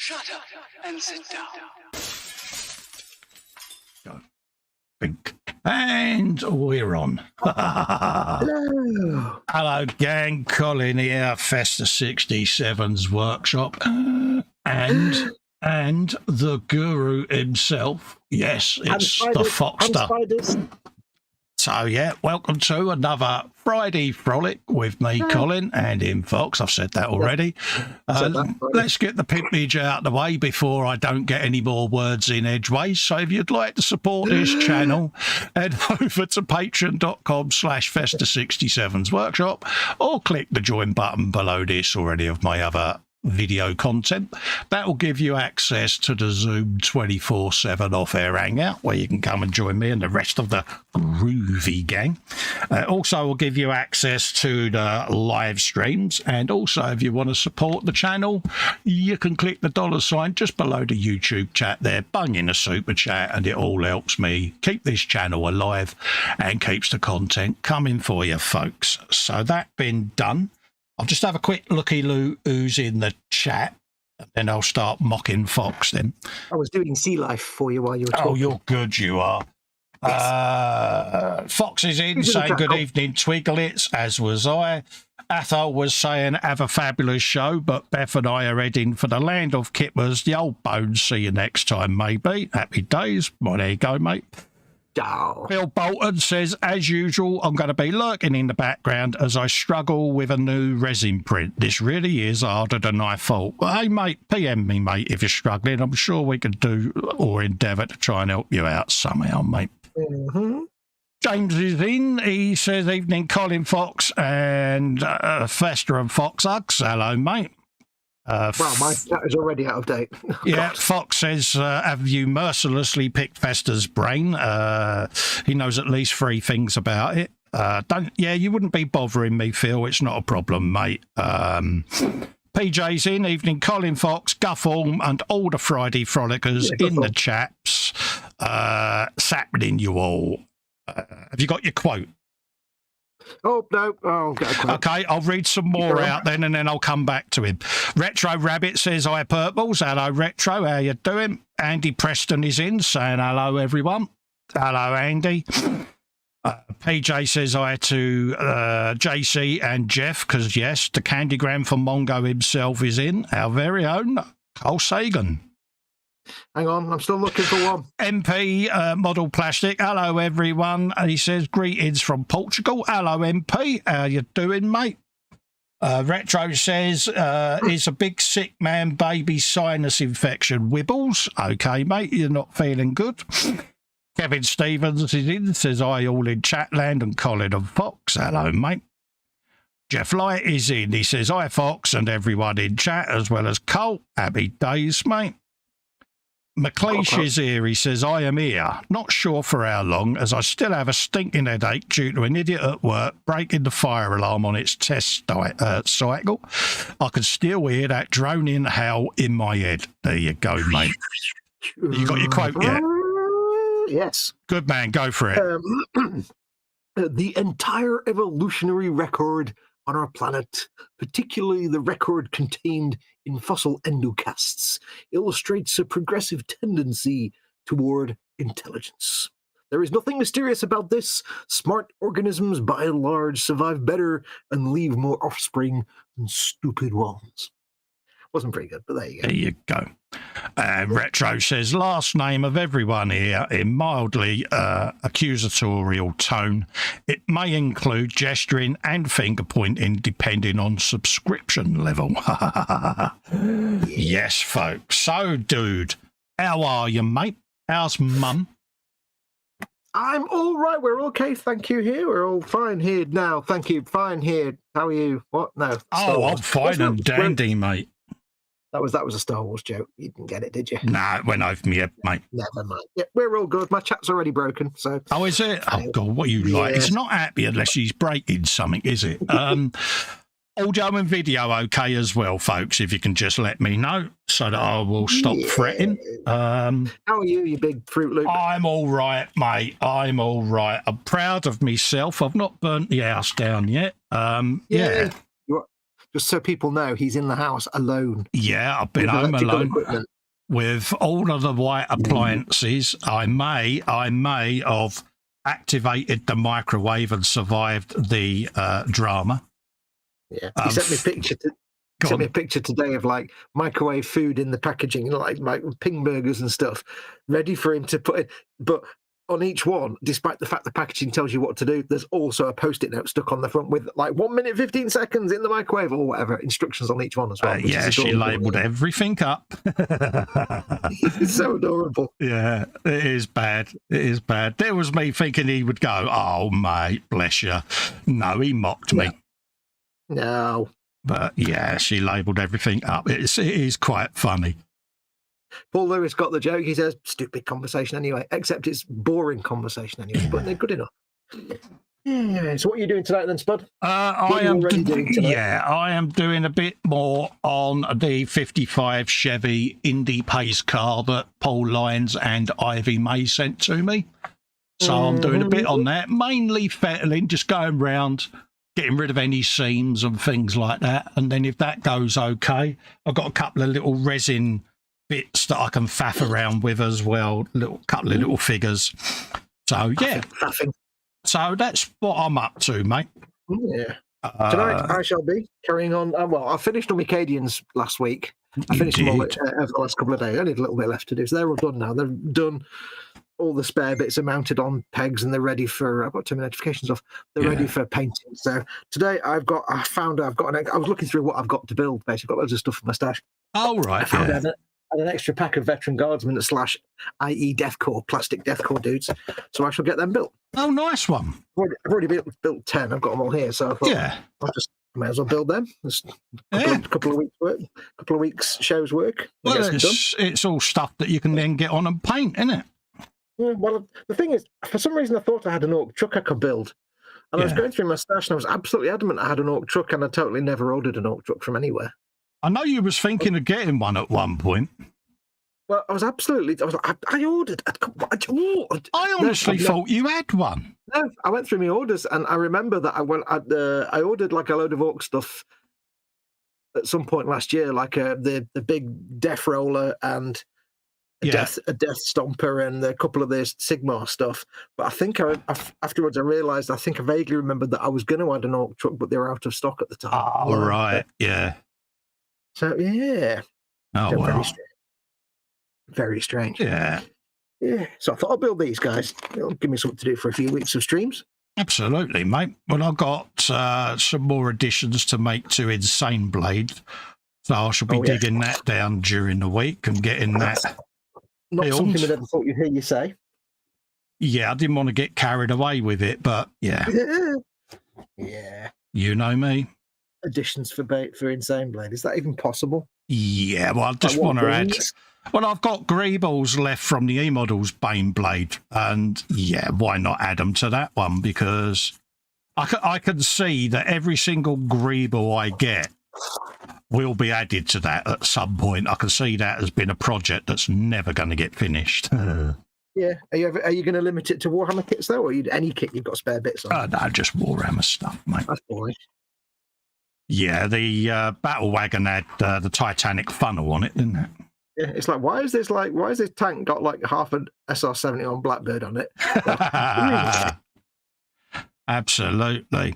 Shut up and sit down. Go. Think. And we're on. Hello. Hello, gang. Colin here, Festa 67's workshop. And the guru himself. Yes, it's the Foxster. So, yeah, welcome to another Friday Frolic with me, Colin, and him, Fox. I've said that already. Let's get the pimpage out of the way before I don't get any more words in edgeways. So if you'd like to support this channel, head over to patreon.com/Festa67's workshop or click the join button below this or any of my other video content. That will give you access to the Zoom 24/7 off-air hangout where you can come and join me and the rest of the groovy gang. Also will give you access to the live streams, and also if you want to support the channel, you can click the $ just below the YouTube chat there, bung in a super chat, and it all helps me keep this channel alive and keeps the content coming for you folks. So that being done, I'll just have a quick looky-loo who's in the chat, and then I'll start mocking Fox then. I was doing sea life for you while you were talking. Oh, you're good, you are. Yes. Fox is in saying good evening, Twiglets, as was I. Athol was saying have a fabulous show, but Beth and I are heading for the land of kippers, the old bones. See you next time, maybe. Happy days. Well, there you go, mate. Oh. Bill Bolton says, as usual, I'm going to be lurking in the background as I struggle with a new resin print. This really is harder than I thought. Well, hey, mate, PM me, mate, if you're struggling. I'm sure we can do or endeavour to try and help you out somehow, mate. James is in. He says, evening, Colin, Fox, and Festa and Fox Hugs. Hello, mate. Well, my chat is already out of date. Yeah, Fox says, have you mercilessly picked Festa's brain? He knows at least 3 things about it. You wouldn't be bothering me, Phil. It's not a problem, mate. PJ's in. Evening, Colin, Fox, Guffle, and all the Friday Frolickers in the chaps. Sapling you all. Have you got your quote? Oh, no. I'll get a quote. Okay, I'll read some more out then, and then I'll come back to him. Retro Rabbit says, hi, Purples. Hello, Retro. How you doing? Andy Preston is in, saying hello, everyone. Hello, Andy. PJ says hi to JC and Jeff, because, yes, the Candygram for Mongo himself is in. Our very own Cole Sagan. Hang on, I'm still looking for one. MP Model Plastic. Hello, everyone. He says, greetings from Portugal. Hello, MP. How you doing, mate? Retro says, it's a big sick man baby sinus infection. Wibbles. Okay, mate, you're not feeling good. Kevin Stevens is in. Says, hi, all in Chatland, and Colin and Fox. Hello, mate. Jeff Light is in. He says, hi, Fox, and everyone in chat, as well as Cole. Happy days, mate. McLeish is here. He says, I am here. Not sure for how long, as I still have a stinking headache due to an idiot at work breaking the fire alarm on its test cycle. I can still hear that droning howl in my head. There you go, mate. You got your quote yet? Yes. Good man. Go for it. The entire evolutionary record on our planet, particularly the record contained in fossil endocasts, illustrates a progressive tendency toward intelligence. There is nothing mysterious about this. Smart organisms, by and large, survive better and leave more offspring than stupid ones. Wasn't very good, but there you go. There you go. Retro says, last name of everyone here in mildly accusatorial tone. It may include gesturing and finger pointing depending on subscription level. Yes, folks. So, dude, how are you, mate? How's mum? I'm all right. We're okay. Thank you here. We're all fine here now. Thank you. Fine here. How are you? What? No. Oh, I'm fine and dandy, mate. That was a Star Wars joke. You didn't get it, did you? Nah, it went over me head, mate. Never mind. Yeah, we're all good. My chat's already broken, so... Oh, is it? Oh, God, what are you like? It's not happy unless she's breaking something, is it? Audio and video okay as well, folks, if you can just let me know so that I will stop fretting. How are you big Fruit Loop? I'm all right, mate. I'm all right. I'm proud of myself. I've not burnt the house down yet. Yeah. just so people know, he's in the house alone. Yeah, I've been with home electrical alone. equipment. With all of the white appliances. I may have activated the microwave and survived the drama. Yeah, he sent me a picture. Sent me a picture today of like microwave food in the packaging, like ping burgers and stuff, ready for him to put in. But on each one, despite the fact the packaging tells you what to do, there's also a post-it note stuck on the front with like 1 minute 15 seconds in the microwave or whatever, instructions on each one as well. Yeah, she labelled everything up. It's so adorable. Yeah, it is bad. It is bad. There was me thinking he would go, oh, mate, bless you. No, he mocked me. No. But yeah, she labelled everything up. It is quite funny. Paul Lewis got the joke. He says, stupid conversation anyway, except it's boring conversation anyway, but they're good enough. Yeah, so what are you doing tonight then, Spud? I am doing a bit more on the 55 Chevy Indy pace car that Paul Lyons and Ivy May sent to me. So I'm doing a bit on that, mainly fettling, just going round, getting rid of any seams and things like that. And then if that goes okay, I've got a couple of little resin bits that I can faff around with as well, couple of little figures. So, yeah. So that's what I'm up to, mate. Yeah. Tonight I shall be carrying on. Well, I finished on my Cadians last week. I finished them all over the last couple of days. I only had a little bit left to do. So they're all done now. They're done. All the spare bits are mounted on pegs and they're ready for, I've got two notifications off, they're ready for painting. So today I was looking through what I've got to build, basically. I've got loads of stuff in my stash. Oh, right. I found I had an extra pack of veteran guardsmen / IE deathcore, plastic deathcore dudes. So I shall get them built. Oh, nice one. I've already built 10. I've got them all here. So I thought, I may as well build them. Just couple of weeks work, couple of weeks show's work. Well, it's all stuff that you can then get on and paint, isn't it? Yeah, well, the thing is, for some reason, I thought I had an Orc truck I could build. And I was going through my stash and I was absolutely adamant I had an Orc truck and I totally never ordered an Orc truck from anywhere. I know you was thinking of getting one at one point. Well, I ordered. I honestly thought you had one. No, I went through my orders and I remember that I ordered like a load of Orc stuff at some point last year, like the big death roller and a death stomper and a couple of this Sigmar stuff. But I think afterwards I realised, I think I vaguely remembered that I was going to add an Orc truck, but they were out of stock at the time. Oh, right, yeah. So, yeah. Oh, well. Very strange. Very strange. Yeah. Yeah. So I thought I'll build these guys. It'll give me something to do for a few weeks of streams. Absolutely, mate. Well, I've got some more additions to make to Insane Blade. So I shall be digging that down during the week and getting that not built. Something I never thought you'd hear you say. Yeah, I didn't want to get carried away with it, but yeah. Yeah. You know me. Additions for Insane Blade. Is that even possible? Yeah, well, I just want to add... Well, I've got Greebles left from the KA.Models Bane Blade, and yeah, why not add them to that one? Because I can see that every single Greeble I get will be added to that at some point. I can see that has been a project that's never going to get finished. Yeah. Are you going to limit it to Warhammer kits, though, or any kit you've got spare bits on? No, just Warhammer stuff, mate. That's boring. Yeah, the Battle Wagon had the Titanic funnel on it, didn't it? Yeah, it's like, why is this tank got like half an SR-70 on Blackbird on it? Absolutely.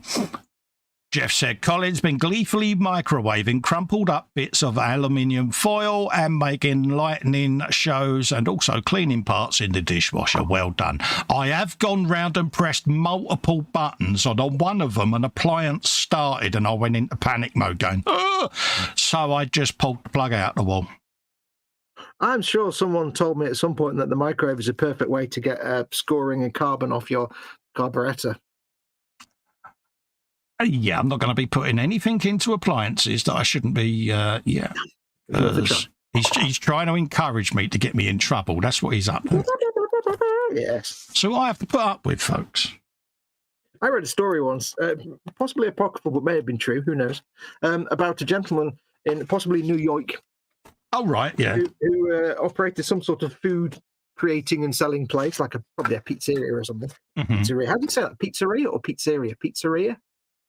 Jeff said, Colin's been gleefully microwaving crumpled up bits of aluminium foil and making lightning shows and also cleaning parts in the dishwasher. Well done. I have gone round and pressed multiple buttons, and on one of them an appliance started and I went into panic mode going, ugh! So I just pulled the plug out the wall. I'm sure someone told me at some point that the microwave is a perfect way to get scoring and carbon off your carburetor. Yeah, I'm not going to be putting anything into appliances that I shouldn't be, He's trying to encourage me to get me in trouble. That's what he's up to. Yes. So I have to put up with, folks. I read a story once, possibly apocryphal, but may have been true, who knows, about a gentleman in possibly New York. Oh, right, yeah. Who operated some sort of food creating and selling place, like probably a pizzeria or something. Mm-hmm. Pizzeria. How do you say that? Pizzeria or pizzeria? Pizzeria?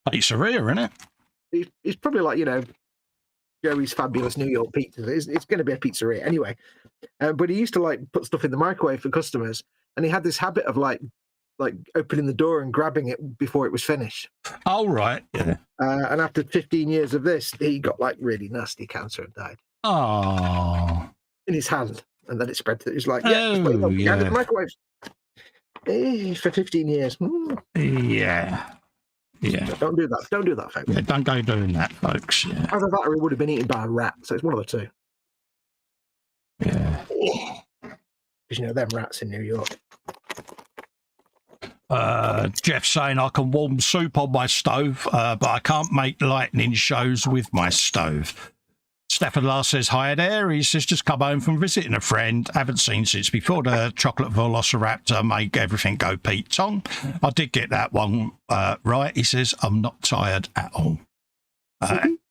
Pizzeria, isn't it? He's probably like, Joey's Fabulous New York Pizzas. It's going to be a pizzeria anyway. But he used to like put stuff in the microwave for customers, and he had this habit of like opening the door and grabbing it before it was finished. Oh, right. Yeah. And after 15 years of this, he got like really nasty cancer and died. Oh. In his hand. And then it spread to it. He's like, Yeah, just put it in the microwave. For 15 years. Yeah. Yeah. So don't do that. Don't do that, folks. Yeah, don't go doing that, folks. Yeah. Either that or he would have been eaten by a rat. So it's one of the two. Yeah. Because, them rats in New York. Jeff saying I can warm soup on my stove, but I can't make lightning shows with my stove. Stefan Lars says, hi there. He says, just come home from visiting a friend. Haven't seen since before the chocolate velociraptor make everything go Pete Tong. I did get that one right. He says, I'm not tired at all.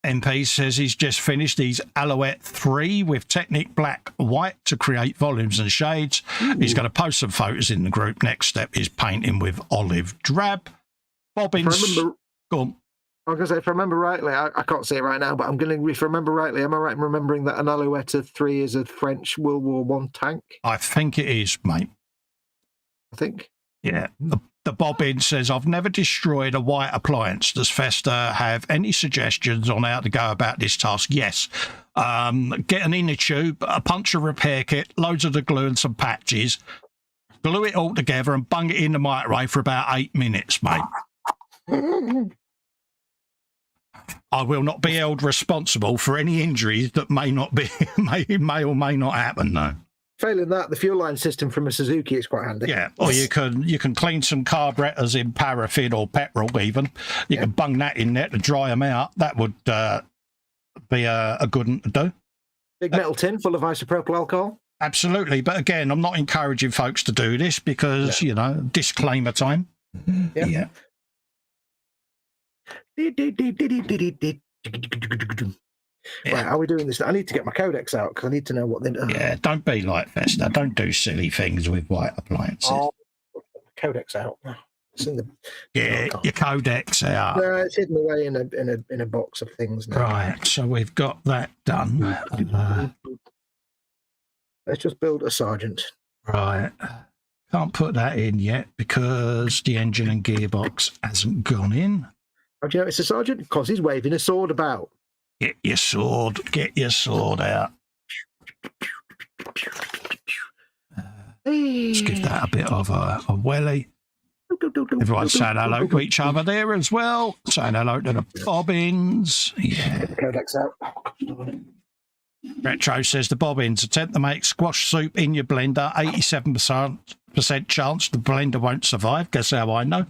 MP says he's just finished his Alouette 3 with Technic Black White to create volumes and shades. Ooh. He's going to post some photos in the group. Next step is painting with olive drab. Bobbins. Go on. I was going to say, if I remember rightly, I can't say it right now, but I'm going to, if I remember rightly, am I right in remembering that an Alouette 3 is a French World War I tank? I think it is, mate. I think. Yeah. The Bobbin says, I've never destroyed a white appliance. Does Festa have any suggestions on how to go about this task? Yes. Get an inner tube, a puncture repair kit, loads of the glue and some patches. Glue it all together and bung it in the microwave for about 8 minutes, mate. I will not be held responsible for any injuries that may or may not happen, though. Failing that, the fuel line system from a Suzuki is quite handy. Yeah, or you can clean some carburetors in paraffin or petrol even. You can bung that in there to dry them out. That would be a good one to do. Big metal tin full of isopropyl alcohol. Absolutely, but again, I'm not encouraging folks to do this because, disclaimer time. Yeah. Right, how are we doing this? I need to get my codex out because I need to know what they do. Yeah, don't be like Festa. Don't do silly things with white appliances. Oh, codex out. It's in the your codex out. No, it's hidden away in a box of things now. Right, so we've got that done. Let's just build a sergeant. Right. Can't put that in yet because the engine and gearbox hasn't gone in. How do you know it's a sergeant? Because he's waving a sword about. Get your sword out. Let's give that a bit of a welly. Everyone's saying hello to each other there as well. Saying hello to the Bobbins. Yeah. Codex out. Retro says the Bobbins attempt to make squash soup in your blender. 87% chance the blender won't survive. Guess how I know?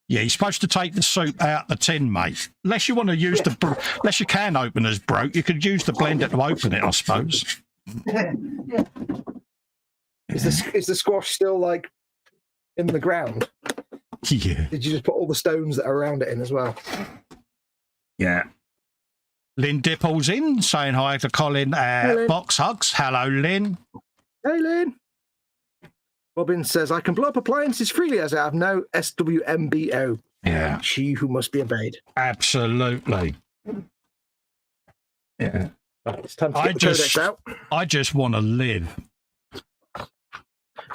Yeah, you're supposed to take the soup out the tin, mate. Unless you want to use unless your can opener's broke, you could use the blender to open it, I suppose. Yeah. Is the squash still like in the ground? Yeah. Did you just put all the stones that are around it in as well? Yeah. Lynn Dipple's in, saying hi to Colin at Box Hugs. Hello, Lynn. Hey, Lynn. Robin says, I can blow up appliances freely as I have no SWMBO. Yeah. She who must be obeyed. Absolutely. Yeah. Right, it's time to get the codex out. I just want to live.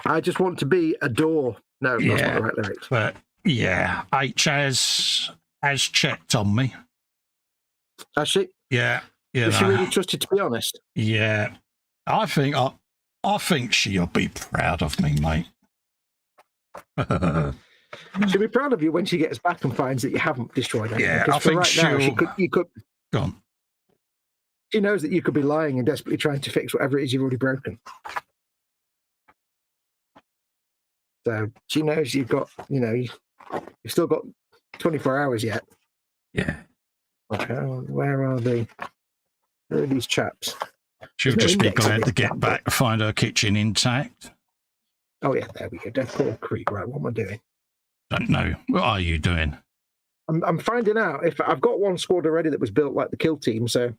I just want to be a door. No, that's not the right lyrics. But yeah, H has checked on me. Has she? Yeah. Does she really trust you, to be honest? Yeah. I think she'll be proud of me, mate. She'll be proud of you when she gets back and finds that you haven't destroyed anything. Yeah, I think you could. Go on. She knows that you could be lying and desperately trying to fix whatever it is you've already broken. So she knows you've got, you've still got 24 hours yet. Yeah. Okay, where are these chaps? She'll just be glad to get back to find her kitchen intact. Oh, yeah, there we go. Death Call Creek. Right, what am I doing? Don't know. What are you doing? I'm finding out if I've got one squad already that was built like the kill team, so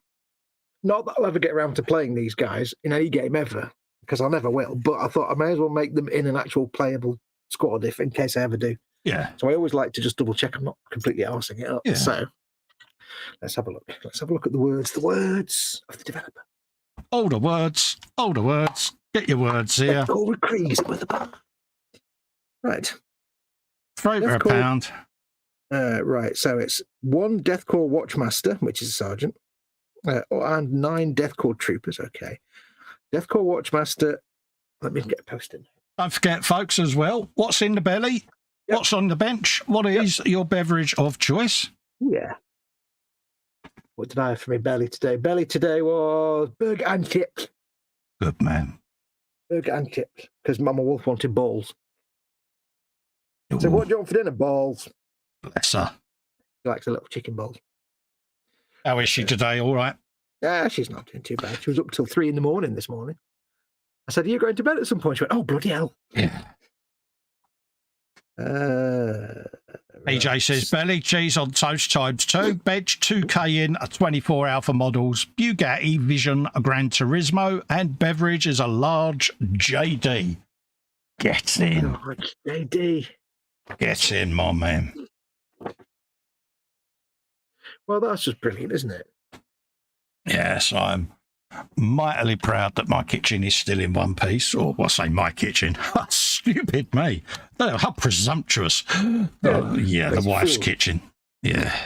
not that I'll ever get around to playing these guys in any game ever, because I never will, but I thought I may as well make them in an actual playable squad in case I ever do. Yeah. So I always like to just double check I'm not completely arsing it up. Yeah. So Let's have a look. Let's have a look at the words. The words of the developer. Older words. Older words. Get your words here. Go with crazy with the bar. Right. Throw for a pound. Right. So it's 1 Deathcore Watchmaster, which is a sergeant, and 9 Deathcore Troopers. Okay. Deathcore Watchmaster. Let me get a post-it. Don't forget, folks, as well, what's in the belly? Yep. What's on the bench? What is your beverage of choice? Yeah. What did I have for my belly today? Belly today was burger and chips. Good man. Burger and chips. Because Mama Wolf wanted balls. Ooh. So what do you want for dinner? Balls. Bless her. She likes a little chicken balls. How is she today? All right? Yeah, she's not doing too bad. She was up till 3 in the morning this morning. I said, are you going to bed at some point? She went, oh, bloody hell. Yeah. PJ Right. says, belly, cheese on toast ×2, bench 2K in a 24 Alpha Models, Bugatti Vision, a Gran Turismo, and beverage is a large JD. Get in. Oh, JD. Get in, my man. Well, that's just brilliant, isn't it? Yes, I'm mightily proud that my kitchen is still in one piece. Or I say my kitchen. Stupid me. Oh, how presumptuous. Oh, yeah, the wife's kitchen. Yeah.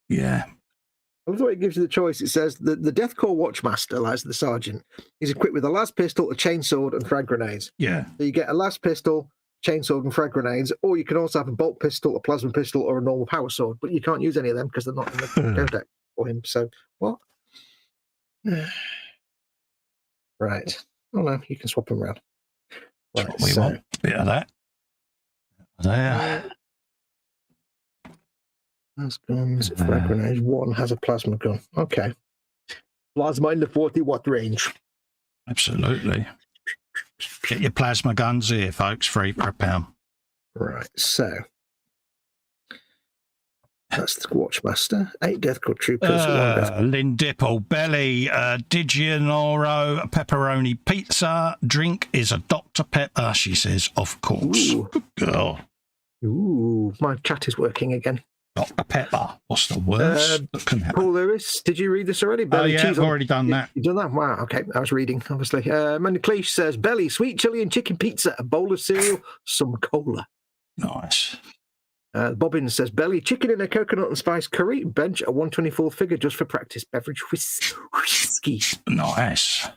Yeah. I love the way it gives you the choice. It says the Deathcore Watchmaster, like the sergeant, is equipped with a las pistol, a chainsword, and frag grenades. Yeah. So you get a las pistol, chainsword, and frag grenades, or you can also have a bolt pistol, a plasma pistol, or a normal power sword. But you can't use any of them because they're not in the go deck for him. So what? Right. Oh no, you can swap them around. Right. We want a bit of that. There. That's guns, frag grenades. One has a plasma gun. Okay. Plasma in the 40-watt range. Absolutely. Get your plasma guns here, folks. $3 for a pound. Right. So that's the Watchmaster. 8 Deathcore Troopers. 1 Deathcore. Lindipple, belly, Digianoro, pepperoni pizza. Drink is a Dr. Pepper, she says, of course. Ooh. Good girl. Ooh, my chat is working again. Dr. Pepper. What's the worst that can happen? Paul Lewis, did you read this already? Belly Yeah, I've already done that. You've done that? Wow, okay. I was reading, obviously. Mandy Cleach says, belly, sweet chili and chicken pizza, a bowl of cereal, some cola. Nice. Bobbin says, belly, chicken in a coconut and spice curry, bench, a 124 figure just for practice, beverage whiskey. Nice.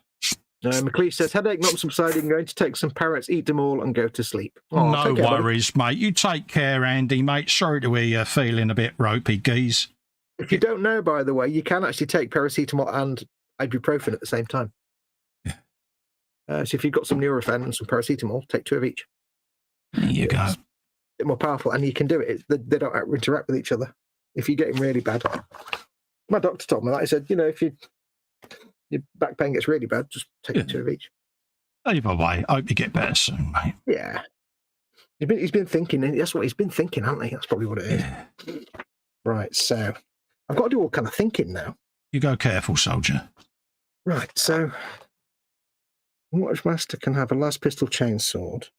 McLeish says, headache, not subsiding, going to take some parrots, eat them all, and go to sleep. Oh, no worries, mate. You take care, Andy, mate. Sorry to hear you're feeling a bit ropey, geez. If you don't know, by the way, you can actually take paracetamol and ibuprofen at the same time. Yeah. So if you've got some Nurofen and some paracetamol, take 2 of each. There you go. It's a bit more powerful, and you can do it. They don't interact with each other. If you're getting really bad. My doctor told me that. He said, you know, if your back pain gets really bad, just take 2 of each. Either way, I hope you get better soon, mate. Yeah. He's been thinking. That's what he's been thinking, hasn't he? That's probably what it is. Yeah. Right, so I've got to do all kind of thinking now. You go careful, soldier. Right, so Watchmaster can have a las pistol chainsword.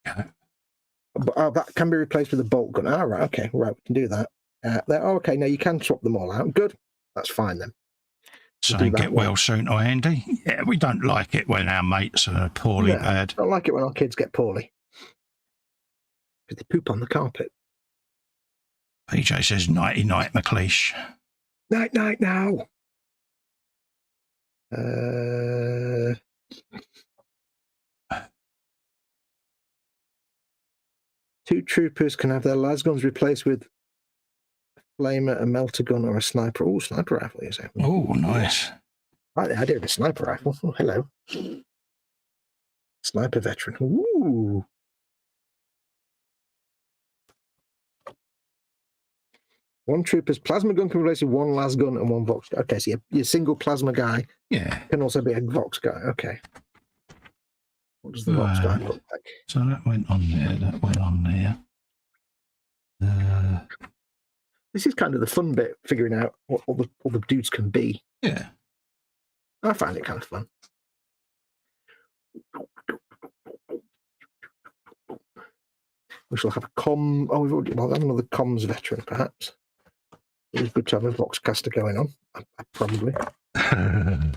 Okay. That can be replaced with a bolt gun. All right, okay, right, we can do that. Okay, now you can swap them all out. Good, that's fine then. So get well soon, Andy. Yeah, we don't like it when our mates are poorly bad. I don't like it when our kids get poorly. Because they poop on the carpet. PJ says, nighty night, McLeish. Night night now. 2 troopers can have their las guns replaced with a flamer, a melter gun, or a sniper. Oh, sniper rifle, you say. Oh, nice. I like the idea of a sniper rifle. Oh, hello. Sniper veteran. Ooh. One trooper's plasma gun can replace with 1 las gun and 1 Vox. Okay, so your single plasma guy can also be a Vox guy. Okay. What does the Vox guy look like? So that went on there. That went on there. This is kind of the fun bit, figuring out what all the dudes can be. Yeah. I find it kind of fun. We shall have a we've already, well, another comms veteran, perhaps. It's good to have a Voxcaster going on, probably. I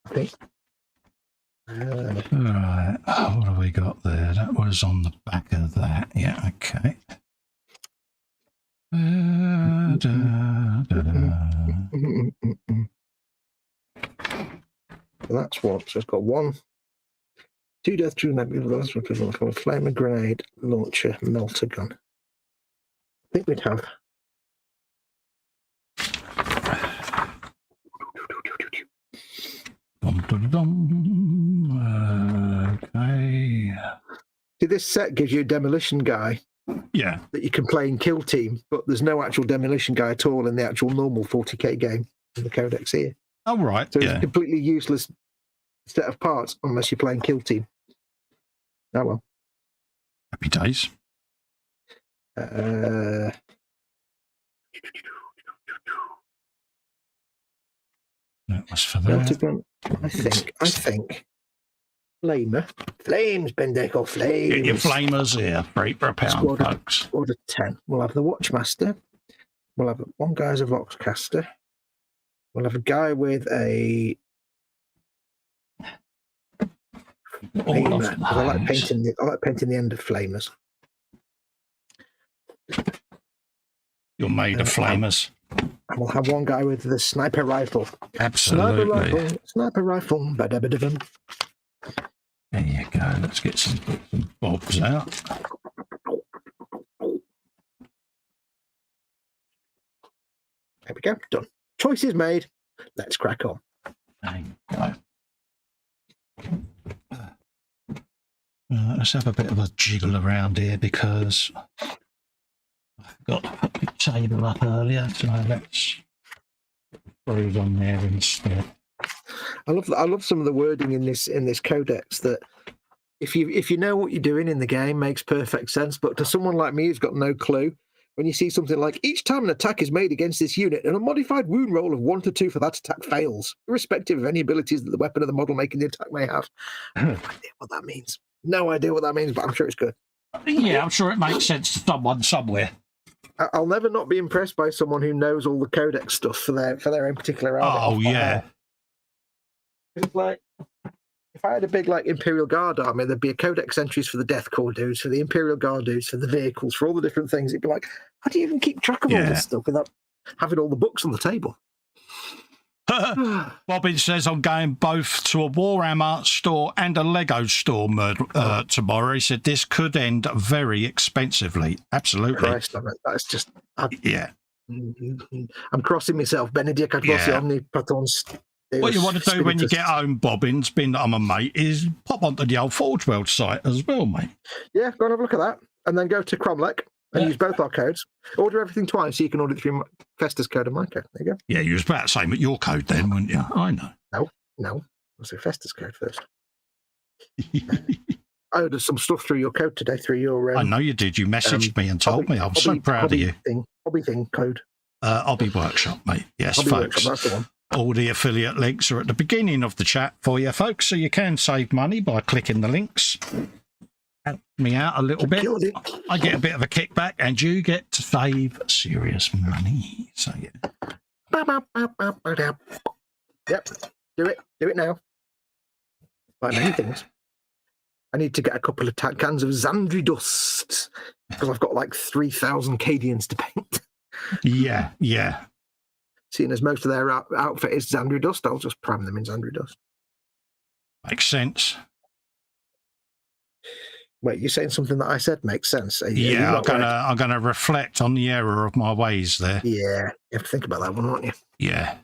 think. Right. What have we got there? That was on the back of that. Yeah, okay. So that's one. So it's got 1, 2 death true nebulous, a flamer grenade, launcher, melter gun. I think we'd have. Okay. See, this set gives you a demolition guy. Yeah. That you can play in Kill Team, but there's no actual demolition guy at all in the actual normal 40k game in the Codex here. Oh, right. So it's a completely useless set of parts unless you're playing Kill Team. Oh, well. Happy days. That was for that. I think. Flamer. Flames, Bendeco, flames. Get your flamers here. 3 per pound, folks. Order 10. We'll have the Watchmaster. We'll have one guy as a Voxcaster. We'll have a guy with a flamer. I like painting the end of flamers. You're made of flamers. And we'll have one guy with the sniper rifle. Absolutely. Sniper rifle. Ba-da-ba-da-bum. There you go. Let's get some bobs out. There we go. Done. Choice is made. Let's crack on. There you go. Let's have a bit of a jiggle around here because I forgot to put the table up earlier, so let's put it on there instead. I love some of the wording in this codex that if you know what you're doing in the game makes perfect sense, but to someone like me who's got no clue, when you see something like each time an attack is made against this unit and a modified wound roll of 1 to 2 for that attack fails, irrespective of any abilities that the weapon or the model making the attack may have. I have no idea what that means. No idea what that means, but I'm sure it's good. Yeah, I'm sure it makes sense to someone somewhere. I'll never not be impressed by someone who knows all the codex stuff for their own particular army. Oh yeah. It's like if I had a big Imperial Guard army, there'd be a codex entries for the Death Corps dudes, for the Imperial Guard dudes, for the vehicles, for all the different things. It'd be like, how do you even keep track of all this stuff without having all the books on the table? Bobbin says I'm going both to a Warhammer store and a Lego store tomorrow. He said this could end very expensively. Absolutely. Christ, that's just... yeah. I'm crossing myself. Benedict Advossi Omni Patrons. What you want to do when you get home, Bobbins, being that I'm a mate, is pop onto the old Forge.World site as well, mate. Yeah, go and have a look at that. And then go to Cromlech and use both our codes. Order everything twice so you can order it through Festa's code and my code. There you go. Yeah, you was about to say your code then, weren't you? I know. No. I'll say Festa's code first. I ordered some stuff through your code today, through your... I know you did. You messaged me and told me. I'm so proud of you. Hobby thing code. Hobby Workshop, mate. Yes, Hobby folks. Workshop, that's the one. All the affiliate links are at the beginning of the chat for you, folks, so you can save money by clicking the links. Help me out a little bit. I get a bit of a kickback, and you get to save serious money. So, yeah. Yep. Do it now. Buy many things. I need to get a couple of cans of Xandri dust because I've got like 3,000 Cadians to paint. Yeah. Seeing as most of their outfit is Xandri dust, I'll just prime them in Xandri dust. Makes sense. Wait, you're saying something that I said makes sense? I'm gonna reflect on the error of my ways there. Yeah, you have to think about that one, aren't you? Yeah.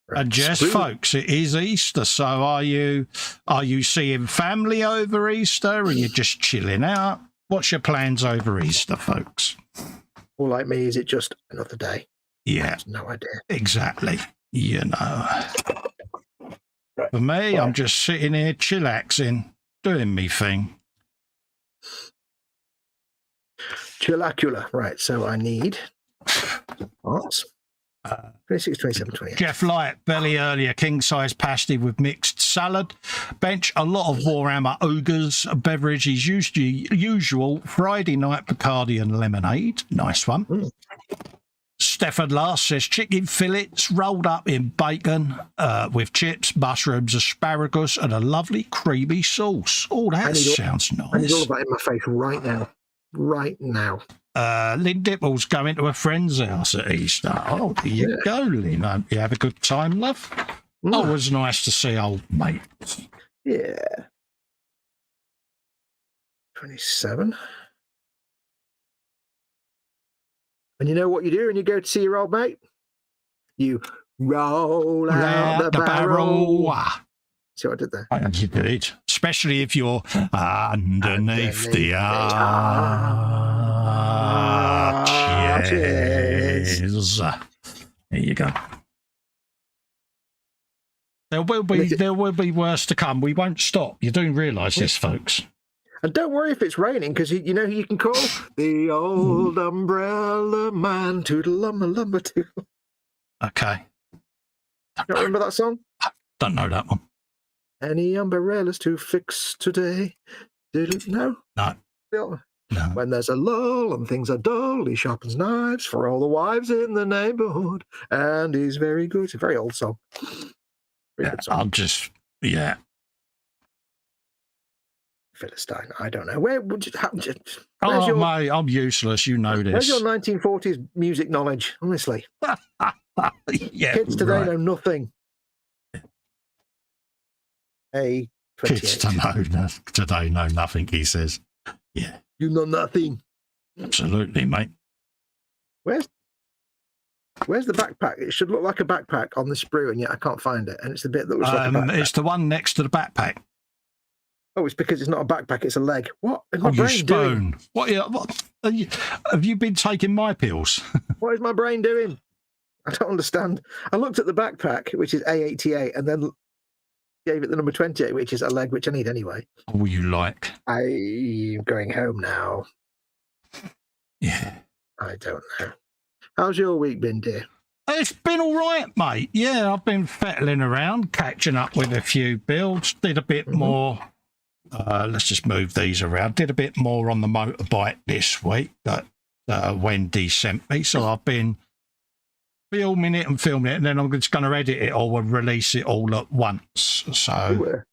Right. And just folks, it is Easter, so are you seeing family over Easter? Are you just chilling out? What's your plans over Easter, folks? Or like me, is it just another day? Yeah. No idea. Exactly. You know. Right. For me, I'm just sitting here chillaxing, doing me thing. Chillacula. Right, so I need parts. 26, 27, 28. Jeff Light, belly earlier, king-size pasty with mixed salad. Bench, a lot of Warhammer ogres. Beverage is usual Friday night Bacardi and lemonade. Nice one. Stefan Last says chicken fillets rolled up in bacon with chips, mushrooms, asparagus, and a lovely creamy sauce. Oh, that sounds nice. I need all of that in my face right now. Right now. Lynn Dipple's going to a friend's house at Easter. Oh, there you go, Lynn. Hope you have a good time, love. Always nice to see old mates. Yeah. 27. And you know what you do when you go to see your old mate? You roll out the barrel. See what I did there? You did. Especially if you're underneath the arches. There you go. There will be worse to come. We won't stop. You do realise this, folks. And don't worry if it's raining, because you know who you can call? The old umbrella man. Toodle-lumber toodle. Okay. Don't remember that song? Don't know that one. Any umbrellas to fix today? No? No. No. When there's a lull and things are dull, he sharpens knives for all the wives in the neighborhood. And he's very good. It's a very old song. Very good song. Philistine, I don't know. Where would you... mate, I'm useless. You know this. Where's your 1940s music knowledge, honestly? Kids today know nothing. Kids today know nothing, he says. Yeah. You know nothing. Absolutely, mate. Where's the backpack? It should look like a backpack on the sprue, and yet I can't find it. And it's the bit that looks like a backpack. It's the one next to the backpack. Oh, it's because it's not a backpack, it's a leg. What is my you brain spoon. doing? What have you been taking my pills? What is my brain doing? I don't understand. I looked at the backpack, which is A88, and then gave it the number 28, which is a leg, which I need anyway. Oh, you like? I'm going home now. Yeah. I don't know. How's your week been, dear? It's been all right, mate. Yeah, I've been fettling around, catching up with a few builds. Did a bit more. Let's just move these around. Did a bit more on the motorbike this week that Wendy sent me. So I've been filming it, and then I'm just going to edit it all and release it all at once. So,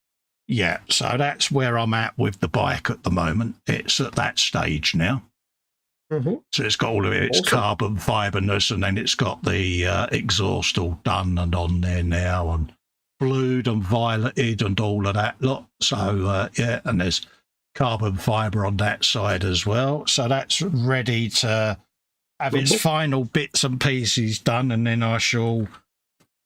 yeah, so that's where I'm at with the bike at the moment. It's at that stage now. So it's got all of its carbon fiberness, and then it's got the exhaust all done and on there now, and blued and violeted and all of that lot. So, yeah, and there's carbon fibre on that side as well. So that's ready to have its final bits and pieces done, and then I shall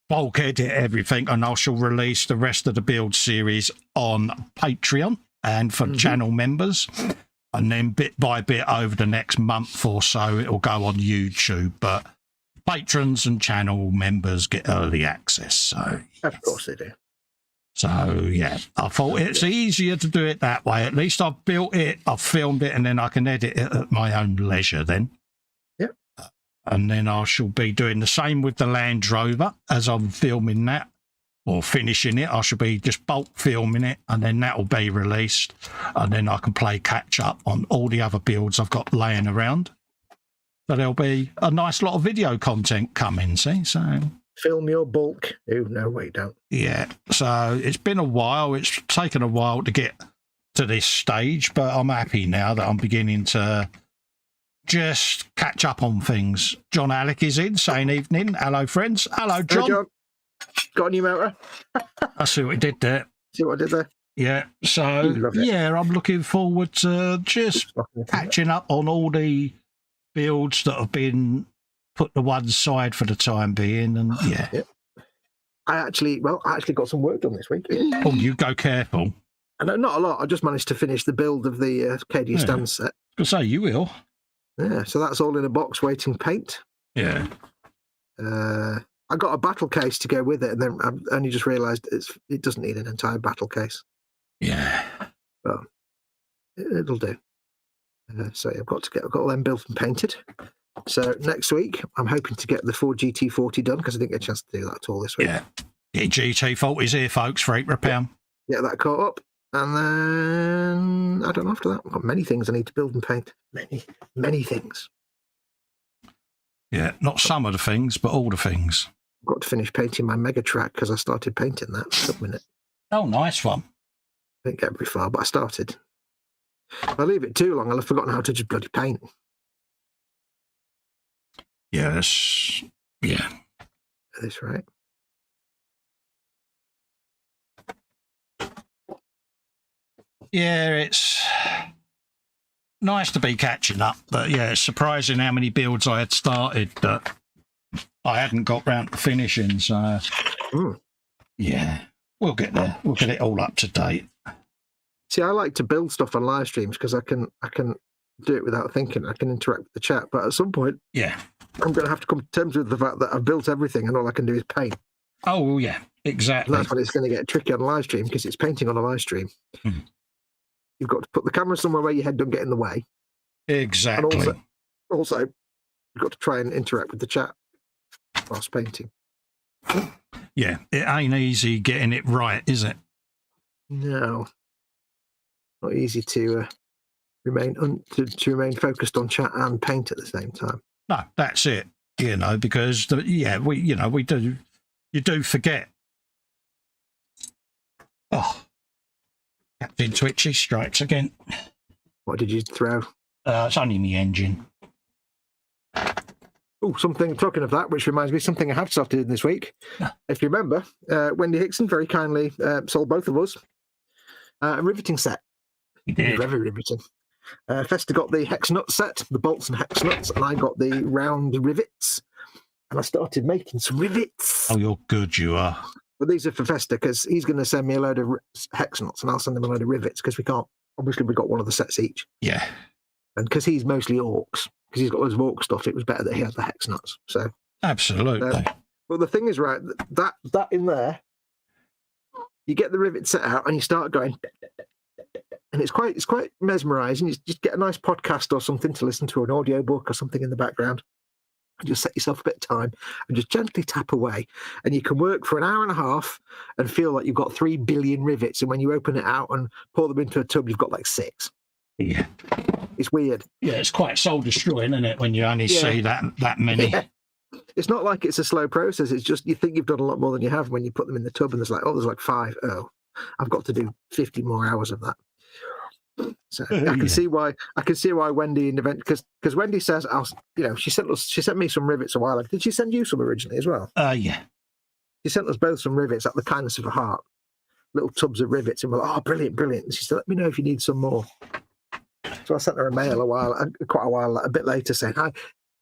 bulk edit everything, and I shall release the rest of the build series on Patreon and for channel members. And then bit by bit over the next month or so, it'll go on YouTube. But patrons and channel members get early access. So of course they do. So, yeah, I thought it's easier to do it that way. At least I've built it, I've filmed it, and then I can edit it at my own leisure then. Yep. And then I shall be doing the same with the Land Rover as I'm filming that. Or finishing it, I should be just bulk filming it, and then that will be released, and then I can play catch up on all the other builds I've got laying around. So there'll be a nice lot of video content coming, see? So film your bulk. Oh, no, wait, don't. Yeah, so it's been a while. It's taken a while to get to this stage, but I'm happy now that I'm beginning to just catch up on things. John Alec is in, saying evening. Hello, friends. Hello, John. Hey, John. Got a new motor? I see what he did there. See what I did there? Yeah, so, yeah, I'm looking forward to just catching up on all the builds that have been put to one side for the time being, and, yeah. I actually got some work done this week. Oh, you go careful. And not a lot. I just managed to finish the build of the KD stand set. I was going to say, you will. Yeah, so that's all in a box waiting paint. Yeah. I got a battle case to go with it, and then I only just realised it doesn't need an entire battle case. Yeah. But it'll do. So I've got all them built and painted. So next week, I'm hoping to get the Ford GT40 done because I didn't get a chance to do that at all this week. Yeah. GT40's here, folks, for £8. Get that caught up. And then, I don't know, after that, I've got many things I need to build and paint. Many things. Yeah, not some of the things, but all the things. I've got to finish painting my Mega Track because I started painting that. It took a minute. Oh, nice one. I didn't get very far, but I started. If I leave it too long, I'll have forgotten how to just bloody paint. Yes. Yeah. That's right. Yeah, it's nice to be catching up, but yeah, it's surprising how many builds I had started that I hadn't got round to finishing. So, yeah, we'll get there. We'll get it all up to date. See, I like to build stuff on live streams because I can do it without thinking. I can interact with the chat, but at some point, yeah, I'm going to have to come to terms with the fact that I've built everything and all I can do is paint. Oh yeah, exactly. And that's when it's going to get tricky on a live stream because it's painting on a live stream. You've got to put the camera somewhere where your head don't get in the way. Exactly. And also, you've got to try and interact with the chat whilst painting. Yeah, it ain't easy getting it right, is it? No, not easy to remain remain focused on chat and paint at the same time. No, that's it. You know, because you do forget. Oh, Captain Twitchy strikes again. What did you throw? It's only the engine. Oh, something, talking of that, which reminds me, something I have started in this week. If you remember, Wendy Hickson very kindly sold both of us a riveting set. He did. Very riveting. Festa got the hex nut set, the bolts and hex nuts, and I got the round rivets. And I started making some rivets. Oh, you're good, you are. But these are for Festa because he's going to send me a load of hex nuts and I'll send him a load of rivets because we can't, obviously we've got one of the sets each. Yeah. And because he's mostly orcs, because he's got loads of orc stuff, it was better that he had the hex nuts. So absolutely. But the thing is, right, that in there, you get the rivet set out and you start going, and it's quite mesmerizing. You just get a nice podcast or something to listen to, an audiobook or something in the background. And just set yourself a bit of time and just gently tap away. And you can work for an hour and a half and feel like you've got 3 billion rivets. And when you open it out and pour them into a tub, you've got like 6. Yeah. It's weird. Yeah, it's quite soul destroying, isn't it, when you only see that many? Yeah. It's not like it's a slow process. It's just you think you've done a lot more than you have when you put them in the tub and there's like 5. Oh, I've got to do 50 more hours of that. So I can see why Wendy in the event, because Wendy says, she sent me some rivets a while ago. Did she send you some originally as well? Yeah. She sent us both some rivets at the kindness of her heart, little tubs of rivets, and we're like, oh, brilliant. And she said, let me know if you need some more. So I sent her a mail a bit later saying, hi,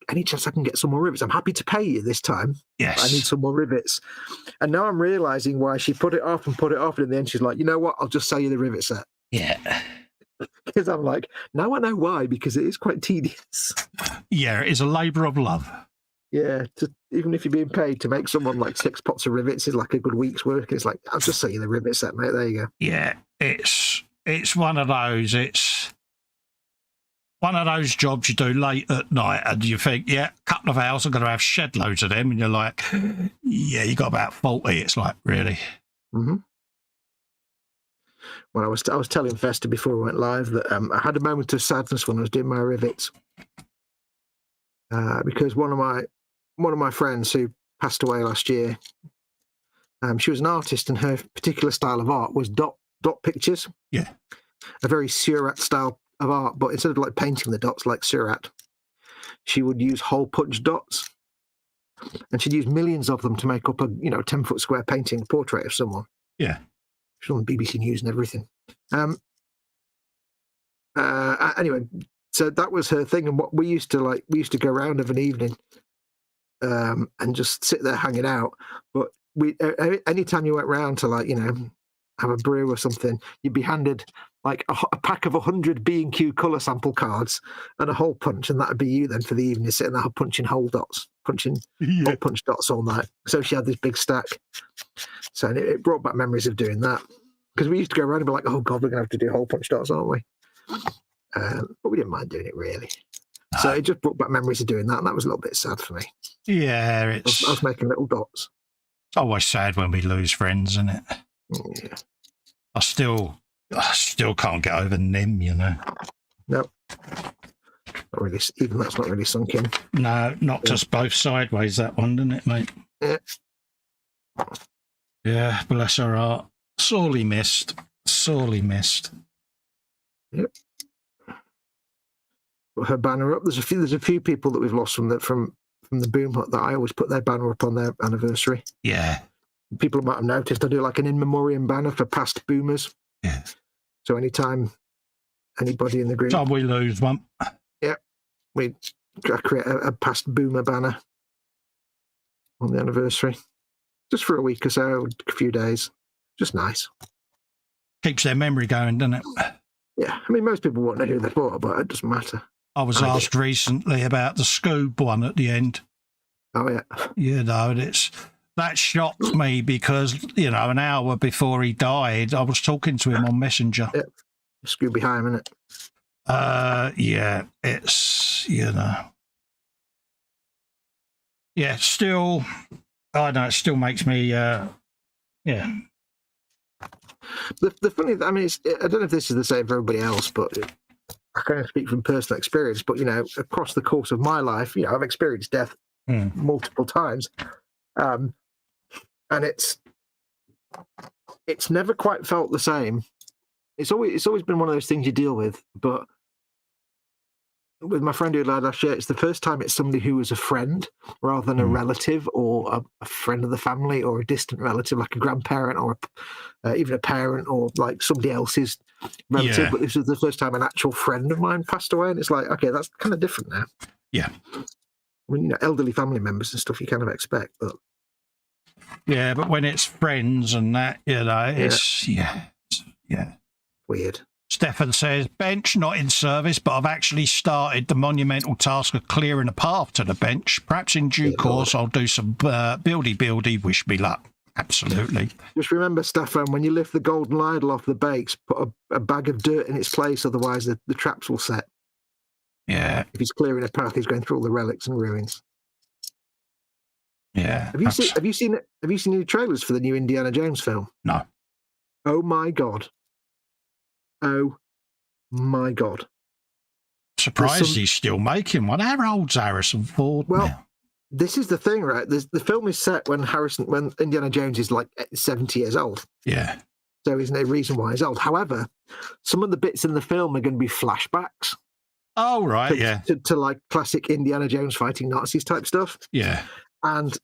any chance I can get some more rivets? I'm happy to pay you this time. Yes. I need some more rivets. And now I'm realizing why she put it off, and in the end she's like, you know what? I'll just sell you the rivet set. Yeah. Because I'm like, now I know why, because it is quite tedious. Yeah, it is a labour of love. Yeah, even if you're being paid to make someone like 6 pots of rivets is like a good week's work. It's like, I'll just sell you the rivet set, mate. There you go. Yeah, it's one of those. It's one of those jobs you do late at night, and you think, yeah, a couple of hours, I'm going to have shed loads of them, and you're like, yeah, you got about 40. It's like, really? Mm-hmm. Well, I was telling Festa before we went live that I had a moment of sadness when I was doing my rivets because one of my friends who passed away last year, she was an artist, and her particular style of art was dot pictures. Yeah, a very Surat style of art, but instead of like painting the dots like Surat, she would use hole punch dots, and she'd use millions of them to make up a 10-foot square painting portrait of someone. Yeah. She's on BBC News and everything. Anyway, so that was her thing, and what we used to go around of an evening, and just sit there hanging out. But anytime you went round to have a brew or something, you'd be handed like a pack of 100 B&Q colour sample cards and a hole punch, and that'd be you then for the evening, sitting there punching hole punch dots all night. So she had this big stack. So it brought back memories of doing that, because we used to go around and be like, oh God, we're going to have to do hole punch dots, aren't we? But we didn't mind doing it, really. So it just brought back memories of doing that, and that was a little bit sad for me. Yeah, I was making little dots. It's always sad when we lose friends, isn't it? Yeah. I still can't get over Nim, you know. No. Not really, even that's not really sunk in. No, knocked us both sideways, that one, didn't it, mate? Yeah. Yeah, bless her heart. Sorely missed. Sorely missed. Yep. Put her banner up. There's a few people that we've lost from the Boom Hut that I always put their banner up on their anniversary. Yeah. People might have noticed I do like an in memoriam banner for past boomers. Yeah. So anytime anybody in the group, So we lose one. Yeah, we create a past boomer banner on the anniversary, just for a week or so, a few days. Just nice. Keeps their memory going, doesn't it? Yeah, I mean, most people won't know who they're for, but it doesn't matter. I was asked recently about the Scoob one at the end. Oh, yeah. You know, that shocked me because, you know, an hour before he died, I was talking to him on Messenger. Yeah. Scooby Heim, isn't it? Yeah, it's, you know. Yeah, still, I know, it still makes me, yeah. The funny, I mean, I don't know if this is the same for everybody else, but I can't speak from personal experience, but, you know, across the course of my life, you know, I've experienced death multiple times. And it's never quite felt the same. It's always been one of those things you deal with, but with my friend who died last year, it's the first time it's somebody who was a friend rather than a relative or a friend of the family or a distant relative, like a grandparent or even a parent or like somebody else's relative. Yeah. But this was the first time an actual friend of mine passed away, and it's like, okay, that's kind of different now. Yeah. I mean, you know, elderly family members and stuff you kind of expect, but yeah, but when it's friends and that, you know, it's yeah. Weird. Stefan says, bench not in service, but I've actually started the monumental task of clearing a path to the bench. Perhaps in due course, I'll do some buildy. Wish me luck. Absolutely. Just remember, Stefan, when you lift the golden idol off the bakes, put a bag of dirt in its place, otherwise the traps will set. Yeah. If he's clearing a path, he's going through all the relics and ruins. Yeah. Have you seen any trailers for the new Indiana Jones film? No. Oh my God. Oh my God. Surprised he's still making one. How old's Harrison Ford now? This is the thing, right? The film is set when Indiana Jones is like 70 years old. Yeah. So there's no reason why he's old. However, some of the bits in the film are going to be flashbacks. Oh, right, to like classic Indiana Jones fighting Nazis type stuff. Yeah. And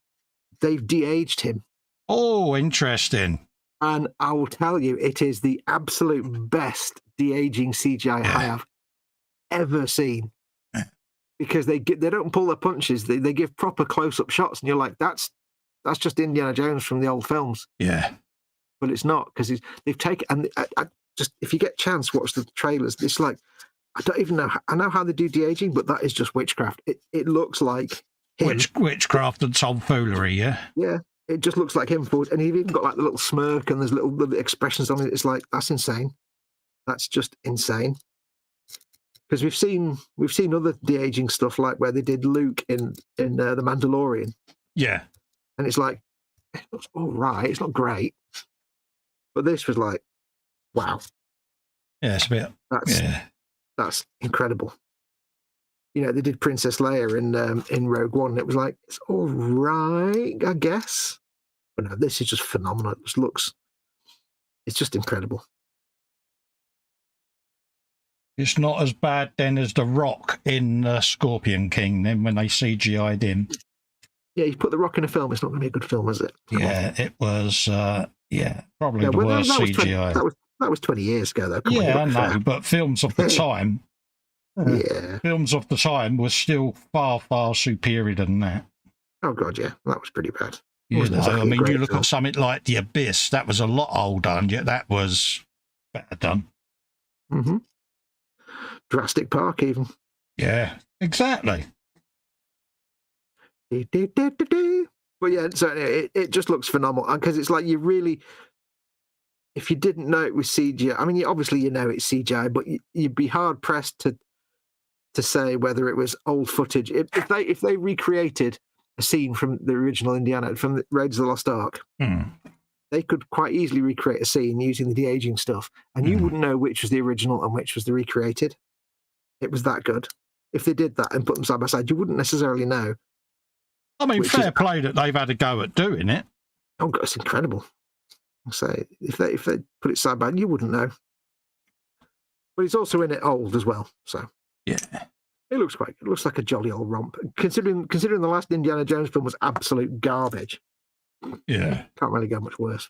they've de-aged him. Oh, interesting. And I will tell you, it is the absolute best de-aging CGI I have ever seen. Because they don't pull their punches. They give proper close-up shots, and you're like, that's just Indiana Jones from the old films. Yeah. But it's not, because they've taken, and I just, if you get a chance, watch the trailers. It's like, I don't even know. I know how they do de-aging, but that is just witchcraft. It looks like him. Witchcraft and tomfoolery, yeah? Yeah. It just looks like him forward, and he's even got like the little smirk and there's little expressions on it. It's like, that's insane. That's just insane. Because we've seen other de-aging stuff, like where they did Luke in The Mandalorian. Yeah. And it's like, it looks all right. It's not great, but this was like, wow. Yeah, it's a bit. That's incredible. You know, they did Princess Leia in Rogue One, and it was like, it's all right, I guess. But no, this is just phenomenal. It just looks, it's just incredible. It's not as bad then as The Rock in Scorpion King, then when they CGI'd him. Yeah, you put The Rock in a film, it's not going to be a good film, is it? It was, probably the worst CGI. That was 20 years ago, though. I know, but films of the time... films of the time were still far, far superior than that. Oh, God, yeah. That was pretty bad. You know, I mean, you look at something like The Abyss, that was a lot older, and yet that was better done. Mm-hmm. Jurassic Park, even. Yeah, exactly. But yeah, so it just looks phenomenal, because it's like you really... If you didn't know it was CGI, I mean, obviously you know it's CGI, but you'd be hard-pressed to to say whether it was old footage. If they recreated a scene from the original Indiana, from the Raiders of the Lost Ark, they could quite easily recreate a scene using the de-aging stuff, and you wouldn't know which was the original and which was the recreated. It was that good. If they did that and put them side by side, you wouldn't necessarily know. I mean, fair play that they've had a go at doing it. Oh, God, it's incredible. So if they put it side by side, you wouldn't know. But he's also in it old as well, so yeah, it looks quite. It looks like a jolly old romp. Considering the last Indiana Jones film was absolute garbage. Yeah, can't really go much worse.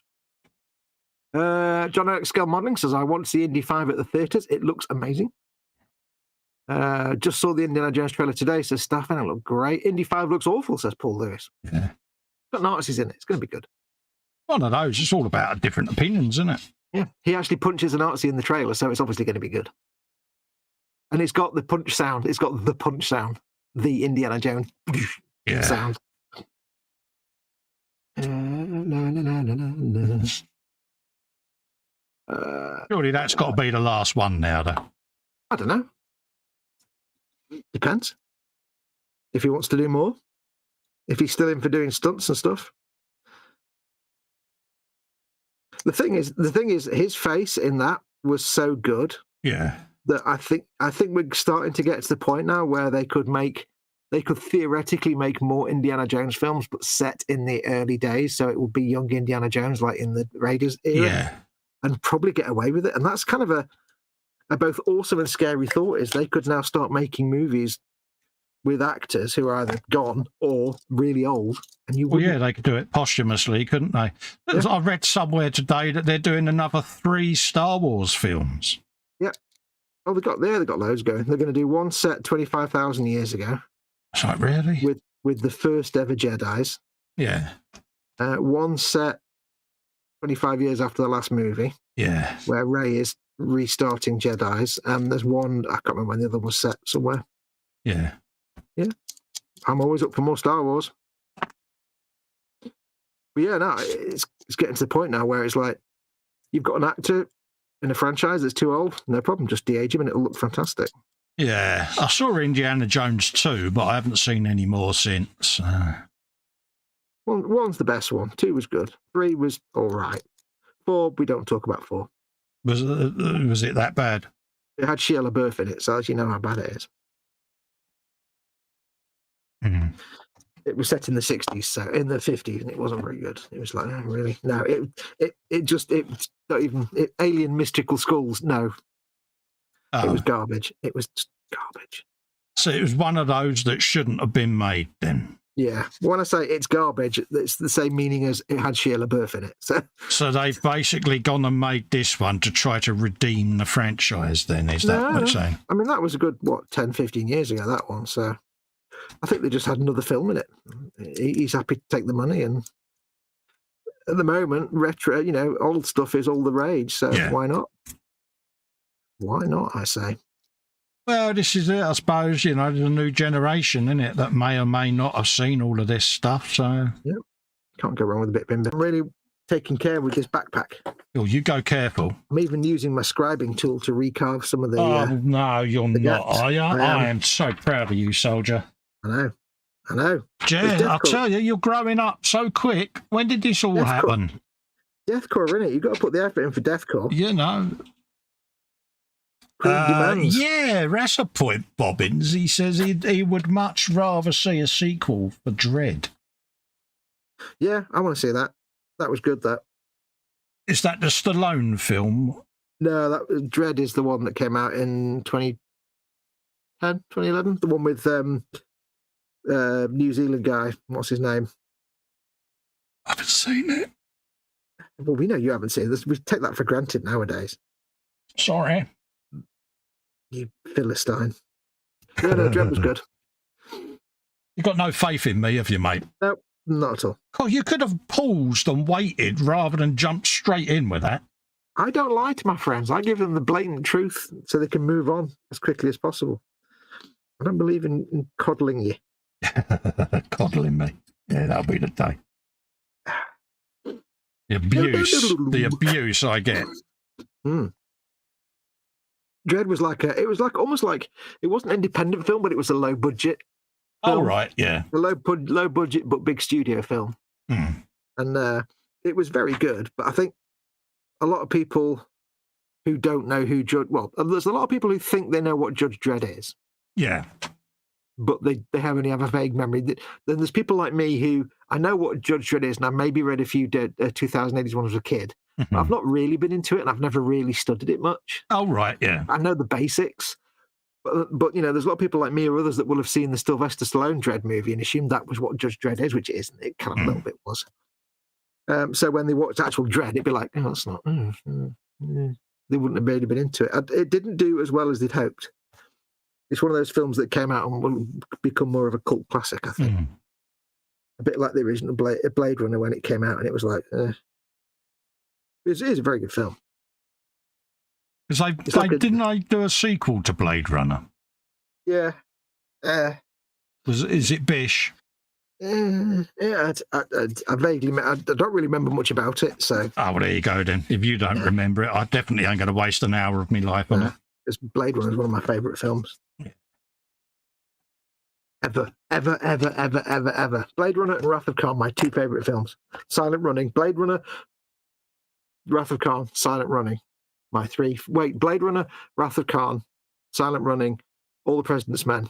John Eric Scale Modeling says, "I want to see Indy 5 at the theatres. It looks amazing." Just saw the Indiana Jones trailer today, says Staff, and it looked great. Indy 5 looks awful, says Paul Lewis. Yeah, got Nazis in it. It's going to be good. One of those. It's all about different opinions, isn't it? Yeah, he actually punches a Nazi in the trailer, so it's obviously going to be good. And it's got the punch sound. It's got the punch sound. The Indiana Jones sound. Surely that's got to be the last one now, though. I don't know. Depends. If he wants to do more. If he's still in for doing stunts and stuff. The thing is, his face in that was so good. Yeah. That I think we're starting to get to the point now where they could theoretically make more Indiana Jones films, but set in the early days, so it would be young Indiana Jones, like in the Raiders era, yeah, and probably get away with it. And that's kind of a both awesome and scary thought. Is they could now start making movies with actors who are either gone or really old. And you, they could do it posthumously, couldn't they? Yeah. I read somewhere today that they're doing another 3 Star Wars films. Yeah. Oh, they got loads going. They're going to do one set 25,000 years ago. That's right, really? With the first ever Jedis. Yeah. One set 25 years after the last movie. Yeah. Where Rey is restarting Jedis. And there's one, I can't remember when the other was set somewhere. Yeah. Yeah. I'm always up for more Star Wars. But yeah, no, it's getting to the point now where it's like, you've got an actor in a franchise that's too old, no problem, just de-age him and it'll look fantastic. Yeah, I saw Indiana Jones 2, but I haven't seen any more since. One's the best one. 2 was good. 3 was all right. 4, we don't talk about 4. Was it that bad? It had Shia LaBeouf in it, so as you know how bad it is. Mm. It was set in the 60s, so in the 50s, and it wasn't very good. It was like, oh, really? No, it's not even alien mystical skulls. No, It was garbage. It was just garbage. So it was one of those that shouldn't have been made then. Yeah, when I say it's garbage, it's the same meaning as it had Shia LaBeouf in it. So they've basically gone and made this one to try to redeem the franchise then, is that what you're saying? I mean, that was a good, 10, 15 years ago, that one. So I think they just had another film in it. He's happy to take the money. And at the moment, retro, old stuff is all the rage. So why not? Why not, I say? Well, this is it, I suppose. There's a new generation in it that may or may not have seen all of this stuff. So yeah, can't go wrong with a bit of bim. I'm really taking care with this backpack. Oh, you go careful. I'm even using my scribing tool to recarve some of the. No, you're not. Gaps. I am so proud of you, soldier. I know. Yeah, I'll tell you, you're growing up so quick. When did this all happen? Deathcore, innit? You've got to put the effort in for Deathcore. Yeah, that's a point, Bobbins. He says he would much rather see a sequel for Dread. Yeah, I want to see that. That was good, that. Is that the Stallone film? No, Dread is the one that came out in 2010, 2011. The one with New Zealand guy. What's his name? I haven't seen it. Well, we know you haven't seen this. We take that for granted nowadays. Sorry. You Philistine. Yeah, no, Dread was good. You've got no faith in me, have you, mate? No, not at all. Oh, you could have paused and waited rather than jump straight in with that. I don't lie to my friends. I give them the blatant truth so they can move on as quickly as possible. I don't believe in coddling you. Coddling me. Yeah, that'll be the day. The abuse I get. Dread was it was almost like it wasn't an independent film, but it was a low budget. Oh right, yeah, A low budget but big studio film, and it was very good. But I think a lot of people who don't know who there's a lot of people who think they know what Judge Dredd is. Yeah. But they only have a vague memory. Then there's people like me who I know what Judge Dredd is, and I maybe read a few 2080s when I was a kid. But I've not really been into it, and I've never really studied it much. Oh right, yeah. I know the basics, but there's a lot of people like me or others that will have seen the Sylvester Stallone Dredd movie and assumed that was what Judge Dredd is, which it isn't. It kind of a little bit was. So when they watched actual Dredd, it'd be like, oh, that's not. They wouldn't have really been into it. It didn't do as well as they'd hoped. It's one of those films that came out and will become more of a cult classic, I think. A bit like the original Blade Runner when it came out, and it was like, it is a very good film. Because didn't I do a sequel to Blade Runner? Yeah. Is it Bish? Yeah, I vaguely, I don't really remember much about it. So. Oh, well, there you go then. If you don't remember it, I definitely ain't going to waste an hour of my life on it. Because Blade Runner is one of my favourite films. Yeah. Ever. Blade Runner and Wrath of Khan, my two favourite films. Silent Running, Blade Runner, Wrath of Khan, Silent Running. My three. Wait, Blade Runner, Wrath of Khan, Silent Running, All the President's Men.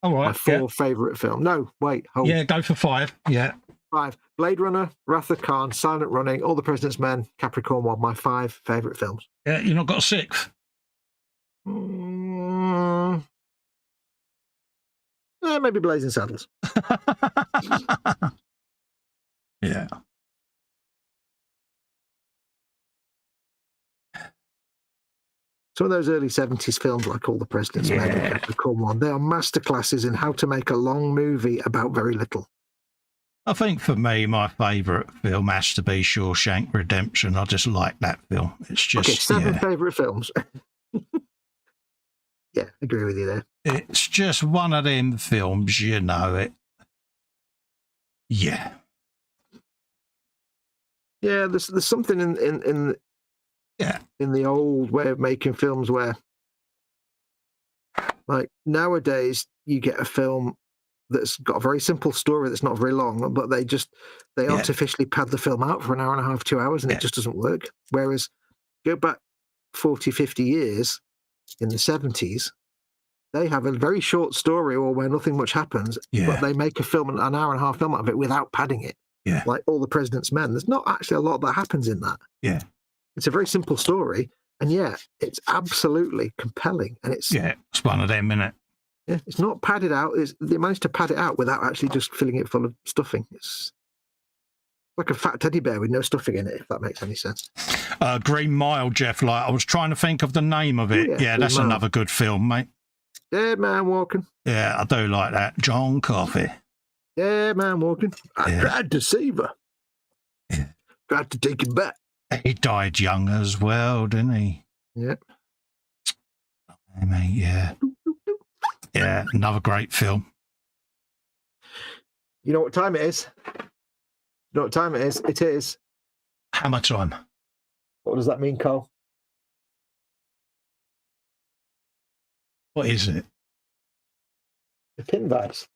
All right. My four favourite film. No, wait, hold. Yeah, go for 5. Yeah. 5. Blade Runner, Wrath of Khan, Silent Running, All the President's Men, Capricorn 1. My 5 favourite films. Yeah, you've not got a 6th. Maybe Blazing Saddles. Yeah. Some of those early 70s films, like All the President's Men and Capricorn 1, they are masterclasses in how to make a long movie about very little. I think for me, my favourite film has to be Shawshank Redemption. I just like that film. It's just... Okay, 7 favourite films. Yeah, I agree with you there. It's just one of them films, you know it. Yeah. Yeah, there's something in the old way of making films where, like, nowadays you get a film that's got a very simple story that's not very long, but they artificially pad the film out for an hour and a half, 2 hours, and it just doesn't work. Whereas go back 40, 50 years in the 70s, they have a very short story or where nothing much happens, but they make a film, an hour and a half film out of it without padding it. Yeah. Like All the President's Men. There's not actually a lot that happens in that. Yeah. It's a very simple story, and it's absolutely compelling. And it's one of them, isn't it? Yeah, it's not padded out. They managed to pad it out without actually just filling it full of stuffing. It's like a fat teddy bear with no stuffing in it, if that makes any sense. Green Mile, Jeff. Like, I was trying to think of the name of it. Yeah, that's another good film, mate. Dead Man Walking. Yeah, I do like that. John Coffey. Dead Man Walking. I tried to save her. Yeah. Tried to take him back. He died young as well, didn't he? Yeah. I mean, yeah. Yeah, another great film. You know what time it is? You know what time it is? It is Hammer time. What does that mean, Cole? What is it? The pin vise.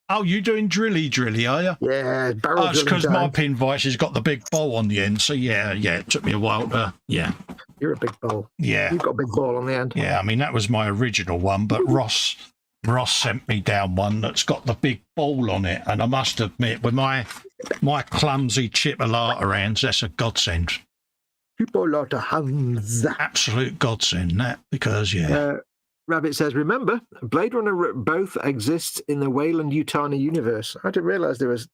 Oh, you doing drilly, are you? Yeah, barrel. Oh, it's because my pin vise has got the big ball on the end. So yeah, it took me a while to. Yeah. You're a big ball. Yeah. You've got a big ball on the end. Yeah, I mean that was my original one, but Ross sent me down one that's got the big ball on it, and I must admit, with my clumsy chipolata hands, that's a godsend. Chipolata hands. Absolute godsend, that, because Rabbit says, remember, Blade Runner both exists in the Weyland-Yutani universe. I didn't realise there was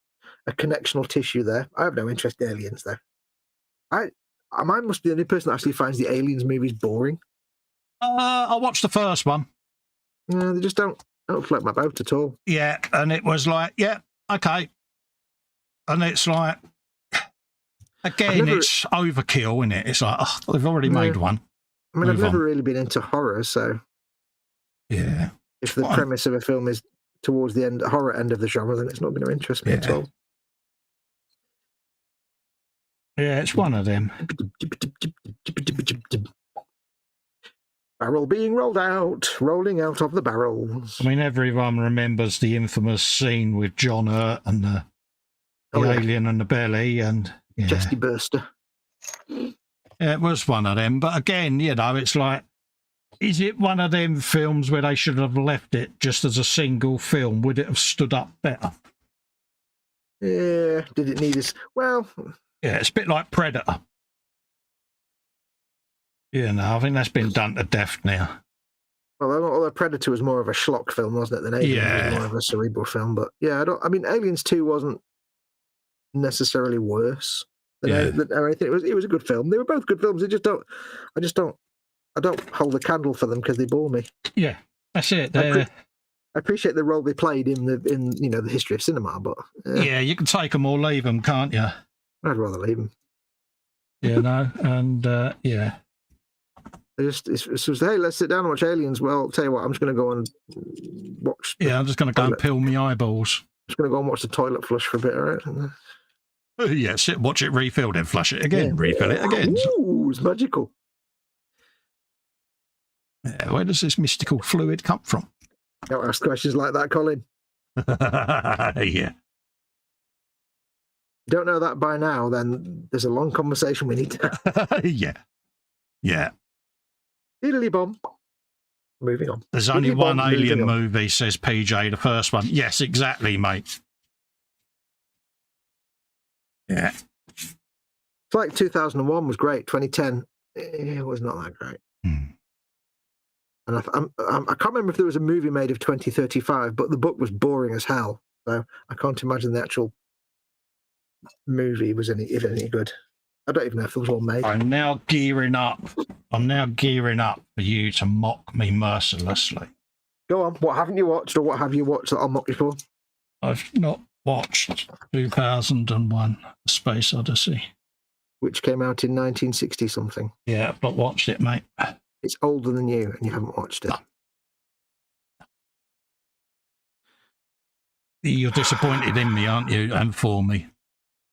a connectional tissue there. I have no interest in aliens, though. I must be the only person that actually finds the Aliens movies boring. I watched the first one. Yeah, they just don't float my boat at all. Yeah, and it was like, okay. And it's like, again, it's overkill, isn't it? It's like, oh, they've already made one. I mean, I've never really been into horror, so... Yeah. If the premise of a film is towards the horror end of the genre, then it's not going to interest me at all. Yeah, it's one of them. Barrel being rolled out, rolling out of the barrels. I mean, everyone remembers the infamous scene with John Hurt and the alien and the belly, and Chesty burster. It was one of them. But again, you know, it's like, is it one of them films where they should have left it just as a single film? Would it have stood up better? Yeah, did it need us? Well, yeah, it's a bit like Predator. You know, I think that's been done to death now. Well, although Predator was more of a schlock film, wasn't it, than Aliens? Yeah. It was more of a cerebral film. But yeah, I mean, Aliens 2 wasn't necessarily worse than anything. It was a good film. They were both good films. I don't hold a candle for them because they bore me. Yeah, that's it. I appreciate the role they played in the history of cinema, but yeah, you can take them or leave them, can't you? I'd rather leave them. You know, and yeah. It's hey, let's sit down and watch Aliens. Well, I'll tell you what, I'm just going to go and watch. Yeah, I'm just going to go and peel my eyeballs. I'm just going to go and watch the toilet flush for a bit, all right? Yeah, sit, watch it refill, then flush it again, refill it again. Ooh, it's magical. Yeah, where does this mystical fluid come from? Don't ask questions like that, Colin. Yeah. You don't know that by now, then there's a long conversation we need to have. Yeah. Yeah. Diddly bomb. Moving on. There's only one alien movie, says PJ, the first one. Yes, exactly, mate. Yeah. It's like 2001 was great. 2010, it was not that great. And I can't remember if there was a movie made of 2035, but the book was boring as hell. So I can't imagine the actual movie was any good. I don't even know if it was all made. I'm now gearing up for you to mock me mercilessly. Go on. What haven't you watched, or what have you watched that I'll mock you for? I've not watched 2001: A Space Odyssey, which came out in 1960 something. Yeah, I've not watched it, mate. It's older than you, and you haven't watched it. You're disappointed in me, aren't you? And for me.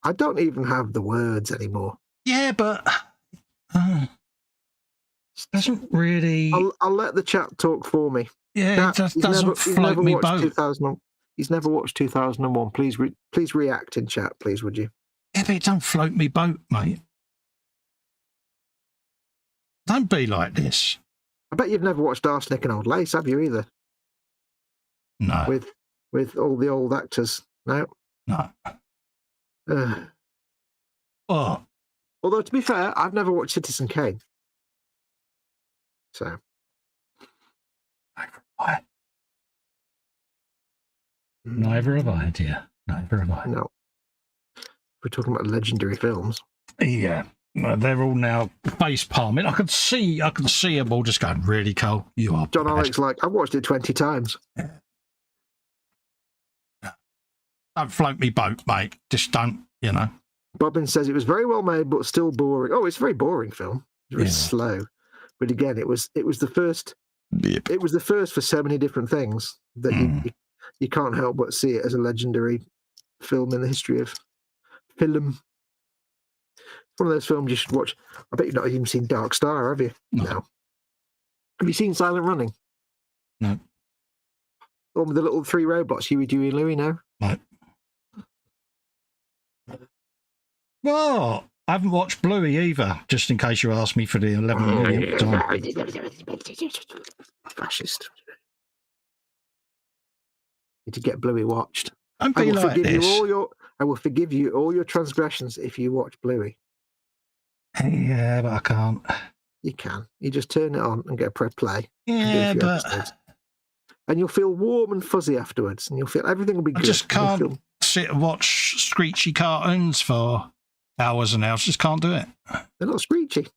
I don't even have the words anymore. Yeah, but doesn't really. I'll let the chat talk for me. Yeah, it doesn't float me boat. He's never watched 2001. Please react in chat, please, would you? Yeah, but it don't float me boat, mate. Don't be like this. I bet you've never watched Arsenic and Old Lace, have you, either? No. With all the old actors, no? No. What? Although, to be fair, I've never watched Citizen Kane. So. Neither have I, dear. Neither have I. No. We're talking about legendary films. Yeah. They're all now face palming. I can see them all just going, really, Cole? You are John bad. Alex, I've watched it 20 times. Yeah. Don't float me boat, mate. Just don't, you know. Bobbin says it was very well made, but still boring. Oh, it's a very boring film. It's very slow. But again, it was the first. Yep. It was the first for so many different things that you can't help but see it as a legendary film in the history of film. It's one of those films you should watch. I bet you've not even seen Dark Star, have you? No. Have you seen Silent Running? No. The one with the little 3 robots, Huey, Dewey, and Louie, no? No. Well, I haven't watched Bluey either, just in case you ask me for the 11 millionth time. Fascist. Need to get Bluey watched. I will forgive you all your transgressions if you watch Bluey. Yeah, but I can't. You can. You just turn it on and go play. Yeah, but... And you'll feel warm and fuzzy afterwards, and you'll feel everything will be good. I just can't sit and watch screechy cartoons for hours and hours. Just can't do it. They're not screechy.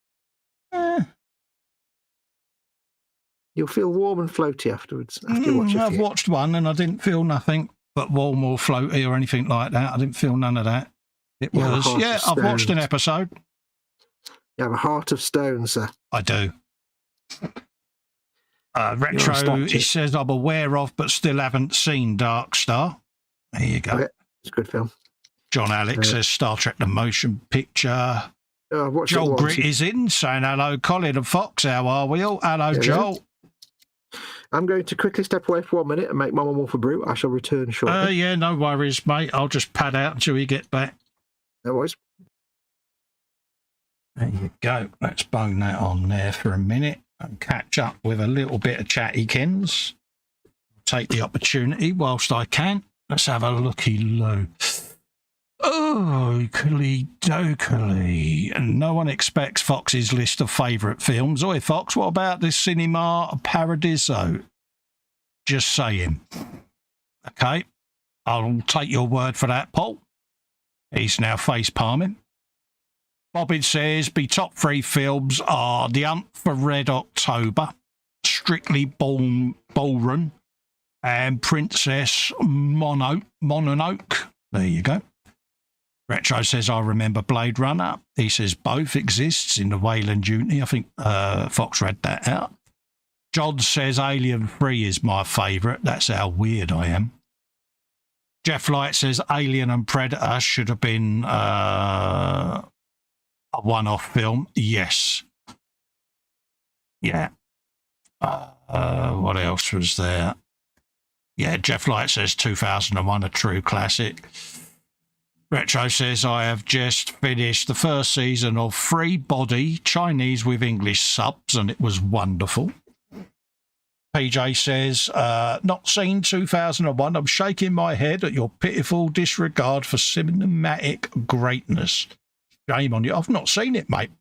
You'll feel warm and floaty afterwards after you watch it. I've watched one and I didn't feel nothing but warm or floaty or anything like that. I didn't feel none of that. It was, I've watched an episode. You have a heart of stone, sir. I do. Retro, he says, I'm aware of, but still haven't seen Dark Star. There you go. Okay. It's a good film. John Alex says Star Trek The Motion Picture. What's Joel it want? Grit is in, saying hello, Colin and Fox. How are we all? Hello, Joel. I'm going to quickly step away for 1 minute and make Mama Wolf a brew. I shall return shortly. Yeah, no worries, mate. I'll just pad out until you get back. No worries. There you go. Let's bone that on there for a minute and catch up with a little bit of chattykins. Take the opportunity whilst I can. Let's have a looky-loo. Oh, dokily. And no one expects Fox's list of favourite films. Oi, Fox, what about this Cinema Paradiso? Just saying. Okay, I'll take your word for that, Paul. He's now face palming. Bobbin says the top 3 films are The Hunt for Red October, Strictly Ballroom, and Princess Mononoke. There you go. Retro says, I remember Blade Runner. He says both exists in the Wayland Uni. I think Fox read that out. John says Alien 3 is my favourite. That's how weird I am. Jeff Light says Alien and Predator should have been a one-off film. Yes. Yeah. What else was there? Yeah, Jeff Light says 2001, a true classic. Retro says, I have just finished the first season of Free Body, Chinese with English subs, and it was wonderful. PJ says, not seen 2001. I'm shaking my head at your pitiful disregard for cinematic greatness. Shame on you. I've not seen it, mate.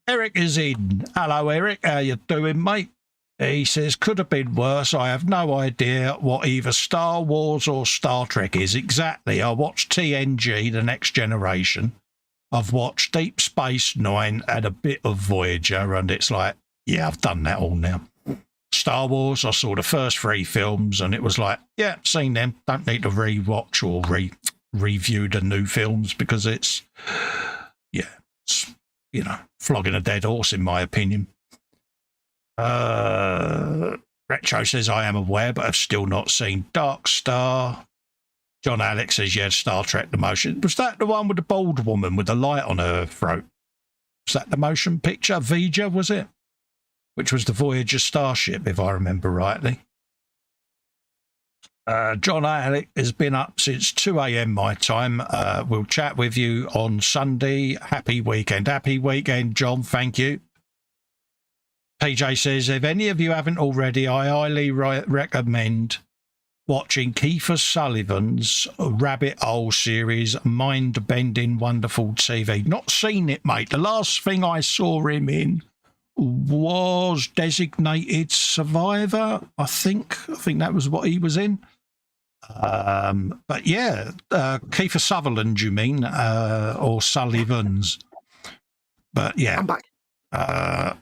Eric is in. Hello, Eric. How you doing, mate? He says, could have been worse. I have no idea what either Star Wars or Star Trek is. Exactly. I watched TNG, The Next Generation. I've watched Deep Space Nine and a bit of Voyager, and it's like, yeah, I've done that all now. Star Wars, I saw the first 3 films, and it was like, yeah, seen them. Don't need to re-watch or review the new films because it's, yeah, it's, you know, flogging a dead horse in my opinion. Retro says, I am aware, but I've still not seen Dark Star. John Alex says, yeah, Star Trek the motion. Was that the one with the bald woman with the light on her throat? Was that the motion picture? Vija, was it? Which was the Voyager starship, if I remember rightly. John Alex has been up since 2 a.m. my time. We'll chat with you on Sunday. Happy weekend. Happy weekend, John. Thank you. PJ says, if any of you haven't already, I highly recommend watching Kiefer Sullivan's Rabbit Hole series, mind-bending, wonderful TV. Not seen it, mate. The last thing I saw him in was Designated Survivor, I think. I think that was what he was in. But yeah, Kiefer Sutherland, you mean, or Sullivan's. But yeah. I'm back.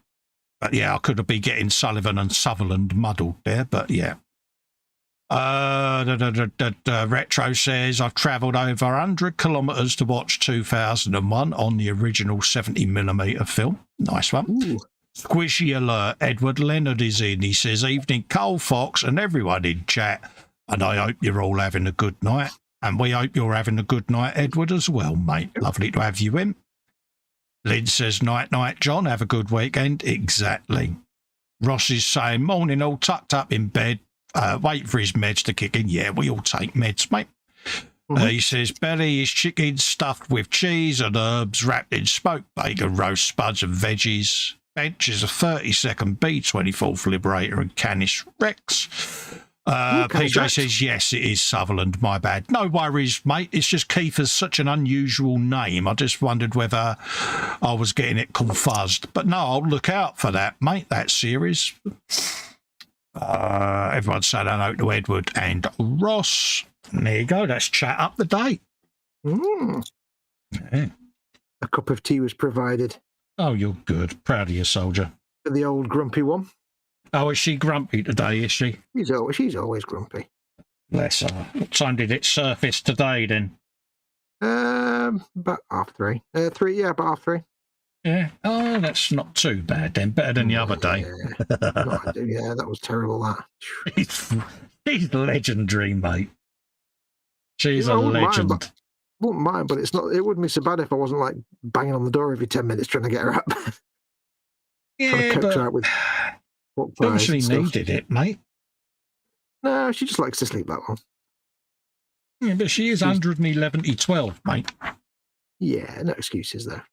But yeah, I could have been getting Sullivan and Sutherland muddled there, but yeah. Retro says, I've travelled over 100 kilometres to watch 2001 on the original 70mm film. Nice one. Ooh. Squishy alert, Edward Leonard is in. He says, evening, Cole, Fox, and everyone in chat. And I hope you're all having a good night. And we hope you're having a good night, Edward, as well, mate. Lovely to have you in. Lynn says, night, John. Have a good weekend. Exactly. Ross is saying, morning, all tucked up in bed. Wait for his meds to kick in. Yeah, we all take meds, mate. Mm-hmm. He says, belly is chicken stuffed with cheese and herbs wrapped in smoked bacon, roast spuds and veggies. Bench is a 30-second B24th Liberator and Canis Rex. PJ says, yes, it is Sutherland, my bad. No worries, mate. It's just Kiefer's such an unusual name. I just wondered whether I was getting it confused. But no, I'll look out for that, mate, that series. Everyone said hello to Edward and Ross. And there you go. That's chat up the day. Mm. Yeah. A cup of tea was provided. Oh, you're good. Proud of you, soldier. The old grumpy one. Oh, is she grumpy today, is she? She's always grumpy. Bless her. What time did it surface today, then? About 3:30. Yeah, about 3:30. Yeah. Oh, that's not too bad then. Better than the other day. Yeah, that was terrible, that. She's legendary, mate. She's a legend. wouldn't mind, but it's not. It wouldn't be so bad if I wasn't like banging on the door every 10 minutes trying to get her up. Trying to Yeah, coax her out with pork pies actually and stuff. needed it, mate. No, she just likes to sleep that long. Yeah, but she is 111-12, mate. Yeah, no excuses there.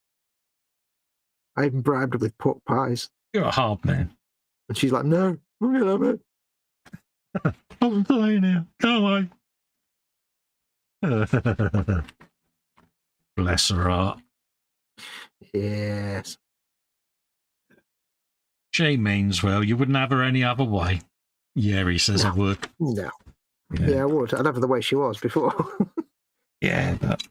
I even bribed her with pork pies. You're a hard man. And she's like, no, I'm going to have it. I'm playing now. Come on. Bless her heart. Yes. She means well. You wouldn't have her any other way. Yeah, he says I would. No. Yeah, I would. I'd have her the way she was before. Yeah, but...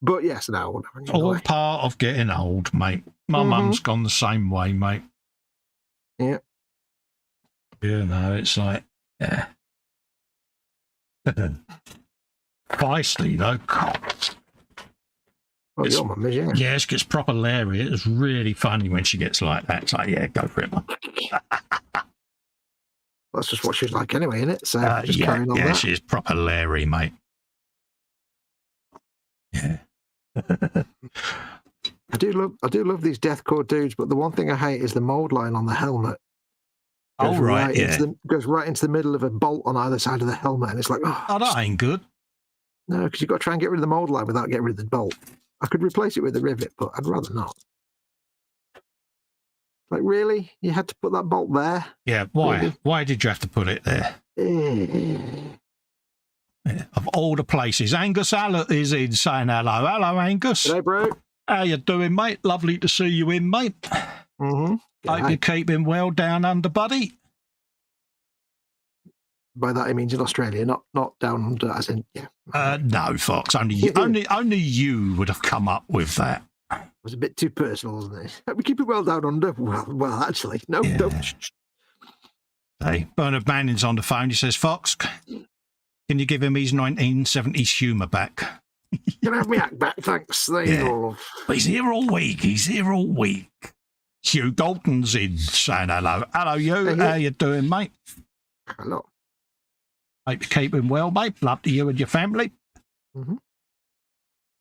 But yes, no, I wouldn't have her any other all way. part of getting old, mate. My mum's gone the same way, mate. Yeah. You know, it's like, yeah. Feisty, though. Well, your mum is, yeah. Yeah, she gets proper leery. It's really funny when she gets like that. It's like, yeah, go for it, mum. That's just what she's like anyway, isn't it? So just yeah, carrying on that. she's proper leery, mate. Yeah. I do love these deathcore dudes, but the one thing I hate is the mold line on the helmet. Oh, right, yeah. Goes right into the middle of a bolt on either side of the helmet, and it's like, Oh, that ain't good. No, because you've got to try and get rid of the mold line without getting rid of the bolt. I could replace it with a rivet, but I'd rather not. Like, really? You had to put that bolt there? Yeah, why? Really? Why did you have to put it there? Yeah, of all the places. Angus Allett is in saying hello. Hello, Angus. Hey, bro. How you doing, mate? Lovely to see you in, mate. Mm-hmm. Hope you're keeping well down under, buddy. By that, he means in Australia, not down under, as in, yeah. No, Fox. Only you would have come up with that. It was a bit too personal, wasn't it? We keep it well down under. Well, actually, no, Yeah. don't. Hey, Bernard Manning's on the phone. He says, Fox, can you give him his 1970s humour back? Can I have my act back? Thanks. There you go. He's here all week. Hugh Dalton's in saying hello. Hello, you. Hey, How you doing, mate? Hello. Hope you're keeping well, mate. Love to you and your family. Mm-hmm.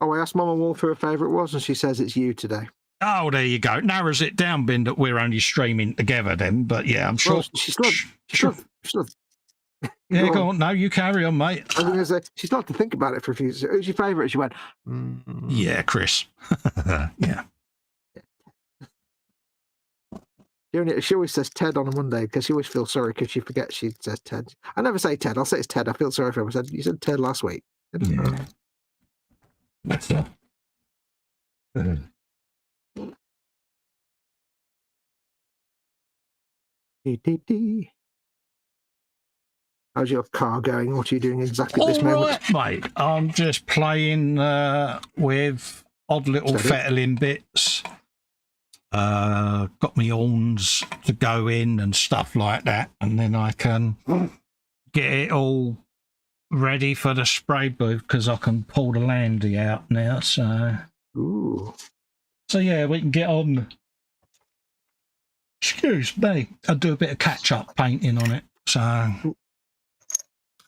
Oh, I asked Mama Wolf who her favourite was, and she says it's you today. Oh, there you go. Narrows it down, Ben, that we're only streaming together then. But yeah, I'm sure. Well, she's not. Yeah, go on. No, you carry on, mate. I was going to say, she's not to think about it for a few. Who's your favourite? She went, Yeah, Chris. Yeah. She always says Ted on a Monday because she always feels sorry because she forgets she says Ted. I never say Ted. I'll say it's Ted. I feel sorry for her. I said, you said Ted last week. Yeah. That's How's your car going? What are you doing exactly at this moment? Mate. I'm just playing with odd little fettling bits. Got my horns to go in and stuff like that, and then I can get it all ready for the spray booth because I can pull the landy out now. So yeah, we can get on. Excuse me, I do a bit of catch-up painting on it. So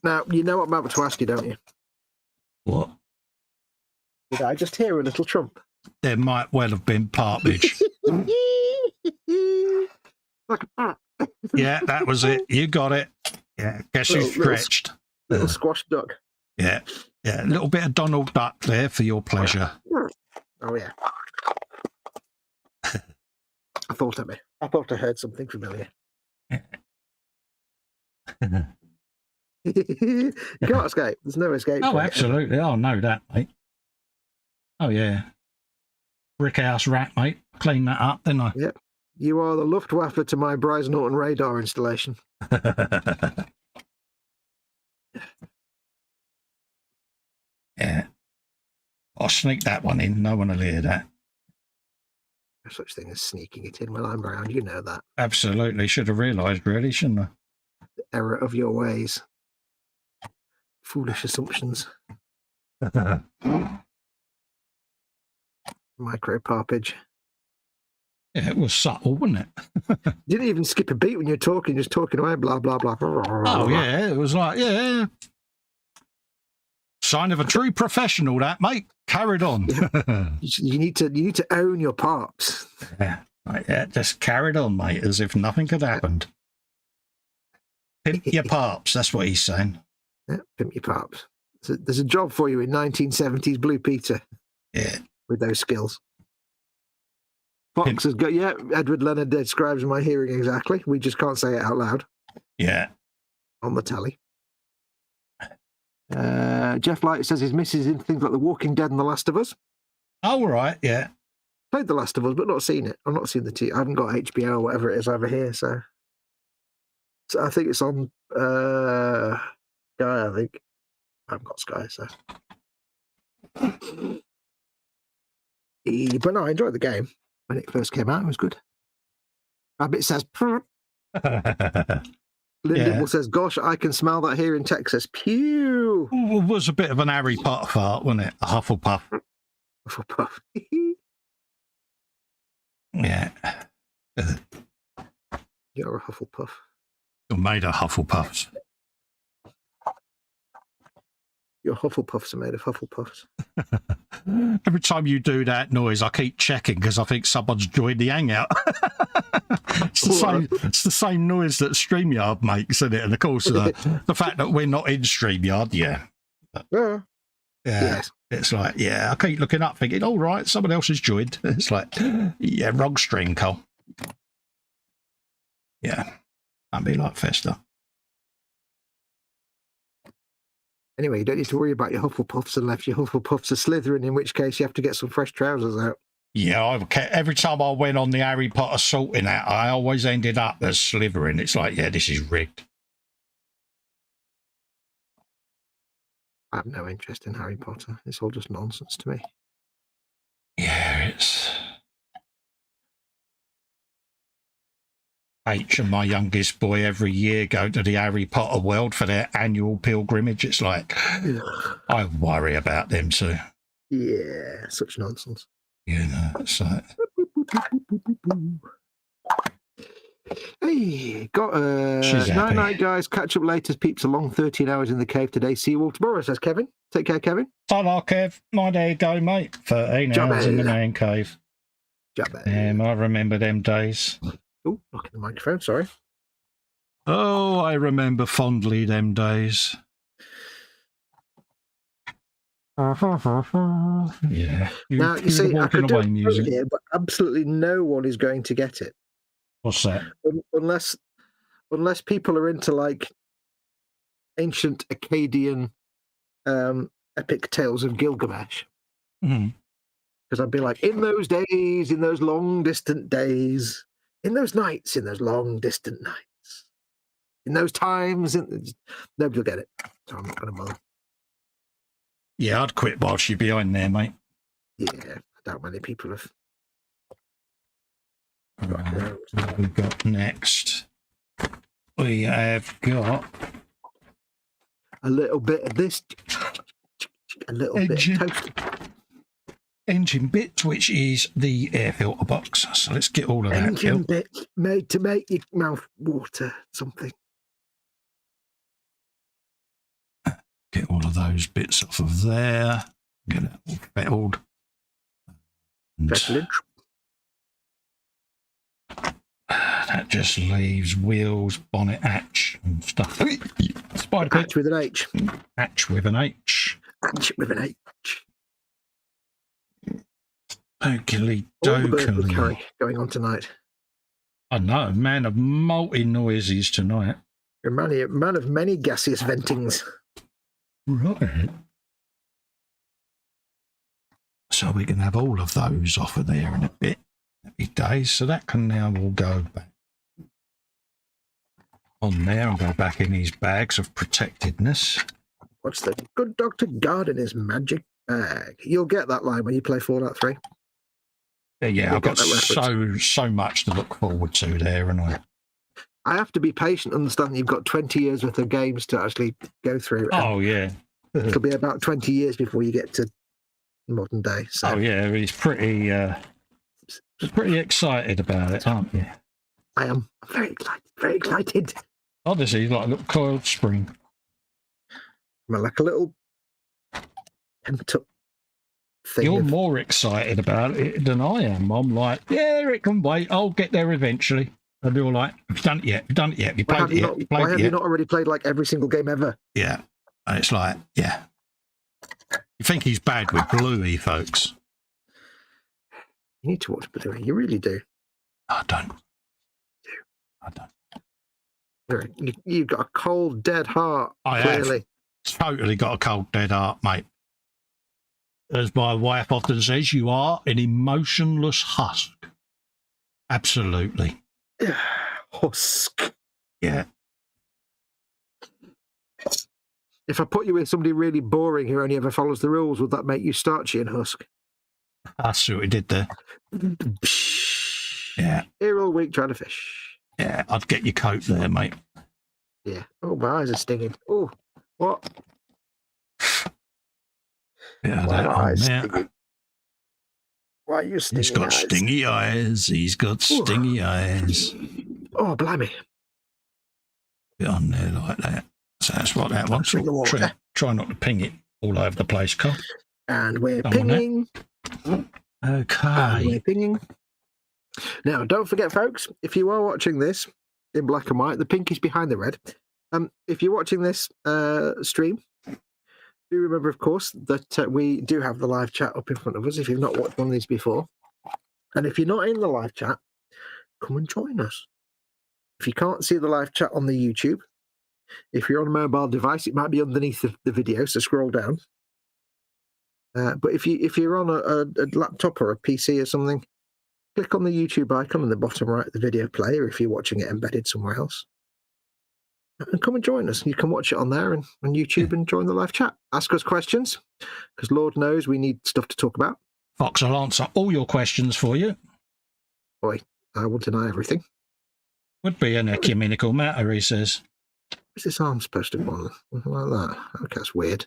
now you know what I'm about to ask you, don't you? What? Did I just hear a little trump? There might well have been partridge. Yeah, that was it. You got it. Yeah, guess you stretched. Little squash duck. Yeah, a little bit of Donald Duck there for your pleasure. Oh yeah. I thought I heard something familiar. You can't escape. There's no escape. Oh, absolutely. I know that, mate. Oh yeah. Brickhouse rat, mate. Clean that up, didn't I? Yep. You are the Luftwaffe to my Bryce Norton radar installation. Yeah. I'll sneak that one in. No one will hear that. No such thing as sneaking it in when I'm around. You know that. Absolutely. Should have realised, really, shouldn't I? The error of your ways. Foolish assumptions. Micro parpage. Yeah, it was subtle, wasn't it? You didn't even skip a beat when you're talking, just talking away, blah, blah, blah. Oh, yeah. It was like, yeah. Sign of a true professional, that, mate. Carried on. You need to own your parts. Yeah, right, yeah, just carried on, mate, as if nothing had happened. Pimp your parps, that's what he's saying. Yeah, pimp your parts. There's a job for you in 1970s Blue Peter. Yeah. With those skills. Fox has got, Edward Leonard describes my hearing exactly. We just can't say it out loud. Yeah. On the telly. Jeff Light says his missus into things like The Walking Dead and The Last of Us. Oh, right, yeah. Played The Last of Us, but not seen it. I've not seen the TV. I haven't got HBO or whatever it is over here, so I think it's on Sky, I think. I haven't got Sky, so. But no, I enjoyed the game. When it first came out, it was good. Rabbit says, Lyndon says, gosh, I can smell that here in Texas. Pew! It was a bit of an Harry Potter fart, wasn't it? A Hufflepuff. Hufflepuff. Yeah. You're a Hufflepuff. You're made of Hufflepuffs. Your Hufflepuffs are made of Hufflepuffs. Every time you do that noise, I keep checking because I think someone's joined the hangout. It's the same noise that StreamYard makes, isn't it? And of course, the fact that we're not in StreamYard, Yes. It's like, I keep looking up thinking, all right, someone else has joined. It's like, wrong stream, Cole. Yeah, that'd be like Festa. Anyway, you don't need to worry about your Hufflepuffs unless your Hufflepuffs are Slytherin, in which case you have to get some fresh trousers out. Yeah, every time I went on the Harry Potter sorting out, I always ended up as Slytherin. It's like, this is rigged. I have no interest in Harry Potter. It's all just nonsense to me. Yeah, it's... H and my youngest boy every year go to the Harry Potter world for their annual pilgrimage. It's like, I worry about them too. Yeah, such nonsense. It's like... Hey, got night night, guys. Catch up later. Peeps a long 13 hours in the cave today. See you all tomorrow, says Kevin. Take care, Kevin. Ta-da, Kev. My day go, mate. 13 hours in the man cave. I remember them days. Oh, knocking the microphone, sorry. Oh, I remember fondly them days. Yeah. Now, you see, I could do it here, but absolutely no one is going to get it. What's that? Unless people are into, like, ancient Akkadian epic tales of Gilgamesh. Because I'd be like, in those days, in those long, distant days... In those nights, in those long, distant nights, in those times, nobody will get it. So I'm not going to bother. Yeah, I'd quit whilst you're behind there, mate. Yeah, I doubt many people have. Right, what have we got next? We have got a little bit of this, a little bit of toast. Engine bits, which is the air filter box. So let's get all of that. Engine bits made to make your mouth water something. Get all of those bits off of there. Get it all fettled. That just leaves wheels, bonnet, hatch, and stuff. Spider hatch with an H. Hatch with an H. Hatch with an H. Okily dokily. Going on tonight. I know, man of multi noises tonight. You're a man of many gaseous ventings. Right. So we can have all of those off of there in a bit. Happy days. So that can now all go back on there and go back in his bags of protectedness. What's the good Dr. God in his magic bag? You'll get that line when you play Fallout 3. Yeah, I've got so much to look forward to there, and I have to be patient, understand that you've got 20 years worth of games to actually go through. Oh, yeah. It'll be about 20 years before you get to modern day. So. Oh, yeah, he's pretty excited about it, aren't you? I am. I'm very excited, very excited. Honestly, he's like a little coiled spring. I'm like a little pent up thing. You're more excited about it than I am. I'm like, yeah, it can wait. I'll get there eventually. And you're like, have you done it yet? Have you done it yet? Have you played it yet? Why have you not already played like every single game ever? Yeah. And it's like, yeah. You think he's bad with Bluey, folks? You need to watch Bluey. You really do. I don't. You've got a cold, dead heart. I clearly. have totally got a cold, dead heart, mate. As my wife often says, you are an emotionless husk. Absolutely. Husk. Yeah. If I put you with somebody really boring who only ever follows the rules, would that make you starchy and husk? I see what he did there. Yeah. Here all week trying to fish. Yeah, I'd get your coat there, mate. Yeah. Oh, my eyes are stinging. Oh, what? Yeah, My that eyes on there. stinging. Why are you stinging? He's got stingy eyes. He's got stingy eyes. Oh, blimey. Bit on there like that. So that's what that wants. Try not to ping it all over the place, Cole. And we're pinging. Okay. And we're pinging. Now, don't forget, folks, if you are watching this in black and white, the pink is behind the red. If you're watching this stream, do remember, of course, that we do have the live chat up in front of us if you've not watched one of these before. And if you're not in the live chat, come and join us. If you can't see the live chat on the YouTube, if you're on a mobile device, it might be underneath the video, so scroll down. But if you're on a laptop or a PC or something, click on the YouTube icon in the bottom right of the video player if you're watching it embedded somewhere else. And come and join us. You can watch it on there and on YouTube and join the live chat. Ask us questions, because Lord knows we need stuff to talk about. Fox will answer all your questions for you. Boy, I will deny everything. Would be an ecumenical matter, he says. Where's this arm supposed to go? Something like that. Okay, that's weird.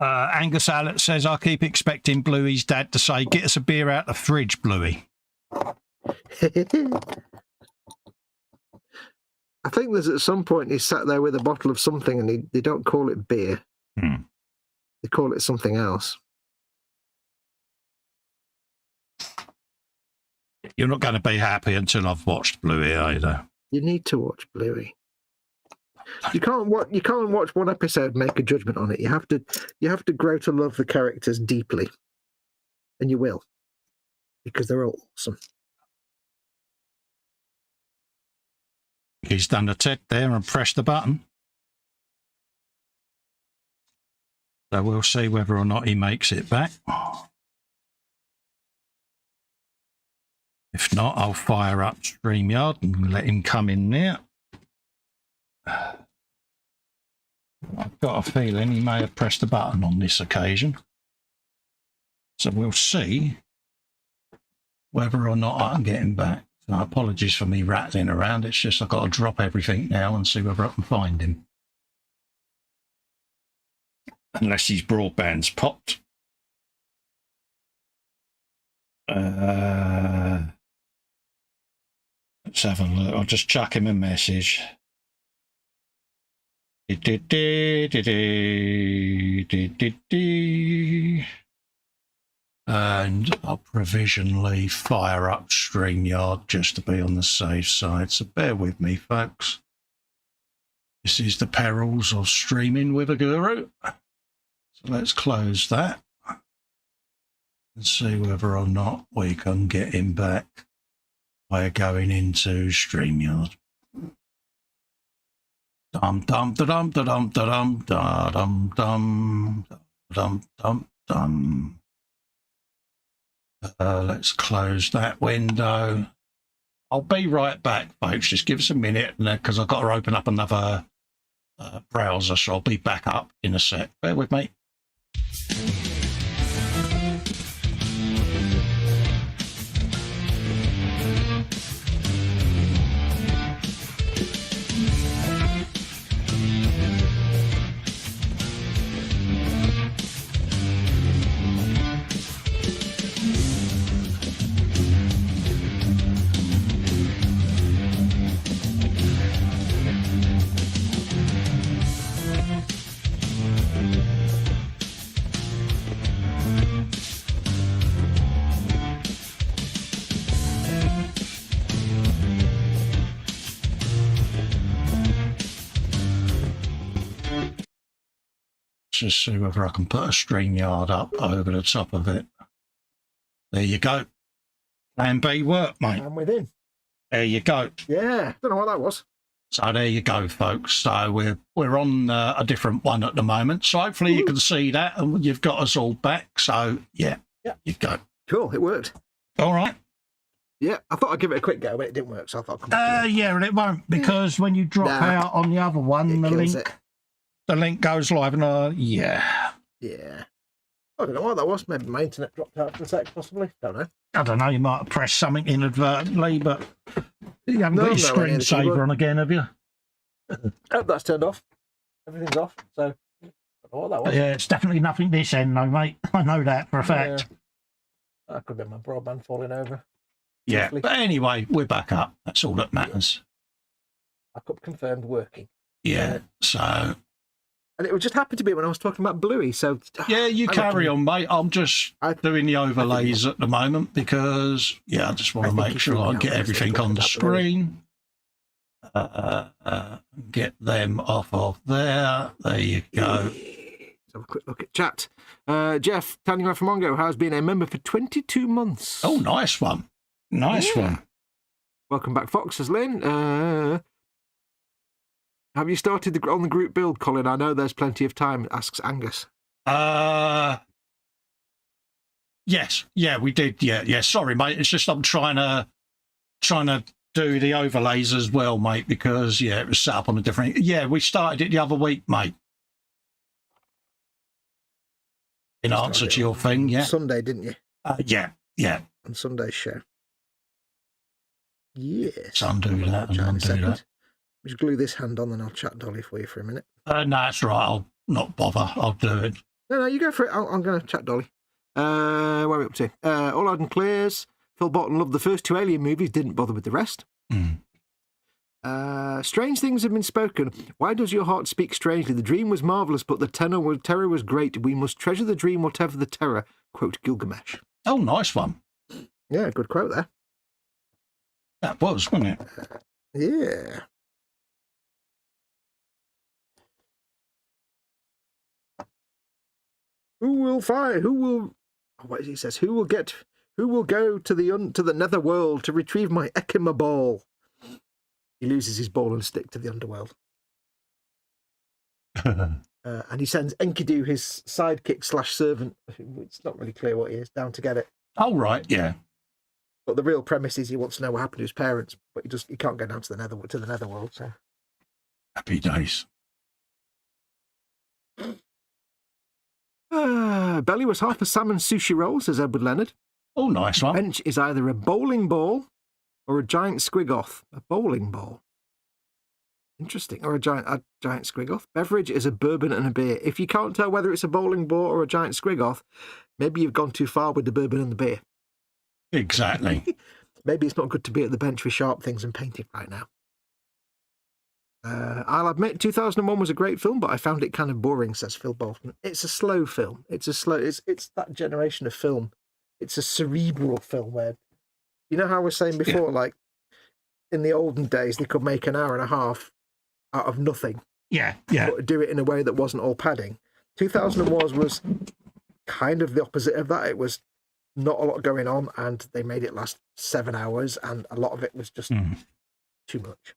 Angus Allett says, I keep expecting Bluey's dad to say, get us a beer out the fridge, Bluey. I think there's at some point he's sat there with a bottle of something and they don't call it beer. They call it something else. You're not going to be happy until I've watched Bluey either. You need to watch Bluey. You can't watch one episode and make a judgment on it. You have to grow to love the characters deeply. And you will. Because they're all awesome. He's done the TED there and pressed the button. So we'll see whether or not he makes it back. If not, I'll fire up StreamYard and let him come in there. I've got a feeling he may have pressed the button on this occasion. So we'll see whether or not I can get him back. So apologies for me rattling around. It's just I've got to drop everything now and see whether I can find him. Unless his broadband's popped. Let's have a look. I'll just chuck him a message. And I'll provisionally fire up StreamYard just to be on the safe side. So bear with me, folks. This is the perils of streaming with a guru. So let's close that and see whether or not we can get him back by going into StreamYard. Dum dum dum dum dum dum dum dum dum dum. Let's close that window. I'll be right back, folks. Just give us a minute, because I've got to open up another browser, so I'll be back up in a sec. Bear with me. Just see whether I can put a StreamYard up over the top of it. There you go. Plan B work, mate. I'm within. There you go. Yeah, don't know what that was. So there you go, folks. So we're on a different one at the moment. So hopefully you can see that, and you've got us all back. So yeah, you go. Cool, it worked. All right. Yeah, I thought I'd give it a quick go, but it didn't work, so I thought I'd come back. Yeah, and it won't, because when you drop out on the other one, the link goes live, and yeah. I don't know what that was. Maybe my internet dropped out for a sec, possibly. Don't know. I don't know. You might have pressed something inadvertently, but you haven't got your screensaver on again, have you? Oh, that's turned off. Everything's off. So, I don't know what that was. Yeah, it's definitely nothing this end, though, mate. I know that for a fact. Yeah. That could be my broadband falling over. Yeah, but anyway, we're back up. That's all that matters. Backup confirmed working. Yeah, so... And it would just happen to be when I was talking about Bluey, so... Yeah, you carry on, mate. I'm just doing the overlays at the moment because, yeah, I just want to make sure I get everything on the screen. Get them off of there. There you go. Let's have a quick look at chat. Jeff, Tanya Rafamongo has been a member for 22 months. Oh, nice one. Nice one. Welcome back, Fox, says Lynn. Have you started on the group build, Colin? I know there's plenty of time, asks Angus. Yes. Yeah, we did. Yeah. Sorry, mate. It's just I'm trying to do the overlays as well, mate, because, yeah, it was set up on a different... Yeah, we started it the other week, mate. In answer to your thing, yeah. Sunday, didn't you? Yeah. On Sunday's show. Yes. So undo that and undo that. Just glue this hand on, then I'll chat Dolly for you for a minute. No, that's right. I'll not bother. I'll do it. No, you go for it. I'm going to chat Dolly. Where are we up to? All out and clears. Phil Botton loved the first two Alien movies, didn't bother with the rest. Strange things have been spoken. Why does your heart speak strangely? The dream was marvellous, but the terror was great. We must treasure the dream, whatever the terror. Quote Gilgamesh. Oh, nice one. Yeah, good quote there. That was, wasn't it? Yeah. Who will fight? Who will? What is he says? Who will go to the netherworld to retrieve my Ekima ball? He loses his ball and stick to the underworld. And he sends Enkidu, his sidekick / servant. It's not really clear what he is, down to get it. Oh, right, yeah. But the real premise is he wants to know what happened to his parents, but he can't go down to the netherworld. So happy days. Belly was half a salmon sushi roll, says Edward Leonard. Oh, nice one. Bench is either a bowling ball or a giant squigoth. A bowling ball. Interesting. Or a giant squigoth. Beverage is a bourbon and a beer. If you can't tell whether it's a bowling ball or a giant squigoth, maybe you've gone too far with the bourbon and the beer. Exactly. Maybe it's not good to be at the bench with sharp things and painting right now. I'll admit 2001 was a great film, but I found it kind of boring, says Phil Bolton. It's a slow film. It's that generation of film. It's a cerebral film where, you know how I was saying before, like in the olden days, they could make an hour and a half out of nothing. Yeah. But do it in a way that wasn't all padding. 2001 was kind of the opposite of that. It was not a lot going on, and they made it last 7 hours, and a lot of it was just too much.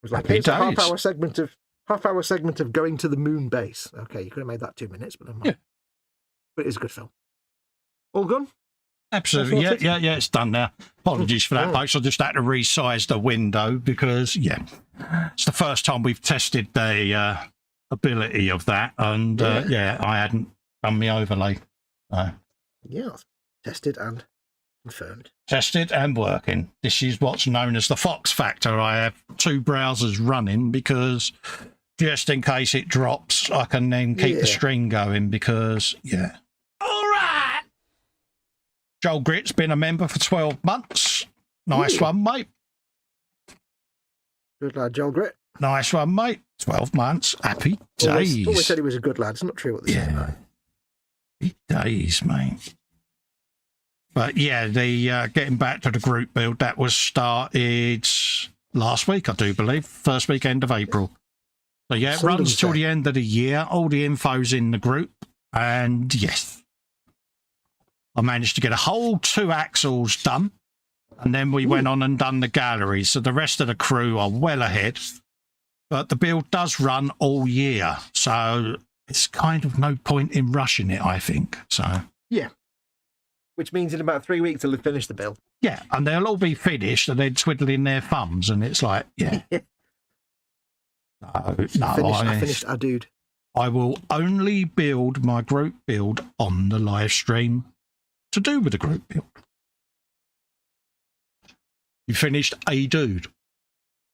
It was like, here's a half-hour segment of going to the moon base. Okay, you could have made that 2 minutes, but never mind. Yeah. But it's a good film. All gone? Absolutely. Yeah, it's done now. Apologies for that, folks. I just had to resize the window because, it's the first time we've tested the ability of that, and I hadn't done my overlay. Yeah, tested and confirmed. Tested and working. This is what's known as the Fox factor. I have 2 browsers running because just in case it drops, I can then keep the string going because, All right. Joel Grit's been a member for 12 months. Nice one, mate. Good lad, Joel Grit. Nice one, mate. 12 months. Happy days. Always said he was a good lad. It's not true what they say. Happy days, mate. But the getting back to the group build, that was started last week, I do believe, first weekend of April. So yeah, it Sunday. runs till the end of the year. All the info's in the group. And yes, I managed to get a whole 2 axles done. And then we went on and done the gallery. So the rest of the crew are well ahead. But the build does run all year. So it's kind of no point in rushing it, I think. So yeah. Which means in about 3 weeks they'll have finished the build. yeah, and they'll all be finished and then twiddling their thumbs. And it's like, yeah. No, I finished our dude. I will only build my group build on the live stream to do with the group build. You finished a dude.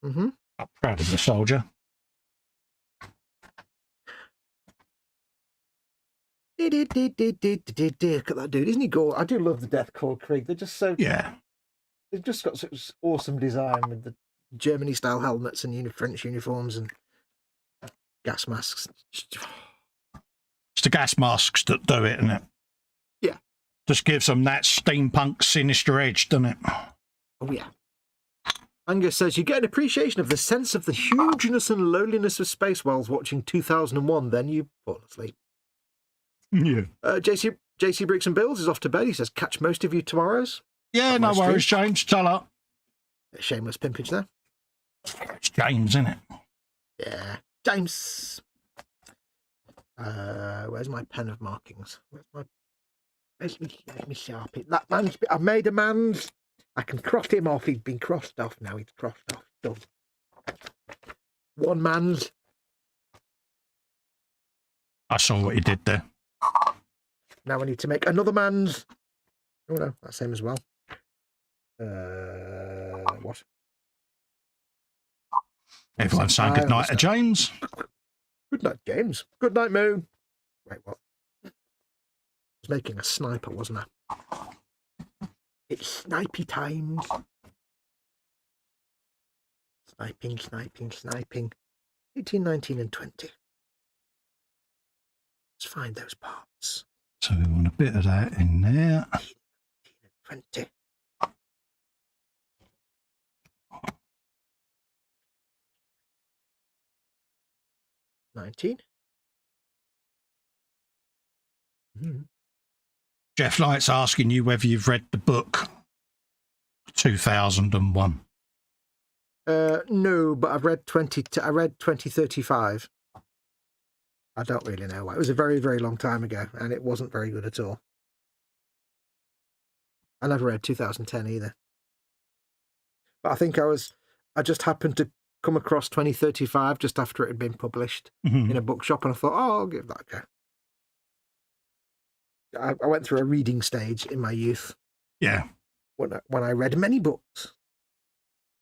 Mm-hmm. I'm proud of the soldier. Look at that dude, isn't he cool? I do love the Deathcore Krieg. They're just so they've just got such awesome design with the Germany style helmets and French uniforms and gas masks. It's the gas masks that do it, isn't it? Yeah. Just gives them that steampunk sinister edge, doesn't it? Oh yeah. Angus says you get an appreciation of the sense of the hugeness and loneliness of space whilst watching 2001, then you fall asleep. Yeah. JC Bricks and Bills is off to bed. He says, catch most of you tomorrow's. Yeah, no worries, James. Tell her. Shameless pimpage there. It's James, isn't it? Yeah. James. Where's my pen of markings? Where's me sharpie? That man's... I've made a man's... I can cross him off. He's been crossed off now. He's crossed off. Done. One man's... I saw what he did there. Now I need to make another man's... Oh no, that's him as well. What? Everyone's saying good night to James. Good night, James. Good night, Moon. Wait, what? I was making a sniper, wasn't I? It's snipey times. Sniping. 18, 19, and 20. Let's find those parts. So we want a bit of that in there. 18, 19, and 20. Mm-hmm. Jeff Light's asking you whether you've read the book 2001. No, but I've read 2035. I don't really know why. It was a very, very long time ago, and it wasn't very good at all. I never read 2010 either. But I think I just happened to come across 2035 just after it had been published in a bookshop, and I thought, oh, I'll give that a go. I went through a reading stage in my youth. Yeah. When I read many books.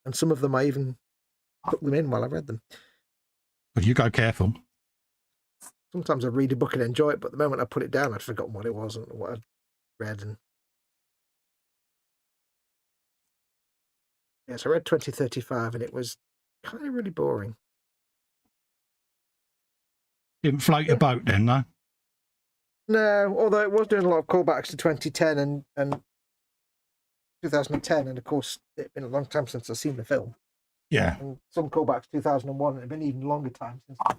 And some of them I even put them in while I read them. Well, you go careful. Sometimes I read a book and enjoy it, but the moment I put it down, I'd forgotten what it was and what I'd read. And yes, I read 2035 and it was kind of really boring. Didn't float your boat then, no? No, although it was doing a lot of callbacks to 2010 and 2010, and of course it's been a long time since I've seen the film. Yeah. And some callbacks to 2001, and it's been even longer time since I've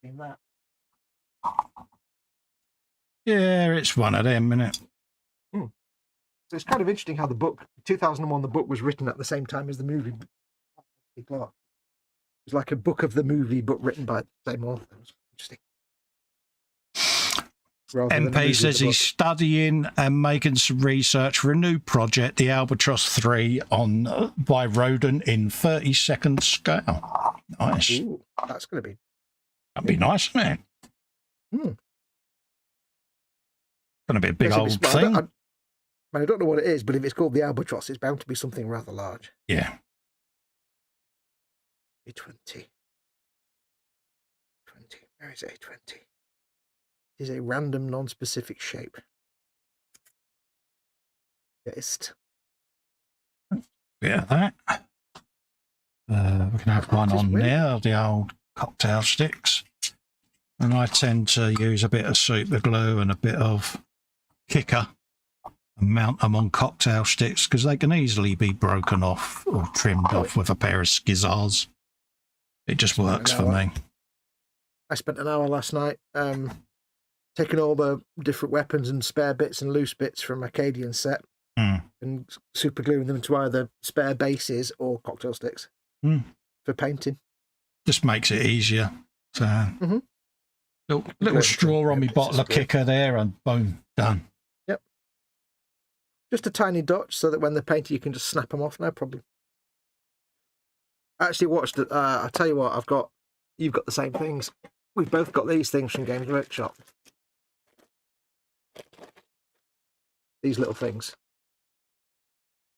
seen that. Yeah, it's one of them, isn't it? So it's kind of interesting how the book, 2001, the book was written at the same time as the movie. It was like a book of the movie, but written by the same author. It was interesting. MP says he's studying and making some research for a new project, the Albatross 3 by Rodent in 30-second scale. Nice. Ooh, that's going to be... That'd be nice, wouldn't it? Going to be a big old thing. I don't know what it is, but if it's called the Albatross, it's bound to be something rather large. Yeah. A20. Where is A20? It is a random, non-specific shape. Best. Yeah, that. We can have one on there, the old cocktail sticks. And I tend to use a bit of super glue and a bit of kicker and mount them on cocktail sticks because they can easily be broken off or trimmed off with a pair of skizzars. It just works for me. I spent an hour last night taking all the different weapons and spare bits and loose bits from Acadian set and super gluing them to either spare bases or cocktail sticks for painting. Just makes it easier. So little straw on my bottle of kicker there, and boom, done. Yep. Just a tiny dot so that when they're painted, you can just snap them off, no problem. I actually watched it. I'll tell you what, you've got the same things. We've both got these things from Games Workshop. These little things.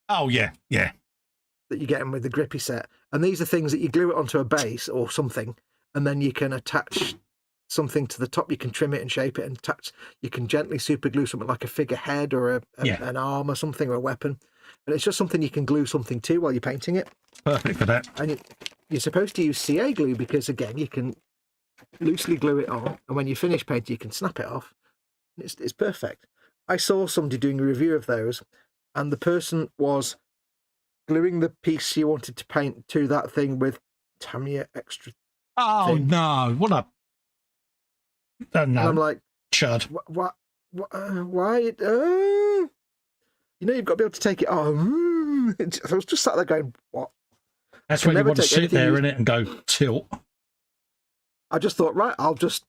Oh, yeah, yeah. That you get them with the grippy set. And these are things that you glue it onto a base or something, and then you can attach something to the top. You can trim it and shape it and attach. You can gently super glue something like a figurehead or an arm or something, or a weapon. And it's just something you can glue something to while you're painting it. Perfect for that. And you're supposed to use CA glue because, again, you can loosely glue it on, and when you finish painting, you can snap it off. It's perfect. I saw somebody doing a review of those, and the person was gluing the piece you wanted to paint to that thing with Tamiya extra. Oh, thing. No. What a... no. And I'm like... Chud. What, why? You know, you've got to be able to take it off. I was just sat there going, what? That's when you want to sit there in it and go tilt. I just thought, right, I'll just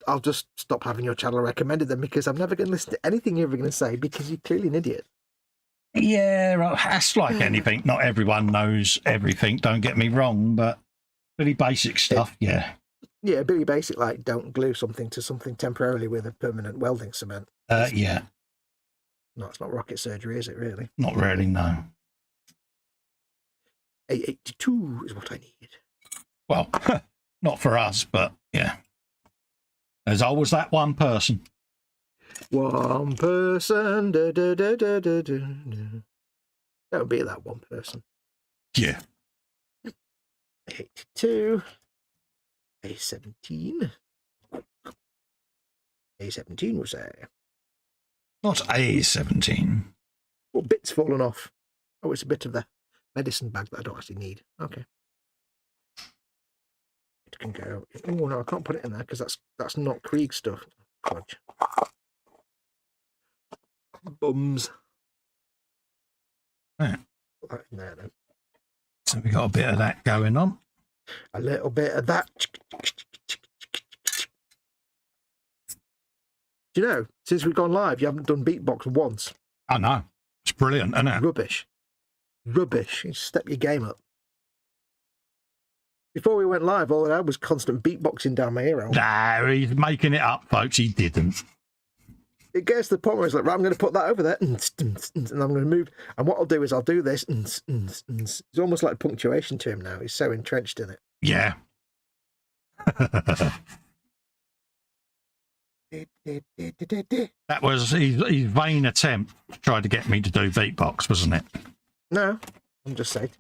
stop having your channel recommended them, because I'm never going to listen to anything you're ever going to say, because you're clearly an idiot. Yeah, that's like anything. Not everyone knows everything, don't get me wrong, but really basic stuff, yeah. Yeah, really basic, like don't glue something to something temporarily with a permanent welding cement. Yeah. No, it's not rocket surgery, is it, really? Not really, no. 882 is what I need. Well, not for us, but yeah. There's always that one person. One person. Da, da, da, da, da, da. Don't be that one person. Yeah. 82. A17. A17 was there. Not A17. Well, bit's fallen off. Oh, it's a bit of the medicine bag that I don't actually need. Okay. It can go. Oh no, I can't put it in there because that's not Krieg stuff. Fudge. Bums. Yeah. Put that in there then. So we got a bit of that going on. A little bit of that. Do you know, since we've gone live, you haven't done beatbox once. I know. It's brilliant, isn't it? Rubbish. Rubbish. You step your game up. Before we went live, all I had was constant beatboxing down my ear. No, he's making it up, folks. He didn't. It gets to the point where it's like, right, I'm going to put that over there, and I'm going to move. And what I'll do is I'll do this. It's almost like punctuation to him now. He's so entrenched in it. Yeah. That was his vain attempt to try to get me to do beatbox, wasn't it? No, I'm just saying.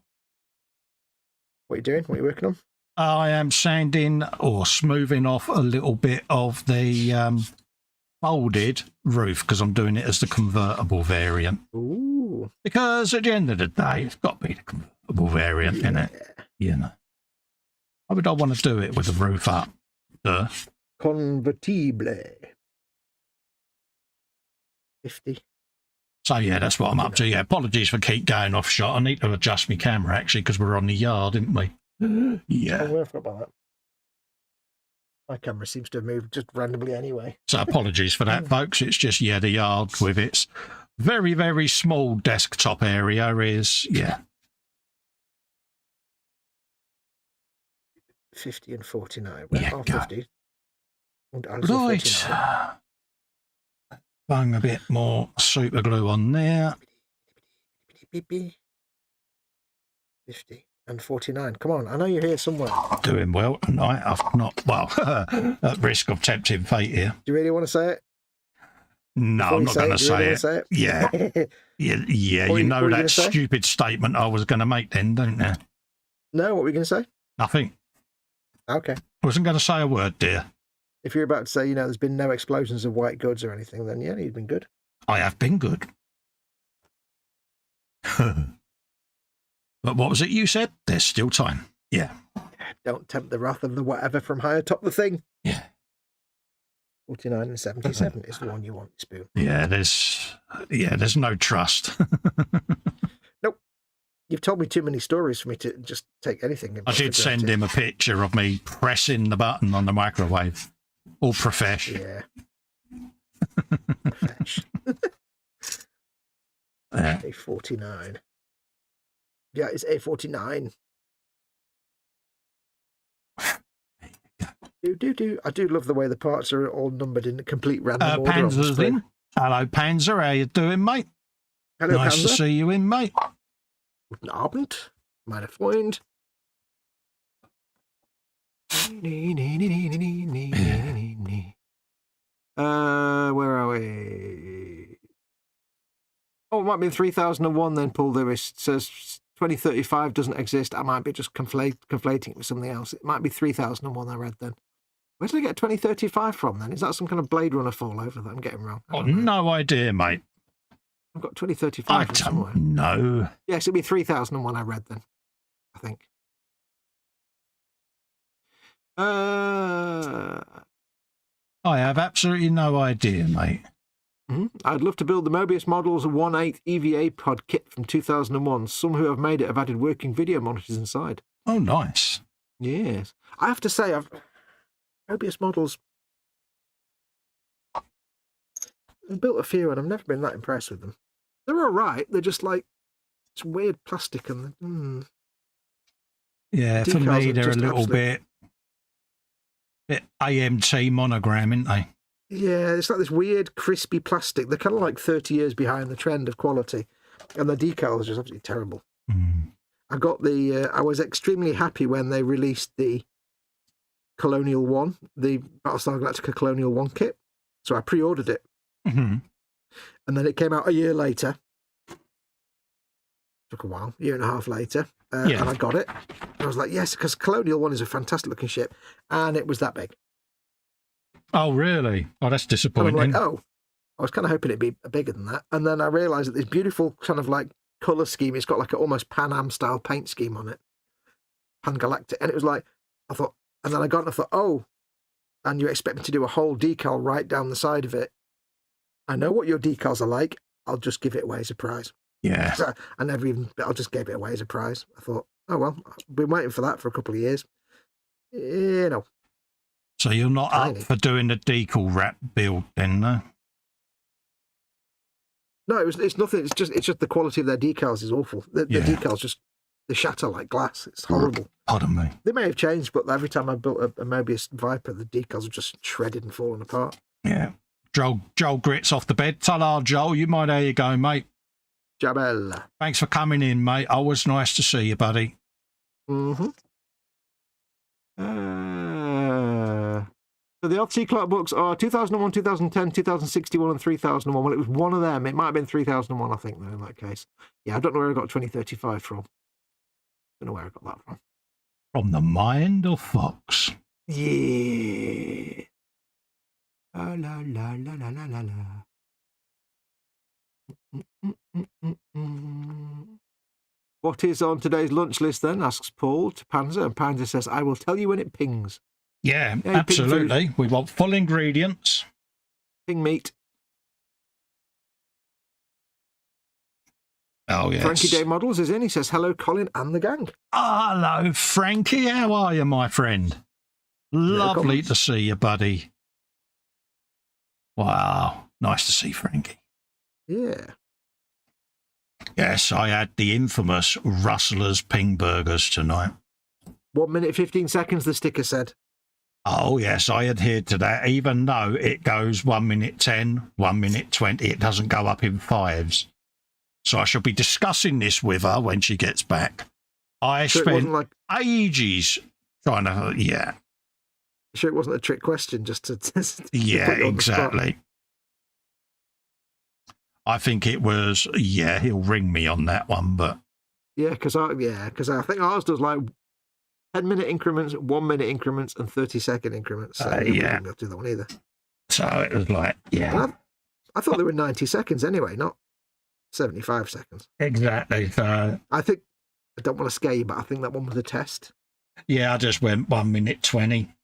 What are you doing? What are you working on? I am sanding or smoothing off a little bit of the folded roof because I'm doing it as the convertible variant. Ooh. Because at the end of the day, it's got to be the convertible variant, innit? You know. I would not want to do it with the roof up. Convertible. 50. So, yeah, that's what I'm up to. Yeah, apologies for keep going off shot. I need to adjust my camera, actually, because we're on the yard, didn't we? Yeah. Oh, I forgot about that. My camera seems to have moved just randomly anyway. So apologies for that, folks. It's just, yeah, the yard with its very, very small desktop area is, yeah. 50 and 49. Where Yeah, are go. 50? And Right. Bang a bit more super glue on there. 50 and 49. Come on, I know you're here somewhere. Doing well tonight. I've not, well, at risk of tempting fate here. Do you really want to say it? No, I'm not going to say it. Yeah. Yeah, you know that stupid statement I was going to make then, don't you? No, what were you going to say? Nothing. Okay. I wasn't going to say a word, dear. If you're about to say, you know, there's been no explosions of white goods or anything, then yeah, you've been good. I have been good. But what was it you said? There's still time. Yeah. Don't tempt the wrath of the whatever from high atop the thing. Yeah. 49 and 77 is the one you want, Spoon. Yeah, there's no trust. Nope. You've told me too many stories for me to just take anything. I did send him a picture of me pressing the button on the microwave. All profesh. Yeah. Profesh. Yeah. A49. Yeah, it's A49. I do love the way the parts are all numbered in a complete random order. Panzer's in. Hello, Panzer. How you doing, mate? Hello, nice Panzer. to see you in, mate. Guten Abend, meine Freund. Where are we? Oh, it might be 3001 then, Paul Lewis. It says 2035 doesn't exist. I might be just conflating it with something else. It might be 3001 I read then. Where did I get 2035 from then? Is that some kind of Blade Runner fallover that I'm getting wrong? Oh, no idea, mate. I've got 2035 from somewhere. No. Yes, it'd be 3001 I read then, I think. I have absolutely no idea, mate. I'd love to build the Mobius Models 1/8 EVA pod kit from 2001. Some who have made it have added working video monitors inside. Oh, nice. Yes. I have to say, Mobius Models, I've built a few and I've never been that impressed with them. They're all right. They're just like, it's weird plastic and... Yeah, for me, they're a little bit AMT monogram, aren't they? Yeah, it's like this weird, crispy plastic. They're kind of like 30 years behind the trend of quality. And the decals are just absolutely terrible. I was extremely happy when they released the Colonial 1, the Battlestar Galactica Colonial 1 kit. So I pre-ordered it. And then it came out a year later. Took a while, year and a half later. And I got it. And I was like, yes, because Colonial 1 is a fantastic looking ship. And it was that big. Oh, really? Oh, that's disappointing. And I'm like, I was kind of hoping it'd be bigger than that. And then I realised that this beautiful kind of like colour scheme, it's got like an almost Pan Am style paint scheme on it. Pan Galactic. And it was like, and then I got it and I thought, oh, and you expect me to do a whole decal right down the side of it. I know what your decals are like. I'll just give it away as a prize. Yeah. So I'll just give it away as a prize. I thought, oh, well, I've been waiting for that for a couple of years. You know. So you're not up for doing the decal wrap build then, no? No, it's nothing. It's just the quality of their decals is awful. The decals they shatter like glass. It's horrible. Pardon me. They may have changed, but every time I built a Mobius Viper, the decals are just shredded and falling apart. Yeah. Joel Grits off the bed. Ta-da, Joel. You might how you going, mate? Jabella. Thanks for coming in, mate. Always nice to see you, buddy. So the off-sea clock books are 2001, 2010, 2061, and 3001. Well, it was one of them. It might have been 3001, I think, though, in that case. Yeah, I don't know where I got 2035 from. Don't know where I got that from. From the mind of Fox. Yeah. La la la la la la la la. What is on today's lunch list then? Asks Paul to Panzer, and Panzer says, I will tell you when it pings. Yeah, absolutely. We want full ingredients. Ping meat. Oh, yes. Frankie Day Models is in. He says, hello, Colin and the gang. Hello, Frankie. How are you, my friend? Lovely to see you, buddy. Wow. Nice to see Frankie. Yeah. Yes, I had the infamous Rustler's Ping Burgers tonight. 1 minute, 15 seconds, the sticker said. Oh, yes, I adhered to that, even though it goes 1 minute 10, 1 minute 20. It doesn't go up in fives. So I shall be discussing this with her when she gets back. I spent ages trying to, Sure, it wasn't a trick question, just to yeah, exactly. I think it was, he'll ring me on that one, but... Yeah, because I think ours does like 10-minute increments, 1 minute increments, and 30-second increments. So we didn't do that one either. So it was like, I thought they were 90 seconds anyway, not 75 seconds. Exactly. So I don't want to scare you, but I think that one was a test. Yeah, I just went 1 minute 20.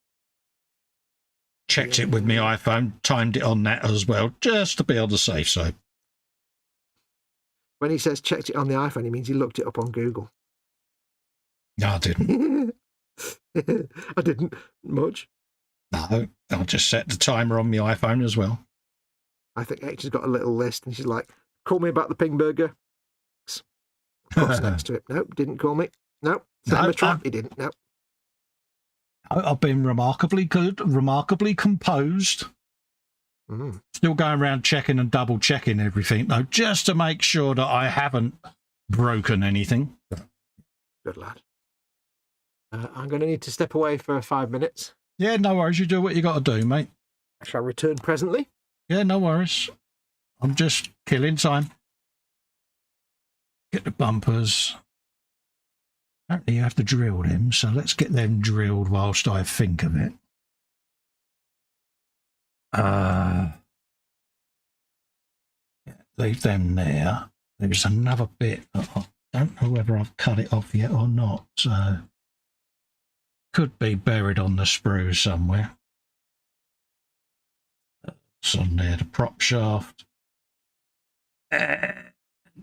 checked it with my iPhone, timed it on that as well, just to be on the safe side. When he says checked it on the iPhone, he means he looked it up on Google. No, I didn't. I didn't much. No, I just set the timer on my iPhone as well. I think H has got a little list, and she's like, "Call me about the ping burger." Cross next to it. Nope, didn't call me. Nope. Set him a trap. He didn't. Nope. I've been remarkably good, remarkably composed. Still going around checking and double checking everything, though, just to make sure that I haven't broken anything. Good lad. I'm going to need to step away for 5 minutes. Yeah, no worries. You do what you got to do, mate. I shall return presently. Yeah, no worries. I'm just killing time. Get the bumpers. Apparently you have to drill them, so let's get them drilled whilst I think of it. Yeah, leave them there. There's another bit that I don't know whether I've cut it off yet or not, so could be buried on the sprue somewhere. It's on there, the prop shaft. And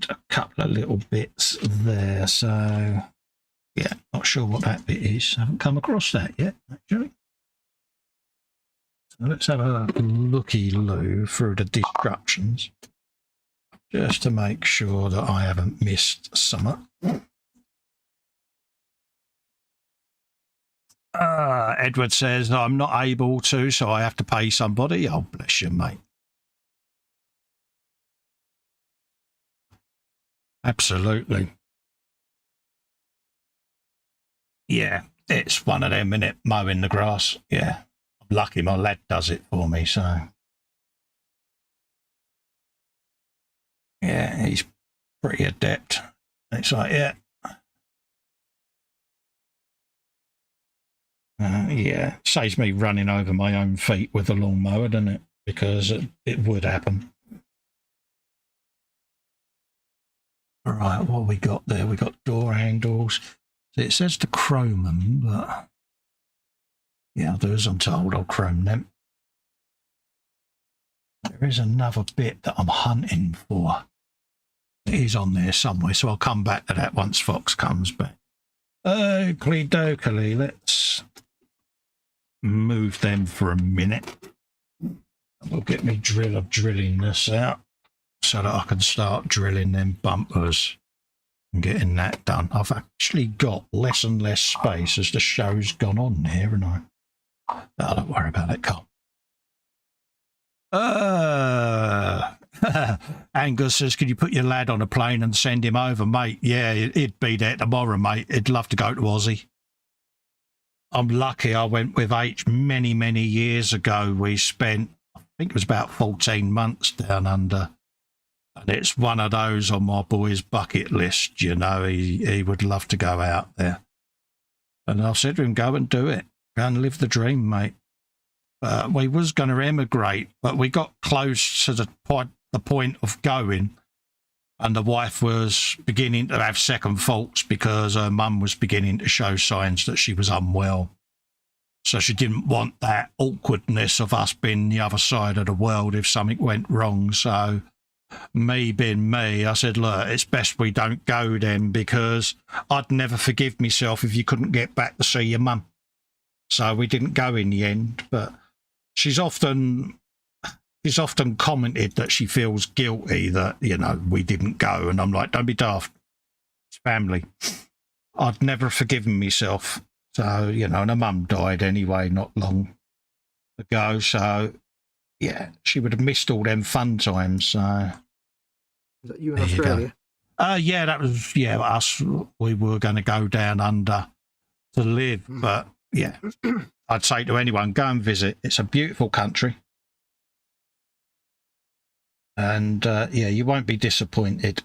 a couple of little bits there, so yeah, not sure what that bit is. Haven't come across that yet, actually. So let's have a looky-loo through the instructions, just to make sure that I haven't missed something. Edward says, I'm not able to, so I have to pay somebody. Oh, bless you, mate. Absolutely. Yeah, it's one of them, innit? Mowing the grass. Yeah. I'm lucky my lad does it for me, so. Yeah, he's pretty adept. It's like, yeah. Yeah, saves me running over my own feet with a lawnmower, doesn't it? Because it would happen. All right, what we got there? We got door handles. So it says to chrome them, but yeah, I'll do as I'm told. I'll chrome them. There is another bit that I'm hunting for. It is on there somewhere, so I'll come back to that once Fox comes back. Oakley dokily, let's move them for a minute. We'll get me drill of drilling this out so that I can start drilling them bumpers and getting that done. I've actually got less and less space as the show's gone on here, and oh, don't worry about it, Carl. Angus says, could you put your lad on a plane and send him over, mate? Yeah, he'd be there tomorrow, mate. He'd love to go to Aussie. I'm lucky I went with H many, many years ago. We spent, I think it was about 14 months down under. And it's one of those on my boy's bucket list, you know. He would love to go out there. And I said to him, go and do it. Go and live the dream, mate. We was going to emigrate, but we got close to the point of going, and the wife was beginning to have second thoughts because her mum was beginning to show signs that she was unwell. So she didn't want that awkwardness of us being the other side of the world if something went wrong. So me being me, I said, look, it's best we don't go then, because I'd never forgive myself if you couldn't get back to see your mum. So we didn't go in the end, but she's often commented that she feels guilty that, you know, we didn't go. And I'm like, don't be daft. It's family. I'd never forgiven myself. So, you know, and her mum died anyway not long ago. So, yeah, she would have missed all them fun times. So, is that you in Australia? Yeah, that was, yeah, us. We were going to go down under to live. But, yeah, I'd say to anyone, go and visit. It's a beautiful country. And, yeah, you won't be disappointed.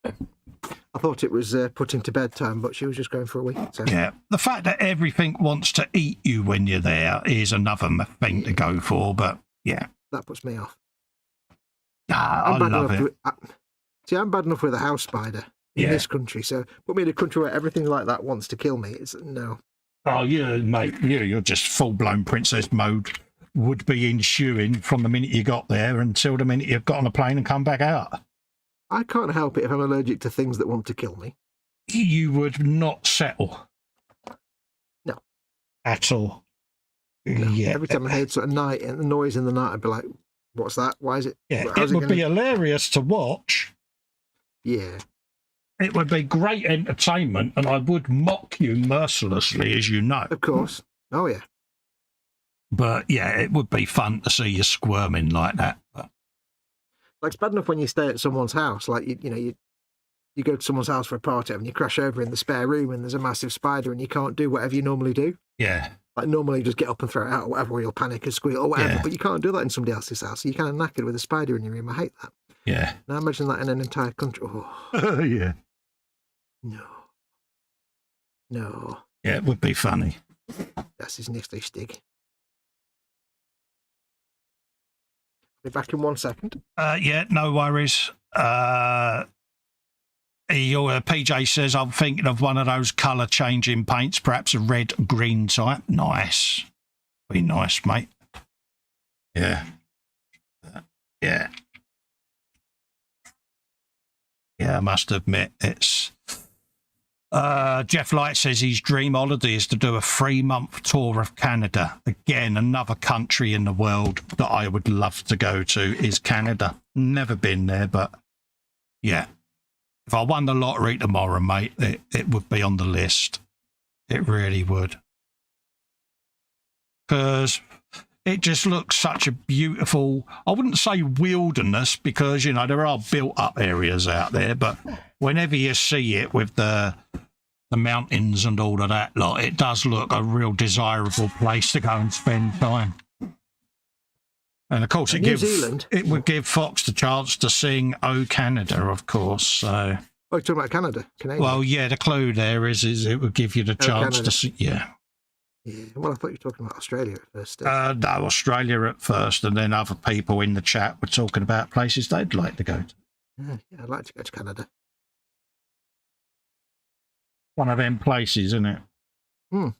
I thought it was putting to bedtime, but she was just going for a week. So. Yeah, the fact that everything wants to eat you when you're there is another thing to go for, but, yeah. That puts me off. I love it. See, I'm bad enough with a house spider in this country, so put me in a country where everything like that wants to kill me. It's no. Oh, yeah, mate, you're just full-blown princess mode. Would be ensuing from the minute you got there until the minute you've got on a plane and come back out. I can't help it if I'm allergic to things that want to kill me. You would not settle. No. At all. No. Yeah. Every time I heard sort of the noise in the night, I'd be like, what's that? Why is it? Yeah, it would be hilarious to watch. Yeah. It would be great entertainment, and I would mock you mercilessly, as you know. Of course. Oh, yeah. But, yeah, it would be fun to see you squirming like that. But... Like, it's bad enough when you stay at someone's house. Like, you go to someone's house for a party and you crash over in the spare room and there's a massive spider and you can't do whatever you normally do. Yeah. Like, normally you just get up and throw it out or whatever, or you'll panic and squeal or whatever, but you can't do that in somebody else's house. So you're kind of knackered with a spider in your room. I hate that. Yeah. Now imagine that in an entire country. Oh. Yeah. No. No. Yeah, it would be funny. That's his nifty stick. Be back in 1 second. Yeah, no worries. PJ says, I'm thinking of one of those colour changing paints, perhaps a red-green type. Nice. Be nice, mate. Yeah. Yeah. Yeah, I must admit, it's... Jeff Light says his dream holiday is to do a 3-month tour of Canada. Again, another country in the world that I would love to go to is Canada. Never been there, but yeah. If I won the lottery tomorrow, mate, it would be on the list. It really would. Because it just looks such a beautiful, I wouldn't say wilderness, because, you know, there are built-up areas out there, but whenever you see it with the mountains and all of that lot, it does look a real desirable place to go and spend time. And of course, it would give Fox the chance to sing "Oh Canada," of course. So, oh, you're talking about Canada, Canadian. Well, yeah, the clue there is it would give you the chance to sing. Yeah. Yeah. Well, I thought you were talking about Australia at first. No, Australia at first, and then other people in the chat were talking about places they'd like to go to. Yeah, I'd like to go to Canada. One of them places, isn't it? I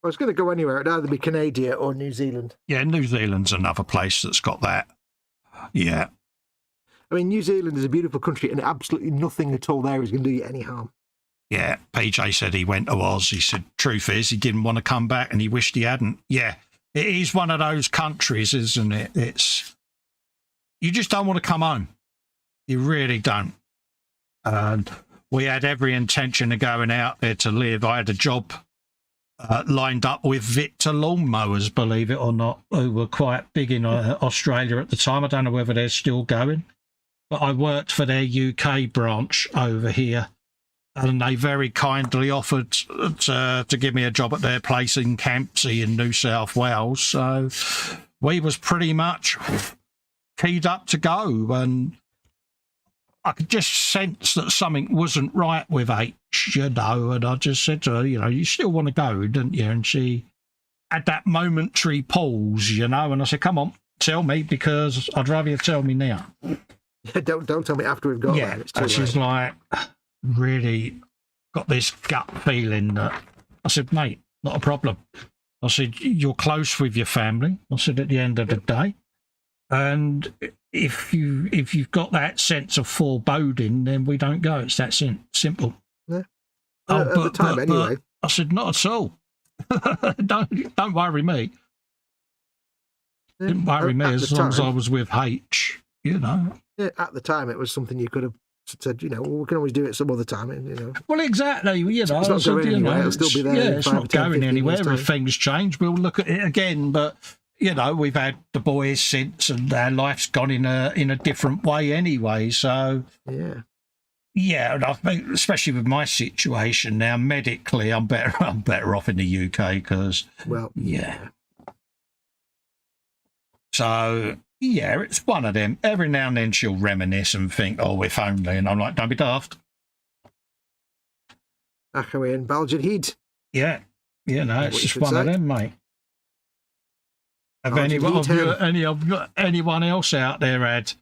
was going to go anywhere. It'd either be Canada or New Zealand. Yeah, New Zealand's another place that's got that. Yeah. I mean, New Zealand is a beautiful country and absolutely nothing at all there is going to do you any harm. Yeah, PJ said he went to Oz. He said, truth is, he didn't want to come back and he wished he hadn't. Yeah, it is one of those countries, isn't it? It's... You just don't want to come home. You really don't. And we had every intention of going out there to live. I had a job lined up with Victor lawnmowers, believe it or not, who were quite big in Australia at the time. I don't know whether they're still going, but I worked for their UK branch over here, and they very kindly offered to give me a job at their place in Campsie in New South Wales. So we was pretty much keyed up to go, and I could just sense that something wasn't right with H, you know, and I just said to her, you know, you still want to go, don't you? And she had that momentary pause, you know, and I said, come on, tell me, because I'd rather you tell me now. Yeah, don't tell me after we've got there. It's too and she's like, really got this gut feeling that... I said, mate, not a problem. I said, you're close with your family. I said, at the end of the day. And if you've got that sense of foreboding, then we don't go. It's that simple. Yeah. At the time, anyway. I said, not at all. don't worry me. Yeah. Didn't worry me as long as I was with H, you know. Yeah, at the time, it was something you could have said, you know, well, we can always do it some other time, you know. Well, exactly, you know. It's not going anywhere. It'll still be there. Yeah, it's not going anywhere. If things change, we'll look at it again, but... You know, we've had the boys since, and our life's gone in a different way anyway. So, yeah, and I think, especially with my situation now, medically, I'm better off in the UK because, well, yeah. So, yeah, it's one of them. Every now and then she'll reminisce and think, "Oh, if only," and I'm like, "Don't be daft." Achwy and Belgian heat. Yeah, you know, it's just one of them, mate. Have anyone else out there had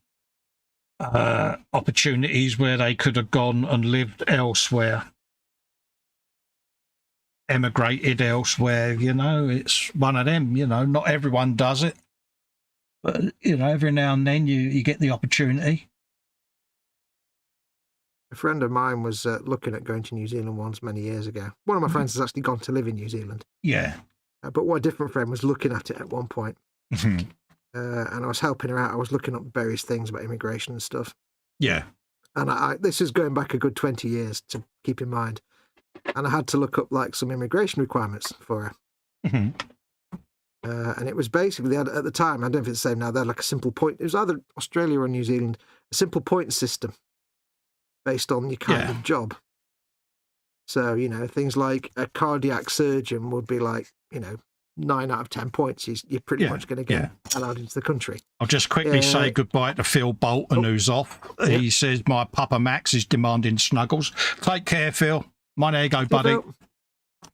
opportunities where they could have gone and lived elsewhere? emigrated elsewhere. You know, it's one of them. You know, not everyone does it, but you know, every now and then you get the opportunity. A friend of mine was looking at going to New Zealand once many years ago. One of my friends has actually gone to live in New Zealand. Yeah. But one different friend was looking at it at one point. Mm-hmm. And I was helping her out. I was looking up various things about immigration and stuff. Yeah. And this is going back a good 20 years to keep in mind. And I had to look up like some immigration requirements for her. Mm-hmm. And it was basically, they had, at the time, I don't know if it's the same now, they had like a simple point. It was either Australia or New Zealand, a simple point system based on your kind of job. So, you know, things like a cardiac surgeon would be like, you know, 9 out of 10 points. You're pretty much going to get allowed into the country. I'll just quickly say goodbye to Phil Bolton, who's off. He says, my Papa Max is demanding snuggles. Take care, Phil. There you go, buddy.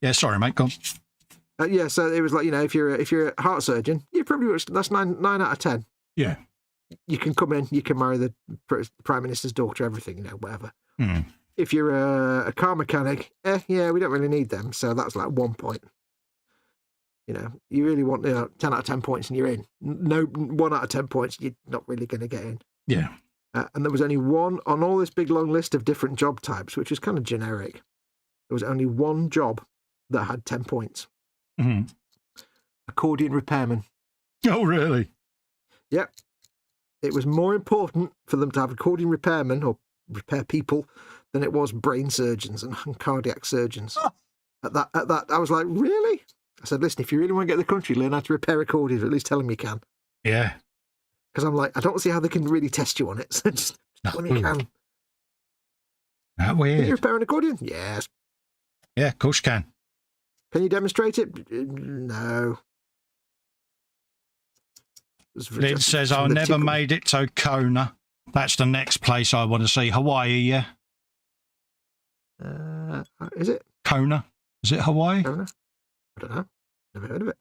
Yeah, sorry, mate. Go on. Yeah, so it was like, you know, if you're a heart surgeon, you're pretty much, that's 9 out of 10. Yeah. You can come in, you can marry the Prime Minister's daughter, everything, you know, whatever. Mm. If you're a car mechanic, yeah, we don't really need them. So that's like 1 point. You know, you really want 10 out of 10 points and you're in. No, 1 out of 10 points, you're not really going to get in. Yeah. And there was only one on all this big long list of different job types, which is kind of generic. There was only one job that had 10 points. Mm-hmm. Accordion repairman. Oh, really? Yep. It was more important for them to have accordion repairmen or repair people than it was brain surgeons and cardiac surgeons. Oh. At that, I was like, really? I said, listen, if you really want to get the country, learn how to repair accordions, or at least tell them you can. Yeah. Because I'm like, I don't see how they can really test you on it. So just tell them you can. That weird. Can you repair an accordion? Yes. Yeah, of course you can. Can you demonstrate it? No. It says, I never made it to Kona. That's the next place I want to see. Hawaii, yeah? Is it? Kona. Is it Hawaii? Kona? I don't know. Never heard of it.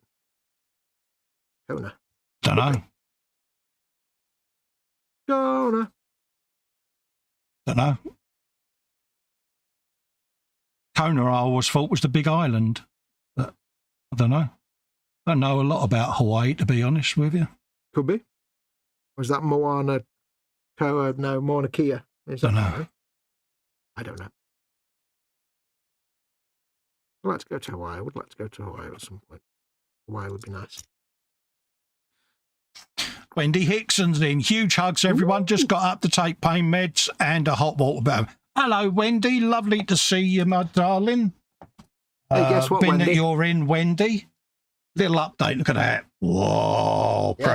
Kona. Don't know. Kona. Don't know. Kona, I always thought was the big island. But I don't know. I don't know a lot about Hawaii, to be honest with you. Could be. Was that Moana Koa? No, Mauna Kea. Don't know. I don't know. I'd like to go to Hawaii. I would like to go to Hawaii at some point. Hawaii would be nice. Wendy Hickson's in. Huge hugs, everyone. Just got up to take pain meds and a hot water bath. Hello, Wendy. Lovely to see you, my darling. Hey, guess what, Been Wendy? that you're in, Wendy. Little update. Look at that. Whoa. Yeah.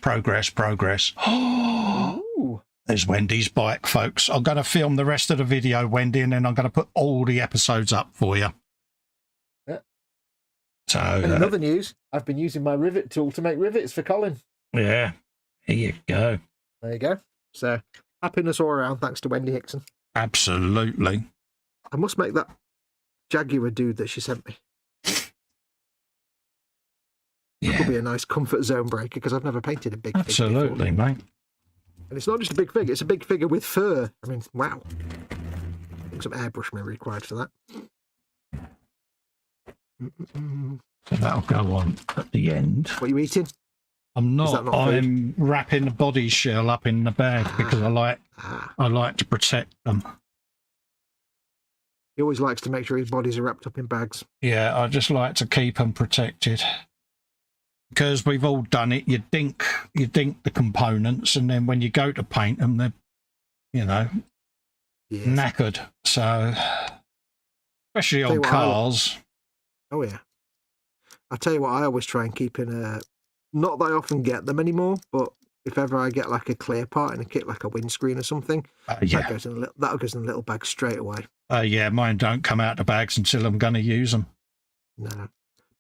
Progress. Oh, there's Wendy's bike, folks. I'm going to film the rest of the video, Wendy, and then I'm going to put all the episodes up for you. Yeah. So, and in other news, I've been using my rivet tool to make rivets for Colin. Yeah. Here you go. There you go. So, happiness all around, thanks to Wendy Hickson. Absolutely. I must make that Jaguar dude that she sent me. Yeah. That could be a nice comfort zone breaker because I've never painted a big figure. Absolutely, mate. And it's not just a big figure, it's a big figure with fur. I mean, wow. I think some airbrush may be required for that. So that'll go on at the end. What are you eating? I'm not. I'm wrapping the body shell up in the bag because I like to protect them. He always likes to make sure his bodies are wrapped up in bags. Yeah, I just like to keep them protected. Because we've all done it. You dink the components, and then when you go to paint them, they're, knackered. So, especially on cars. Oh yeah. I'll tell you what, I always try and keep in a. Not that I often get them anymore, but if ever I get like a clear part in a kit, like a windscreen or something, that goes in a little bag straight away. Yeah, mine don't come out the bags until I'm going to use them. No.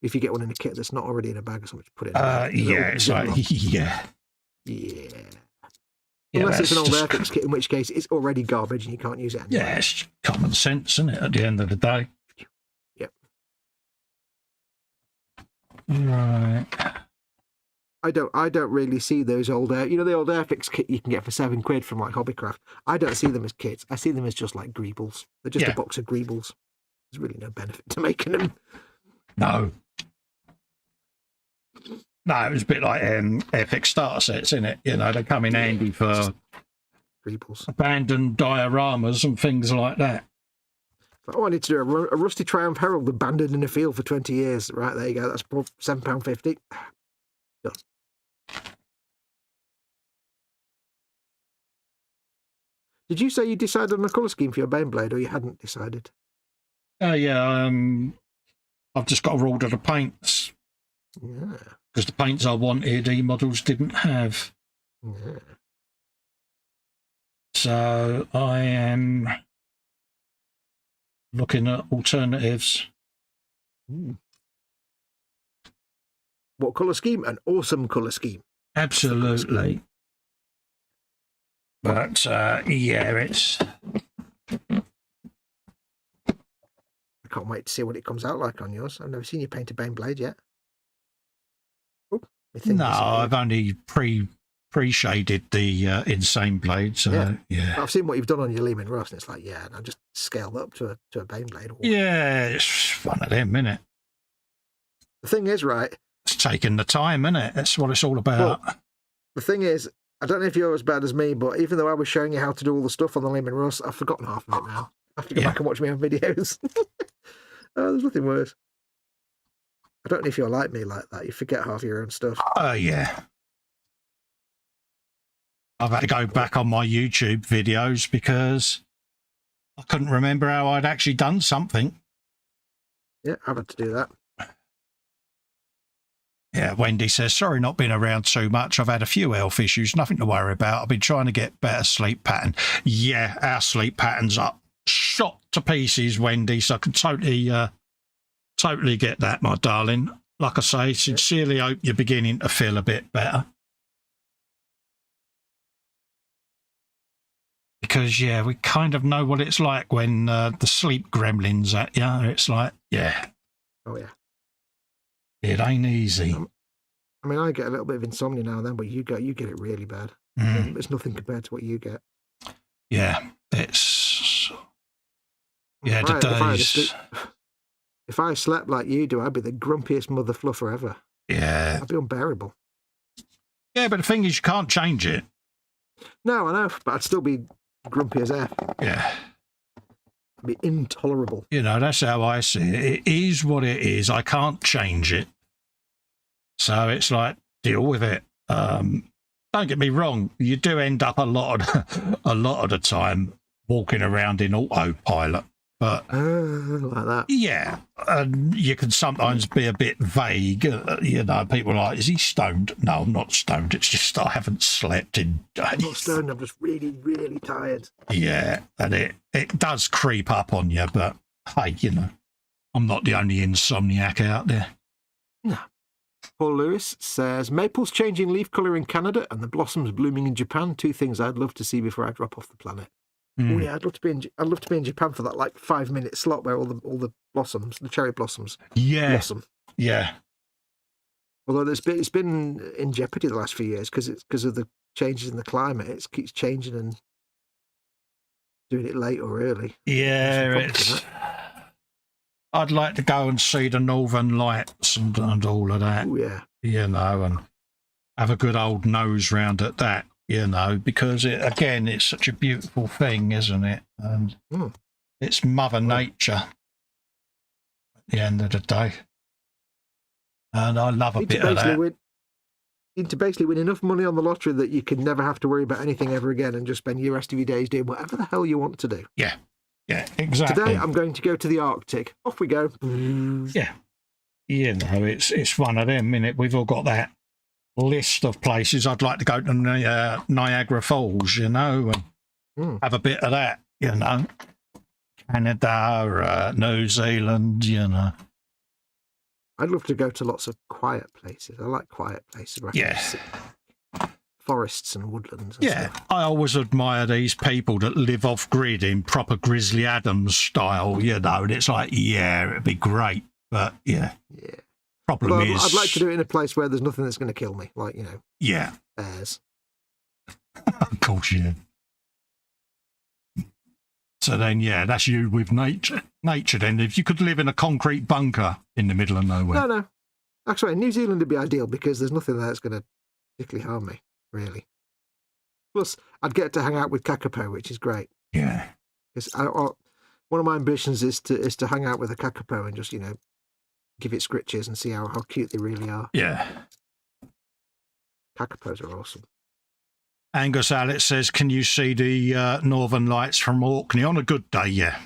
If you get one in a kit that's not already in a bag or something, put it in a bag. It's like, yeah. Unless it's an old Airfix kit, in which case it's already garbage and you can't use it anymore. Yeah, it's common sense, isn't it, at the end of the day? Yep. Right. I don't really see those old the old Airfix kit you can get for £7 from like Hobbycraft. I don't see them as kits. I see them as just like greebles. They're just a box of greebles. There's really no benefit to making them. No. No, it was a bit like epic starter sets, isn't it? You know, they come in handy for Reeples. abandoned dioramas and things like that. Oh, I need to do a Rusty Triumph Herald abandoned in a field for 20 years. Right, there you go. That's £7.50. Done. Did you say you decided on a colour scheme for your Baneblade, or you hadn't decided? Yeah, I've just got to order the paints. Yeah. Because the paints I wanted, E-Models didn't have. Yeah. So I am looking at alternatives. What colour scheme? An awesome colour scheme. Absolutely. But, yeah, it's... I can't wait to see what it comes out like on yours. I've never seen you paint a Baneblade yet. Oh, no, I've only pre-shaded the Insane Blade, so, yeah. I've seen what you've done on your Lehman Russ, and it's like, yeah, and I've just scaled up to a Baneblade. Yeah, it's one of them, isn't it? The thing is, right... It's taking the time, isn't it? That's what it's all about. Well, the thing is, I don't know if you're as bad as me, but even though I was showing you how to do all the stuff on the Lehman Russ, I've forgotten half of it now. I have to go back and watch my own videos. There's nothing worse. I don't know if you're like me like that. You forget half your own stuff. Oh, yeah. I've had to go back on my YouTube videos because I couldn't remember how I'd actually done something. Yeah, I've had to do that. Yeah, Wendy says, sorry not been around too much. I've had a few health issues, nothing to worry about. I've been trying to get better sleep pattern. Yeah, our sleep pattern's up shot to pieces, Wendy, so I can totally get that, my darling. Like I say, sincerely hope you're beginning to feel a bit better. Because, yeah, we kind of know what it's like when the sleep gremlin's at you. It's like, yeah. Oh, yeah. It ain't easy. I mean, I get a little bit of insomnia now and then, but you get it really bad. It's nothing compared to what you get. Yeah, it's... Yeah, the days... If I slept like you do, I'd be the grumpiest mother fluffer ever. Yeah. I'd be unbearable. Yeah, but the thing is, you can't change it. No, I know, but I'd still be grumpy as F. Yeah. Be intolerable. You know, that's how I see it. It is what it is. I can't change it. So it's like, deal with it. Don't get me wrong. You do end up a lot of the time walking around in autopilot. But like that. Yeah, and you can sometimes be a bit vague. You know, people are like, is he stoned? No, I'm not stoned. It's just I haven't slept in days. I'm not stoned. I'm just really, really tired. Yeah, and it does creep up on you. But hey, you know, I'm not the only insomniac out there. No. Paul Lewis says, maples changing leaf colour in Canada and the blossoms blooming in Japan. Two things I'd love to see before I drop off the planet. Oh yeah, I'd love to be in Japan for that like 5-minute slot where all the blossoms, the cherry blossoms, blossom. Yeah. Although it's been in jeopardy the last few years because of the changes in the climate. It keeps changing and doing it late or early. Yeah, I'd like to go and see the Northern Lights and all of that. Oh yeah. You know, and have a good old nose round at that. You know, because it's such a beautiful thing, isn't it? And it's Mother Nature at the end of the day. And I love a bit of that. You need to basically win enough money on the lottery that you can never have to worry about anything ever again and just spend your rest of your days doing whatever the hell you want to do. Yeah, exactly. Today I'm going to go to the Arctic. Off we go. Yeah. You know, it's one of them, innit? We've all got that list of places I'd like to go to Niagara Falls, you know, and have a bit of that, you know. Canada, New Zealand, you know. I'd love to go to lots of quiet places. I like quiet places. Forests and woodlands. And stuff. I always admire these people that live off grid in proper Grizzly Adams style, you know, and it's like, yeah, it'd be great, but yeah. Problem is, I'd like to do it in a place where there's nothing that's going to kill me, like, you know, bears. Of course, yeah. So then, yeah, that's you with nature. Nature, then. If you could live in a concrete bunker in the middle of nowhere. No. Actually, New Zealand would be ideal because there's nothing there that's going to particularly harm me, really. Plus, I'd get to hang out with kakapo, which is great. Yeah. Because one of my ambitions is to hang out with a kakapo and just, give it scritches and see how cute they really are. Yeah. Kakapos are awesome. Angus Alex says, can you see the Northern Lights from Orkney? On a good day, yeah.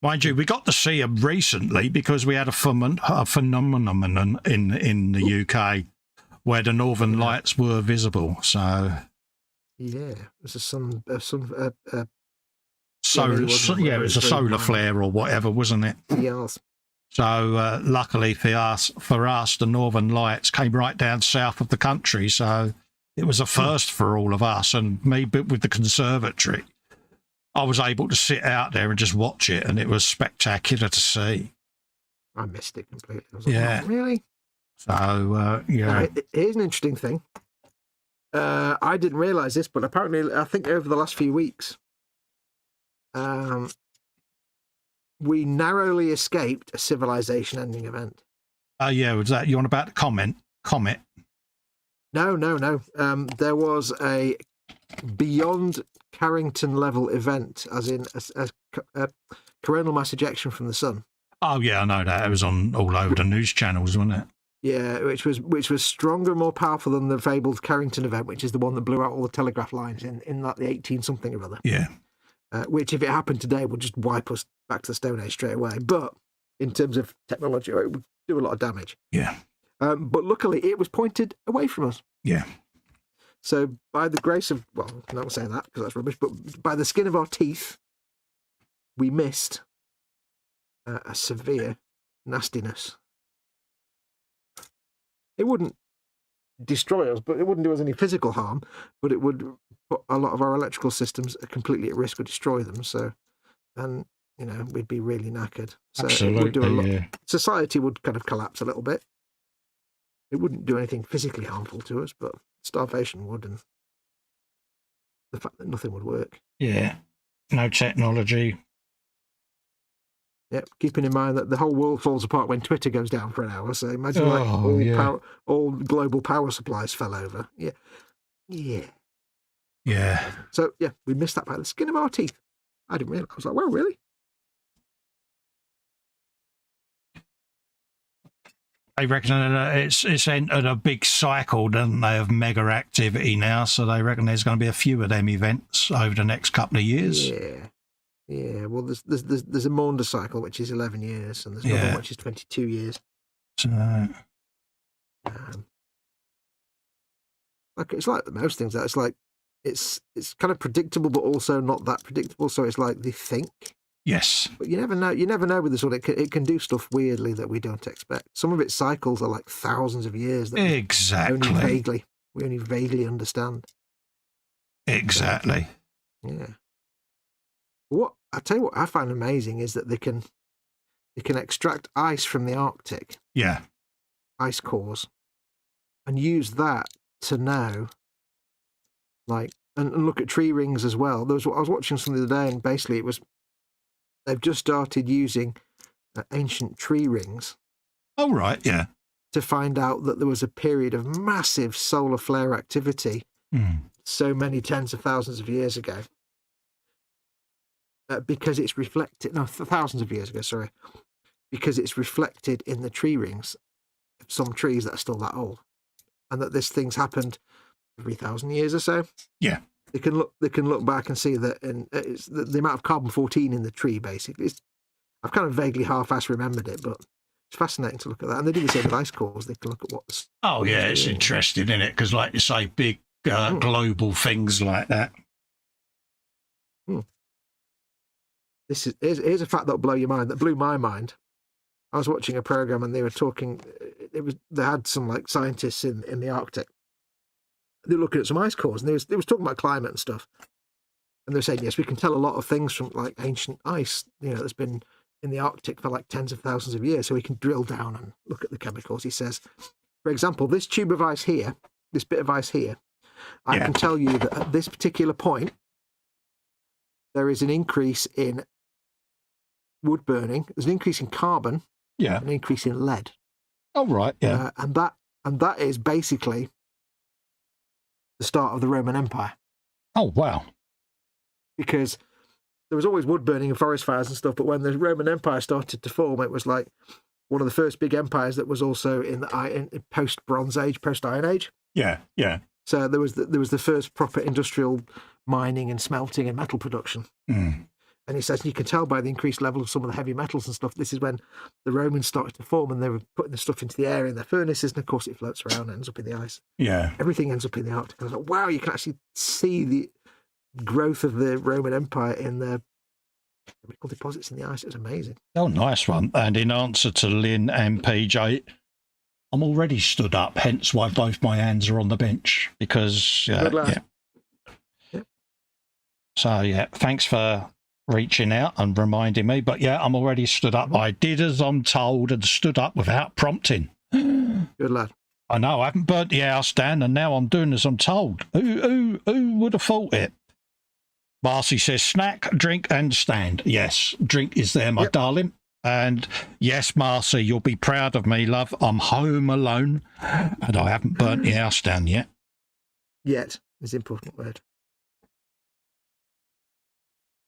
Mind you, we got to see them recently because we had a phenomenon in the UK where the Northern Lights were visible. So, yeah, there's a it was a solar flare or whatever, wasn't it? Yes. So, luckily for us, the Northern Lights came right down south of the country. So it was a first for all of us, and me, but with the conservatory, I was able to sit out there and just watch it, and it was spectacular to see. I missed it completely. I was like, oh, really? So, yeah. Here's an interesting thing. I didn't realise this, but apparently, I think over the last few weeks, we narrowly escaped a civilization-ending event. Oh, yeah. Was that you on about the comet? No. There was a beyond Carrington level event, as in a coronal mass ejection from the sun. Oh yeah, I know that. It was on all over the news channels, wasn't it? Yeah, which was stronger and more powerful than the fabled Carrington event, which is the one that blew out all the telegraph lines in like the 18-something or other. Yeah. Which, if it happened today, would just wipe us back to the Stone Age straight away. But in terms of technology, it would do a lot of damage. Yeah. But luckily, it was pointed away from us. Yeah. So by the grace of, well, I'm not saying that because that's rubbish, but by the skin of our teeth, we missed a severe nastiness. It wouldn't destroy us, but it wouldn't do us any physical harm, but it would put a lot of our electrical systems completely at risk or destroy them. So, and, we'd be really knackered. So absolutely, it would do a lot. Yeah. Society would kind of collapse a little bit. It wouldn't do anything physically harmful to us, but starvation would, and the fact that nothing would work. Yeah. No technology. Yep. Keeping in mind that the whole world falls apart when Twitter goes down for an hour. So imagine all global power supplies fell over. Yeah. Yeah. Yeah. So yeah, we missed that by the skin of our teeth. I didn't realize. I was like, well, really? They reckon it's entered a big cycle, don't they, of mega activity now. So they reckon there's going to be a few of them events over the next couple of years. Yeah. Well, there's a Maunder cycle, which is 11 years, and there's another one which is 22 years. So, it's like most things. It's like it's kind of predictable, but also not that predictable. So it's like they think. Yes. But you never know. You never know with this one. It can do stuff weirdly that we don't expect. Some of its cycles are like thousands of years. That exactly. We only vaguely understand. Exactly. Yeah. I tell you what I find amazing is that they can extract ice from the Arctic. Yeah. Ice cores, and use that to know, like, and look at tree rings as well. I was watching something the other day, and basically they've just started using ancient tree rings. Oh, right, yeah. To find out that there was a period of massive solar flare activity so many tens of thousands of years ago. Because it's reflected, thousands of years ago, sorry. Because it's reflected in the tree rings of some trees that are still that old. And that this thing's happened every 1,000 years or so. Yeah. They can look back and see that, and it's the amount of carbon-14 in the tree. Basically, I've kind of vaguely half-assed remembered it, but it's fascinating to look at that. And they do the same with ice cores. They can look at what's. Oh yeah, it's interesting, isn't it? Because, like you say, big global things like that. Here's a fact that'll blow your mind. That blew my mind. I was watching a program and they were talking. They had some like scientists in the Arctic. They were looking at some ice cores, and they was talking about climate and stuff. And they were saying, yes, we can tell a lot of things from like ancient ice, that's been in the Arctic for like tens of thousands of years. So we can drill down and look at the chemicals. He says, for example, this tube of ice here, this bit of ice here, I can tell you that at this particular point, there is an increase in wood burning. There's an increase in carbon. Yeah. An increase in lead. Oh, right. Yeah. And that is basically the start of the Roman Empire. Oh, wow. Because there was always wood burning and forest fires and stuff, but when the Roman Empire started to form, it was like one of the first big empires that was also in the post-Bronze Age, post-Iron Age. Yeah, yeah. So there was the first proper industrial mining and smelting and metal production. Mm. And he says you can tell by the increased level of some of the heavy metals and stuff. This is when the Romans started to form, and they were putting the stuff into the air in their furnaces, and of course it floats around and ends up in the ice. Yeah. Everything ends up in the Arctic. I was like, wow, you can actually see the growth of the Roman Empire in the chemical deposits in the ice. It was amazing. Oh, nice one. And in answer to Lynn and PJ, I'm already stood up, hence why both my hands are on the bench, because yeah. So yeah, thanks for reaching out and reminding me. But yeah, I'm already stood up. I did as I'm told and stood up without prompting. Good lad. I know, I haven't burnt the house down, and now I'm doing as I'm told. Who would have thought it? Marcy says, snack, drink, and stand. Yes, drink is there, my darling. And yes, Marcy, you'll be proud of me, love. I'm home alone, and I haven't burnt the house down yet. Yet is the important word.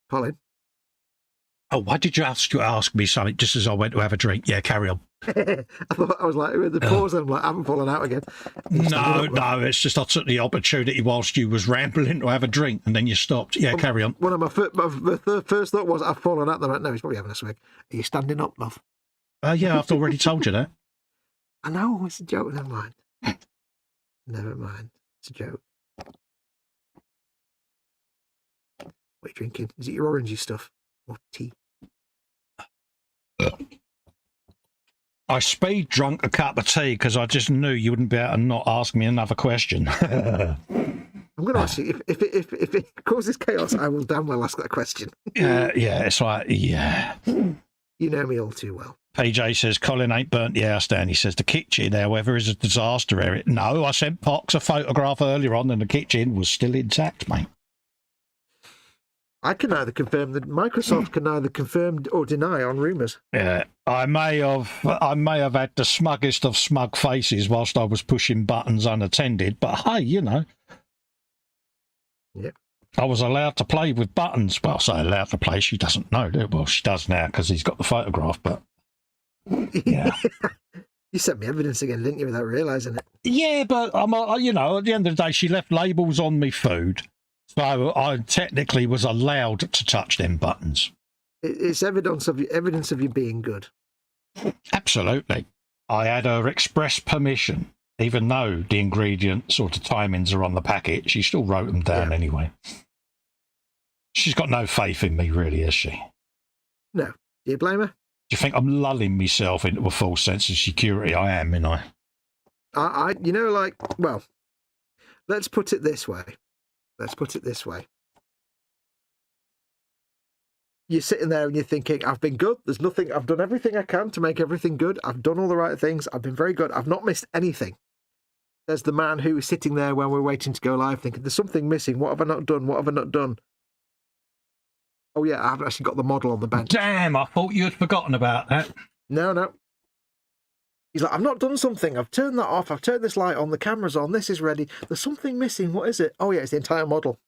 Colin? Oh, why did you ask me something just as I went to have a drink? Yeah, carry on. I was like, with the pause, I'm like, I haven't fallen out again. No, it's just I took the opportunity whilst you was rambling to have a drink, and then you stopped. Yeah, carry on. One of my first thought was, I've fallen out. I went, no, he's probably having a swig. Are you standing up, love? Yeah, I've already told you that. I know, it's a joke. Never mind. Never mind. It's a joke. What are you drinking? Is it your orangey stuff? Or tea? I speed drunk a cup of tea because I just knew you wouldn't be able to not ask me another question. I'm going to ask you, if it causes chaos, I will damn well ask that question. Yeah, it's like, yeah. You know me all too well. PJ says, Colin ain't burnt the house down. He says, the kitchen, however, is a disaster area. No, I sent Fox a photograph earlier on and the kitchen was still intact, mate. I can neither confirm that Microsoft can neither confirm or deny on rumours. Yeah, I may have had the smuggest of smug faces whilst I was pushing buttons unattended, but hey, you know. Yeah. I was allowed to play with buttons. Well, I say allowed to play. She doesn't know. Well, she does now because he's got the photograph, but yeah. You sent me evidence again, didn't you, without realising it? Yeah, but you know, at the end of the day, she left labels on me food. So I technically was allowed to touch them buttons. It's evidence of you being good. Absolutely. I had her express permission, even though the ingredients or the timings are on the packet. She still wrote them down anyway. She's got no faith in me, really, has she? No. Do you blame her? Do you think I'm lulling myself into a false sense of security? I am, ain't I? You know, like, well, let's put it this way. You're sitting there and you're thinking, I've been good. There's nothing. I've done everything I can to make everything good. I've done all the right things. I've been very good. I've not missed anything. There's the man who was sitting there when we're waiting to go live thinking, there's something missing. What have I not done? What have I not done? Oh, yeah, I haven't actually got the model on the bench. Damn, I thought you had forgotten about that. No. He's like, I've not done something. I've turned that off. I've turned this light on. The camera's on. This is ready. There's something missing. What is it? Oh, yeah, it's the entire model.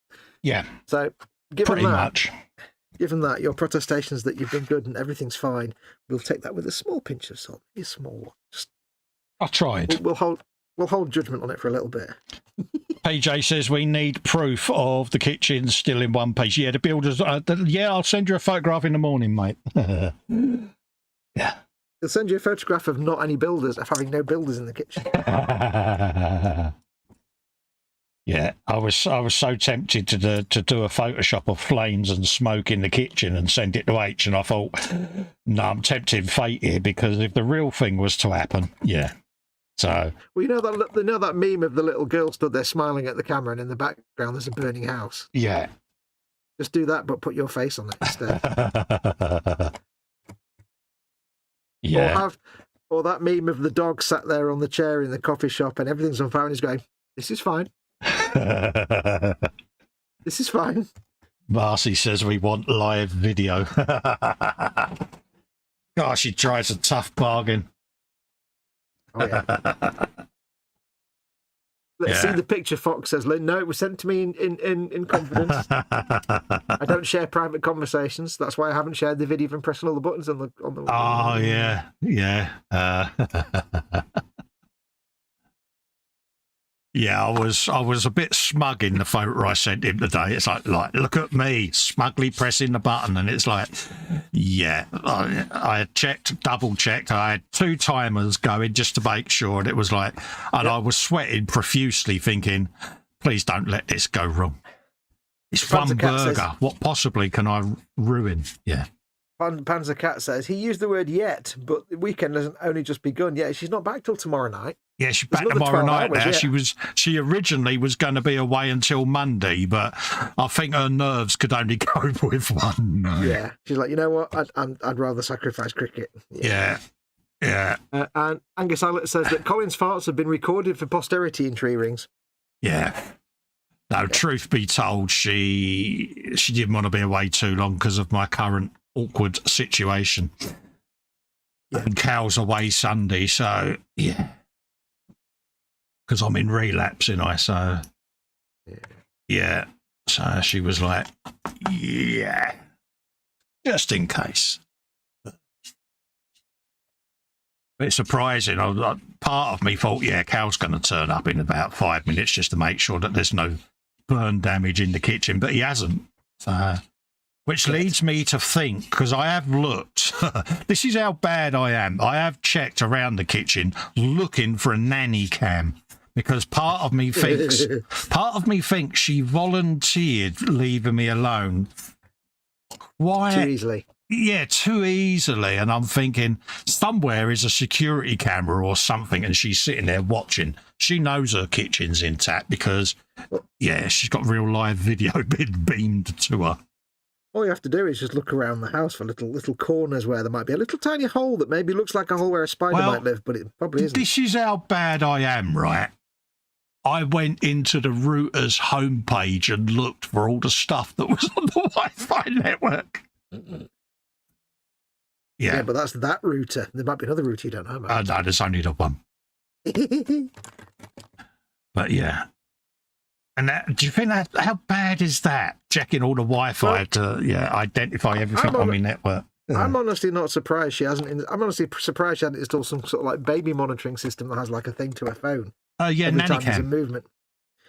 Yeah. So, pretty much. Given that, your protestations that you've been good and everything's fine, we'll take that with a small pinch of salt. Maybe a small one. I tried. We'll hold judgment on it for a little bit. PJ says we need proof of the kitchen still in one piece. Yeah, the builders. Yeah, I'll send you a photograph in the morning, mate. Yeah. He'll send you a photograph of not any builders, of having no builders in the kitchen. Yeah, I was so tempted to do a Photoshop of flames and smoke in the kitchen and send it to H, and I thought, no, I'm tempting fate here, because if the real thing was to happen, yeah. So, well, you know that meme of the little girl stood there smiling at the camera, and in the background there's a burning house. Yeah. Just do that, but put your face on it instead. Yeah. Or that meme of the dog sat there on the chair in the coffee shop and everything's on fire and he's going, this is fine. This is fine. Marcy says we want live video. Gosh, she tries a tough bargain. Oh, yeah. Let's see the picture, Fox says. No, it was sent to me in confidence. I don't share private conversations. That's why I haven't shared the video from pressing all the buttons on the. Oh, yeah. Yeah, I was a bit smug in the photo I sent him today. It's like look at me, smugly pressing the button, and it's like, yeah, I had checked, double checked. I had 2 timers going just to make sure, and it was like, and I was sweating profusely, thinking, please don't let this go wrong. It's one burger. Says, what possibly can I ruin? Yeah. Panzer Cat says he used the word yet, but the weekend hasn't only just begun. Yeah, she's not back till tomorrow night. Yeah, she's back tomorrow night now. Yeah. She originally was going to be away until Monday, but I think her nerves could only cope with one night. Yeah, she's like, you know what? I'd rather sacrifice cricket. Yeah. And Angus Eilert says that Colin's farts have been recorded for posterity in tree rings. Yeah. No, truth be told, she didn't want to be away too long because of my current awkward situation. Yeah. And Cal's away Sunday, so yeah. Because I'm in relapse, so yeah. So she was like, yeah, just in case. It's surprising. Part of me thought, yeah, Cal's going to turn up in about 5 minutes just to make sure that there's no burn damage in the kitchen, but he hasn't. So, which leads me to think, because I have looked, this is how bad I am. I have checked around the kitchen looking for a nanny cam. Because part of me thinks she volunteered leaving me alone. Why? Too easily. Yeah, too easily. And I'm thinking somewhere is a security camera or something, and she's sitting there watching. She knows her kitchen's intact because, yeah, she's got real live video beamed to her. All you have to do is just look around the house for little corners where there might be a little tiny hole that maybe looks like a hole where a spider might live, but it probably isn't. This is how bad I am, right? I went into the router's homepage and looked for all the stuff that was on the Wi-Fi network. Yeah, but that's that router. There might be another router you don't know about. No, there's only the one. But yeah. And do you think that, how bad is that? Checking all the Wi-Fi to identify everything on my network. I'm honestly not surprised she hasn't. I'm honestly surprised she hasn't installed some sort of like baby monitoring system that has like a thing to her phone. Oh yeah, nanny cam. There's a movement.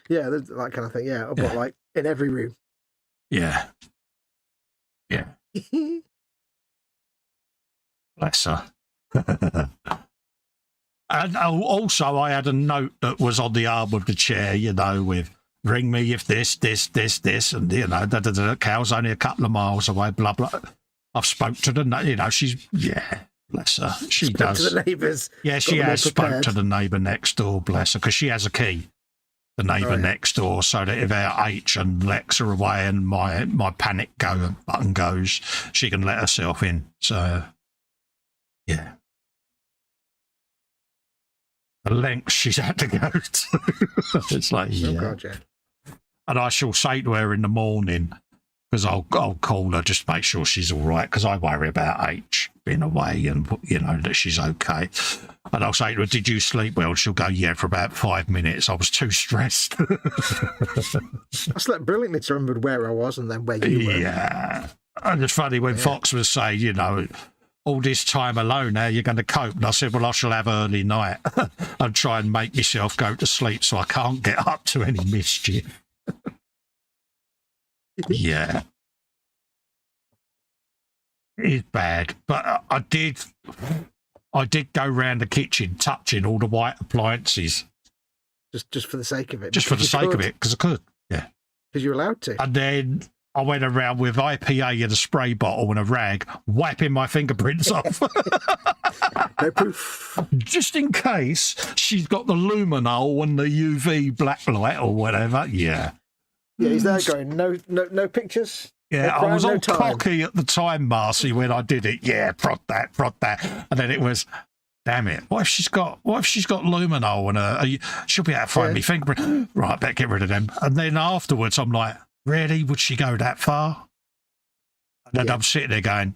Yeah, that kind of thing. Yeah, but like in every room. Yeah. Yeah. Bless her. And also, I had a note that was on the arm of the chair, with ring me if this, and Cal's only a couple of miles away, blah, blah. I've spoke to the, she's, bless her. She does. To the neighbours. Yeah, she has spoke to the neighbour next door, bless her, because she has a key, the neighbour next door, so that if our H and Lex are away and my panic button goes, she can let herself in. So, yeah. The lengths she's had to go to. It's like, Oh, God, yeah. And I shall say to her in the morning, because I'll call her just to make sure she's all right, because I worry about H being away and, that she's okay. And I'll say to her, did you sleep well? She'll go, yeah, for about 5 minutes. I was too stressed. I slept brilliantly to remember where I was and then where you were. Yeah. And it's funny when Fox was saying, all this time alone, how you're going to cope? And I said, well, I shall have early night and try and make myself go to sleep so I can't get up to any mischief. Yeah. It's bad. But I did go round the kitchen touching all the white appliances. Just for the sake of it? Just for the sake of it, because I could. Yeah. Because you're allowed to. And then I went around with IPA in a spray bottle and a rag, wiping my fingerprints off. No proof. Just in case she's got the luminol and the UV black light or whatever. Yeah. Yeah, he's there going, no pictures. Yeah, no crime, I was all time. cocky at the time, Marcy, when I did it. Yeah, prod that. And then it was, damn it, what if she's got luminol and she'll be able to find me fingerprint. Right, better get rid of them. And then afterwards, I'm like, really? Would she go that far? And then I'm sitting there going,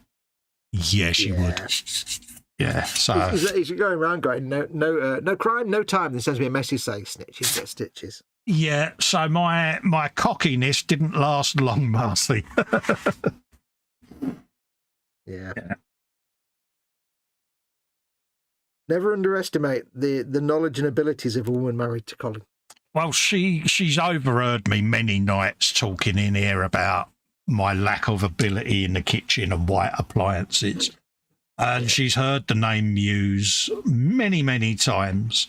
yeah, she would. Yeah, so he's going around going, no crime, no time. Then sends me a message saying, snitches get stitches. Yeah, so my cockiness didn't last long, Marcy. Yeah. Never underestimate the knowledge and abilities of a woman married to Colin. Well, she's overheard me many nights talking in here about my lack of ability in the kitchen and white appliances. And she's heard the name used many, many times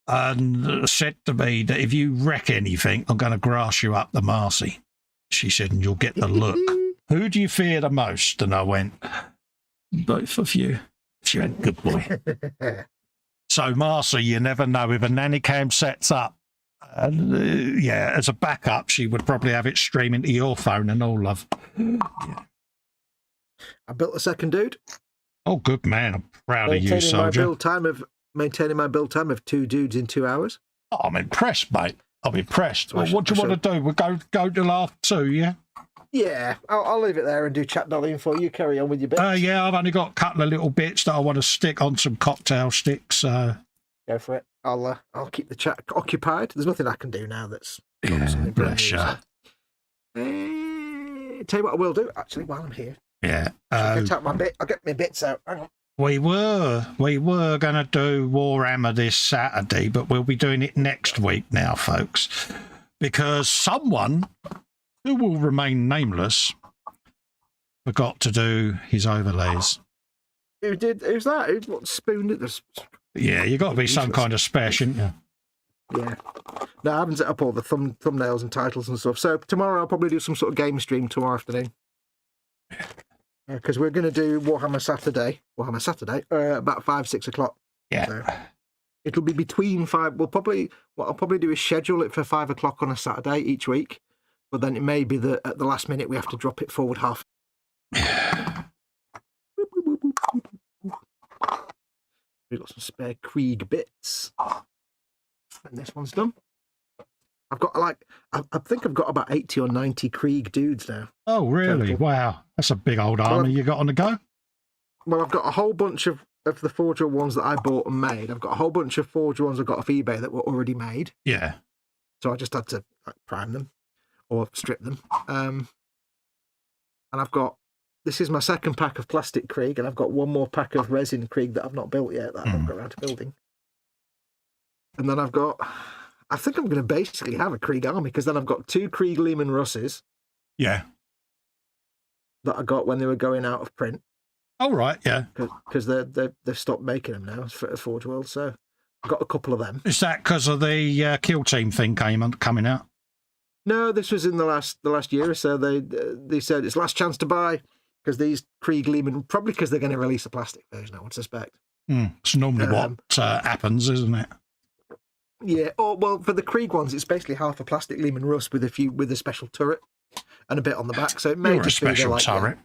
and said to me that if you wreck anything, I'm going to grass you up the Marcy. She said, and you'll get the look. Who do you fear the most? And I went, both of you. She went, good boy. So, Marcy, you never know if a nanny cam sets up. Yeah, as a backup, she would probably have it streaming to your phone and all, love. Yeah. I built a second dude. Oh, good man. I'm proud of you, soldier. Maintaining my build time of 2 dudes in 2 hours. Oh, I'm impressed, mate. I'm impressed. Well, what do you want to do? We'll go to half 2, yeah? Yeah, I'll leave it there and do chat dollying for you. Carry on with your bits. Yeah, I've only got a couple of little bits that I want to stick on some cocktail sticks. Go for it. I'll keep the chat occupied. There's nothing I can do now that's bless you. Tell you what I will do, actually, while I'm here. Yeah. I'll get my bits out. Hang on. We were going to do Warhammer this Saturday, but we'll be doing it next week now, folks, because someone who will remain nameless forgot to do his overlays. Who did? Who's that? Who spooned it? Yeah, you got to be some kind of spare, shouldn't you? Yeah. No, I haven't set up all the thumbnails and titles and stuff. So tomorrow I'll probably do some sort of game stream tomorrow afternoon. Because we're going to do Warhammer Saturday, about 5-6 o'clock. Yeah. So it'll be between 5. What I'll probably do is schedule it for 5 o'clock on a Saturday each week. But then it may be that at the last minute we have to drop it forward half. We've got some spare Krieg bits. And this one's done. I've got I think I've got about 80 or 90 Krieg dudes now. Oh, really? Total. Wow. That's a big old army you got on the go. Well, I've got a whole bunch of the Forger ones that I bought and made. I've got a whole bunch of Forger ones I got off eBay that were already made. Yeah. So I just had to prime them or strip them. And I've got, this is my second pack of plastic Krieg, and I've got one more pack of resin Krieg that I've not built yet, that I've not got around to building. And then I've got, I think I'm going to basically have a Krieg army, because then I've got 2 Krieg Lehman Russes. Yeah. That I got when they were going out of print. Oh, right, yeah. Because they've stopped making them now for Forge World, so I've got a couple of them. Is that because of the Kill Team thing coming out? No, this was in the last year or so. They said it's last chance to buy, because these Krieg Lehman, probably because they're going to release a plastic version, I would suspect. It's normally what happens, isn't it? Yeah. Oh, well, for the Krieg ones, it's basically half a plastic Lehman Rust with a special turret and a bit on the back. So it may You're just a special be turret.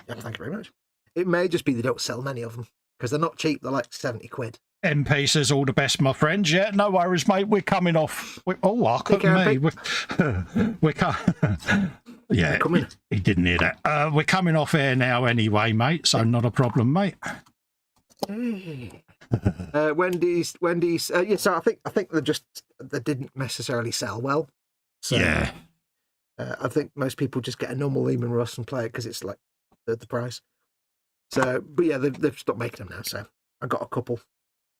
Yeah, thank you very much. It may just be they don't sell many of them, because they're not cheap. They're like 70 quid. MP says all the best, my friends. Yeah, no worries, mate. We're coming off. I couldn't me. We're yeah, he didn't hear that. We're coming off air now anyway, mate. So not a problem, mate. Wendy's. Yeah, so I think they didn't necessarily sell well. So, yeah. I think most people just get a normal Lehman Rust and play it because it's like the price. So, but yeah, they've stopped making them now. So I got a couple.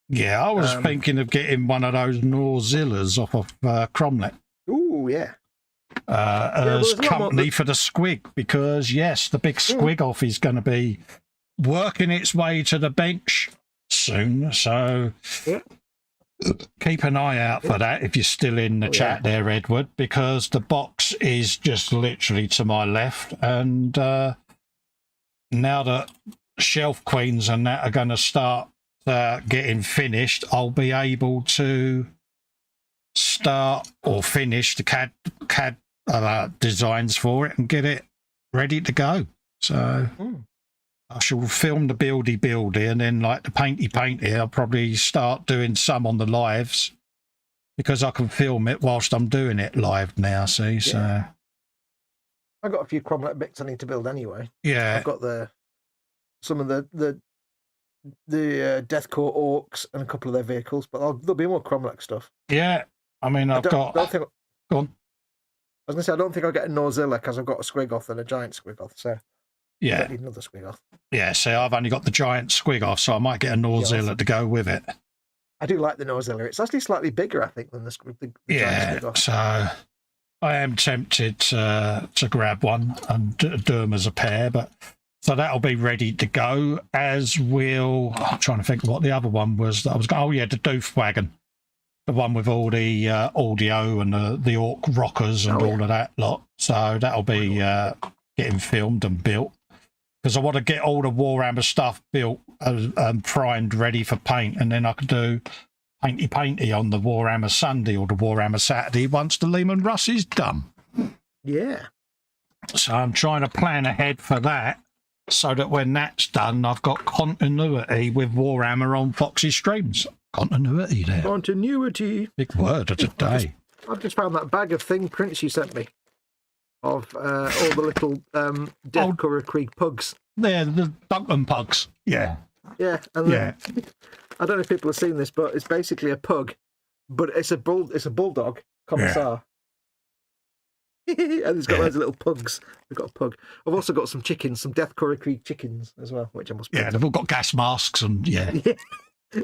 Yeah, I was thinking of getting one of those Norzillas off of Cromlech. Ooh, yeah. As company for the squig, because yes, the big squig off is going to be working its way to the bench soon. So keep an eye out for that if you're still in the chat there, Edward, because the box is just literally to my left. And now that Shelf Queens and that are going to start getting finished, I'll be able to start or finish the CAD designs for it and get it ready to go. So I shall film the buildy, and then like the painty, I'll probably start doing some on the lives, because I can film it whilst I'm doing it live now, see? So I've got a few Cromlech bits I need to build anyway. Yeah. I've got some of the Deathcore Orcs and a couple of their vehicles, but there'll be more Cromlech stuff. Yeah. I mean, Go on. I was going to say, I don't think I'll get a Norzilla because I've got a Squigoth and a giant Squigoth, so I don't need another Squigoth. Yeah, so I've only got the giant Squigoth, so I might get a Norzilla to go with it. I do like the Norzilla. It's actually slightly bigger, I think, than the giant Squigoth. So I am tempted to grab one and do them as a pair, but so that'll be ready to go, as will... I'm trying to think what the other one was that I was... Oh, yeah, the Doof Wagon. The one with all the audio and the Orc rockers and all of that lot. So that'll be getting filmed and built. Because I want to get all the Warhammer stuff built and primed, ready for paint. And then I can do painty on the Warhammer Sunday or the Warhammer Saturday once the Lehman Russ is done. Yeah. So I'm trying to plan ahead for that, so that when that's done, I've got continuity with Warhammer on Fox's streams. Continuity there. Continuity. Big word of the day. I've just found that bag of thing prints you sent me of all the little Deathcore Creek pugs. They're the Duncan pugs. Yeah. Yeah. And I don't know if people have seen this, but it's basically a pug, but it's a bulldog commissar. And it's got loads of little pugs. We've got a pug. I've also got some chickens, some Deathcore Creek chickens as well, which I must print. Yeah, they've all got gas masks and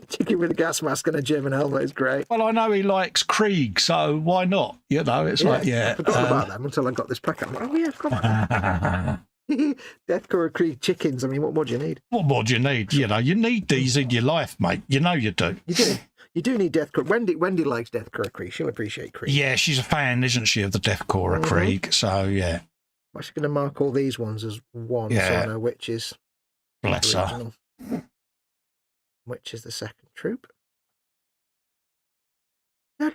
Chicken with a gas mask and a German helmet is great. Well, I know he likes Krieg, so why not? You know, it's like, I forgot about them until I got this pack. I'm like, oh, yeah, I forgot about that. Deathcore Krieg chickens. I mean, what more do you need? What more do you need? You know, you need these in your life, mate. You know you do. You do. You do need Deathcore. Wendy likes Deathcore Krieg. She'll appreciate Krieg. Yeah, she's a fan, isn't she, of the Deathcore Krieg? So, yeah. I'm actually going to mark all these ones as one, so I know which is... Bless her. Which is the second troop. Yeah,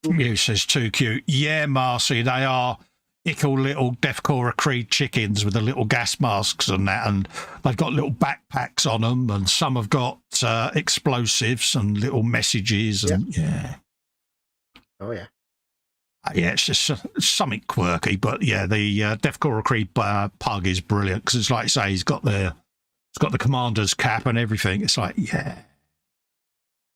you says too cute. Yeah, Marcy, they are ickle little Deathcore Creed chickens with the little gas masks and that, and they've got little backpacks on them, and some have got explosives and little messages, and Oh yeah. Yeah, it's just something quirky, but yeah, the Deathcore Creed pug is brilliant because it's like you say, he's got the commander's cap and everything. It's like, yeah.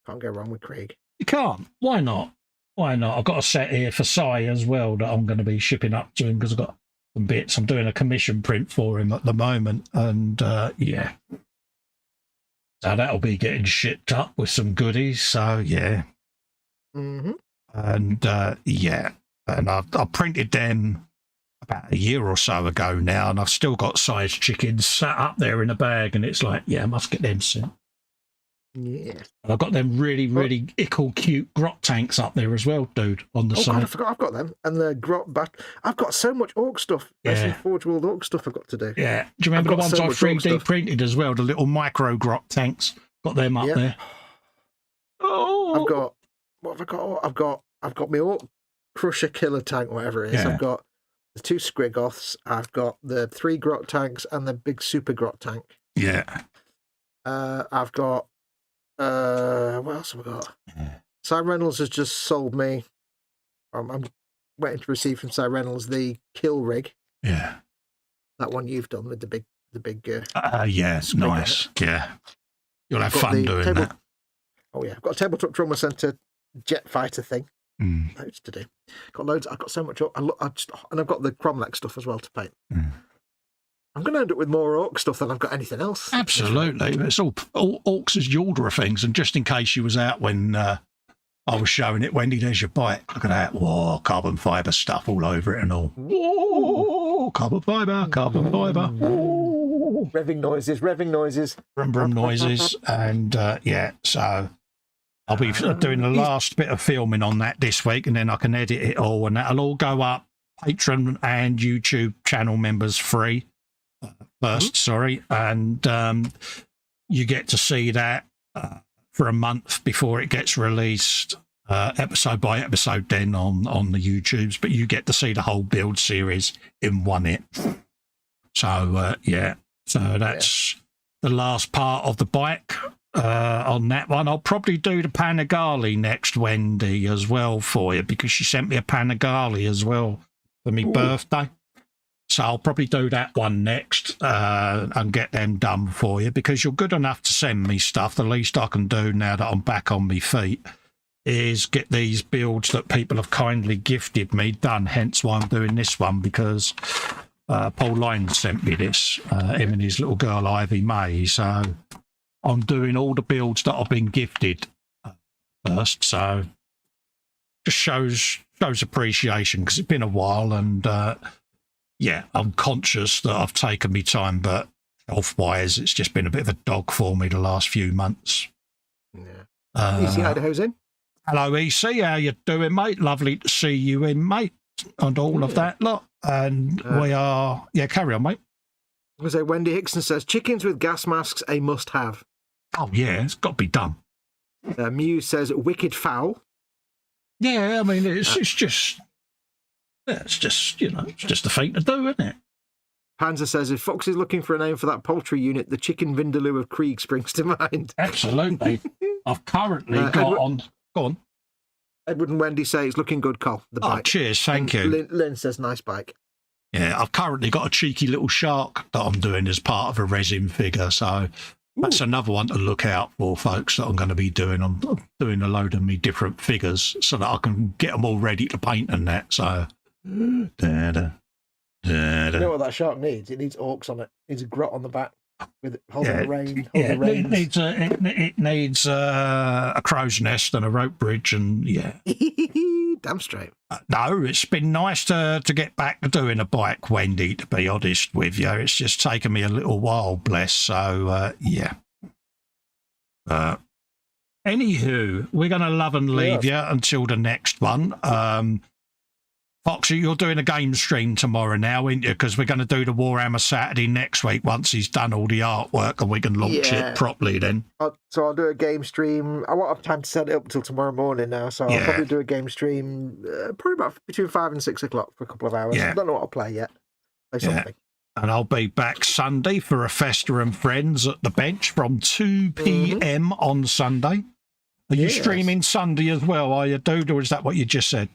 Can't go wrong with Krieg. You can't. Why not? Why not? I've got a set here for Sai as well that I'm going to be shipping up to him because I've got some bits. I'm doing a commission print for him at the moment. And, yeah. So that'll be getting shipped up with some goodies. So, yeah. Mm-hmm. And, yeah. And I printed them about a year or so ago now, and I've still got size chickens sat up there in a bag, and it's like, yeah, I must get them soon. Yeah. And I've got them really, really ickle cute grot tanks up there as well, dude, on the side. God, I forgot I've got them. And the grot I've got so much Orc stuff. Yeah. Forge World Orc stuff I've got to do. Yeah. Do you remember the ones I 3D printed as well, the little micro grot tanks? Got them up there. Oh. I've got, what have I got? I've got my Orc Crusher Killer tank, whatever it is. I've got the 2 Squigoths, I've got the 3 grot tanks and the big super grot tank. Yeah. I've got what else have I got? Cy Reynolds has just sold me. I'm waiting to receive from Cy Reynolds the kill rig. Yeah. That one you've done with the big yeah, nice. Yeah. You'll have fun doing that. Oh yeah, I've got a tabletop trauma center jet fighter thing. Loads to do. Got loads. I've got so much. And I've got the Cromlech stuff as well to paint. I'm going to end up with more Orc stuff than I've got anything else. Absolutely. It's all Orcs as your order of things. And just in case you was out when I was showing it, Wendy, there's your bite. Look at that. Whoa, carbon fibre stuff all over it and all. Whoa, carbon fibre. Revving noises. Brum brum noises. And yeah, so I'll be doing the last bit of filming on that this week, and then I can edit it all, and that'll all go up Patreon and YouTube channel members free first, and you get to see that for a month before it gets released, episode by episode then on the YouTubes, but you get to see the whole build series in one hit. So yeah, so that's the last part of the bike. On that one, I'll probably do the Panigale next, Wendy, as well for you, because she sent me a Panigale as well for my birthday. So I'll probably do that one next and get them done for you, because you're good enough to send me stuff. The least I can do now that I'm back on my feet is get these builds that people have kindly gifted me done, hence why I'm doing this one, because Paul Lyon sent me this, him and his little girl Ivy May. So I'm doing all the builds that I've been gifted first, so just shows appreciation, because it's been a while, and yeah, I'm conscious that I've taken me time, but health-wise, it's just been a bit of a dog for me the last few months. Yeah. EC Idaho's in. Hello, EC. How you doing, mate? Lovely to see you in, mate, and all of that lot. And we are... Yeah, carry on, mate. So Wendy Hickson says, chickens with gas masks, a must-have. Oh, yeah, it's got to be done. Muse says, wicked fowl. Yeah, I mean, it's just... Yeah, it's just, you know, it's just a thing to do, isn't it? Panzer says, if Fox is looking for a name for that poultry unit, the chicken vindaloo of Krieg springs to mind. Absolutely. I've currently got on... Go on. Edward and Wendy say it's looking good, Col. The bike. Oh, cheers, thank you. Lynn says, nice bike. Yeah, I've currently got a cheeky little shark that I'm doing as part of a resin figure, so that's another one to look out for, folks, that I'm going to be doing. I'm doing a load of me different figures so that I can get them all ready to paint and that, so... You know what that shark needs? It needs orcs on it. It needs a grot on the back with it holding the rein. It needs a crow's nest and a rope bridge, and yeah. Damn straight. No, it's been nice to get back to doing a bike, Wendy, to be honest with you. It's just taken me a little while, bless, so yeah. Anywho, we're going to love and leave you until the next one. Foxy, you're doing a game stream tomorrow now, aren't you? Because we're going to do the Warhammer Saturday next week once he's done all the artwork, and we can launch it properly then. So I'll do a game stream. I won't have time to set it up until tomorrow morning now, so I'll probably do a game stream probably about between 5 and 6 o'clock for a couple of hours. I don't know what I'll play yet. Play something. And I'll be back Sunday for a Festa and Friends at the bench from 2 p.m. on Sunday. Are you streaming Sunday as well, are you, dude, or is that what you just said?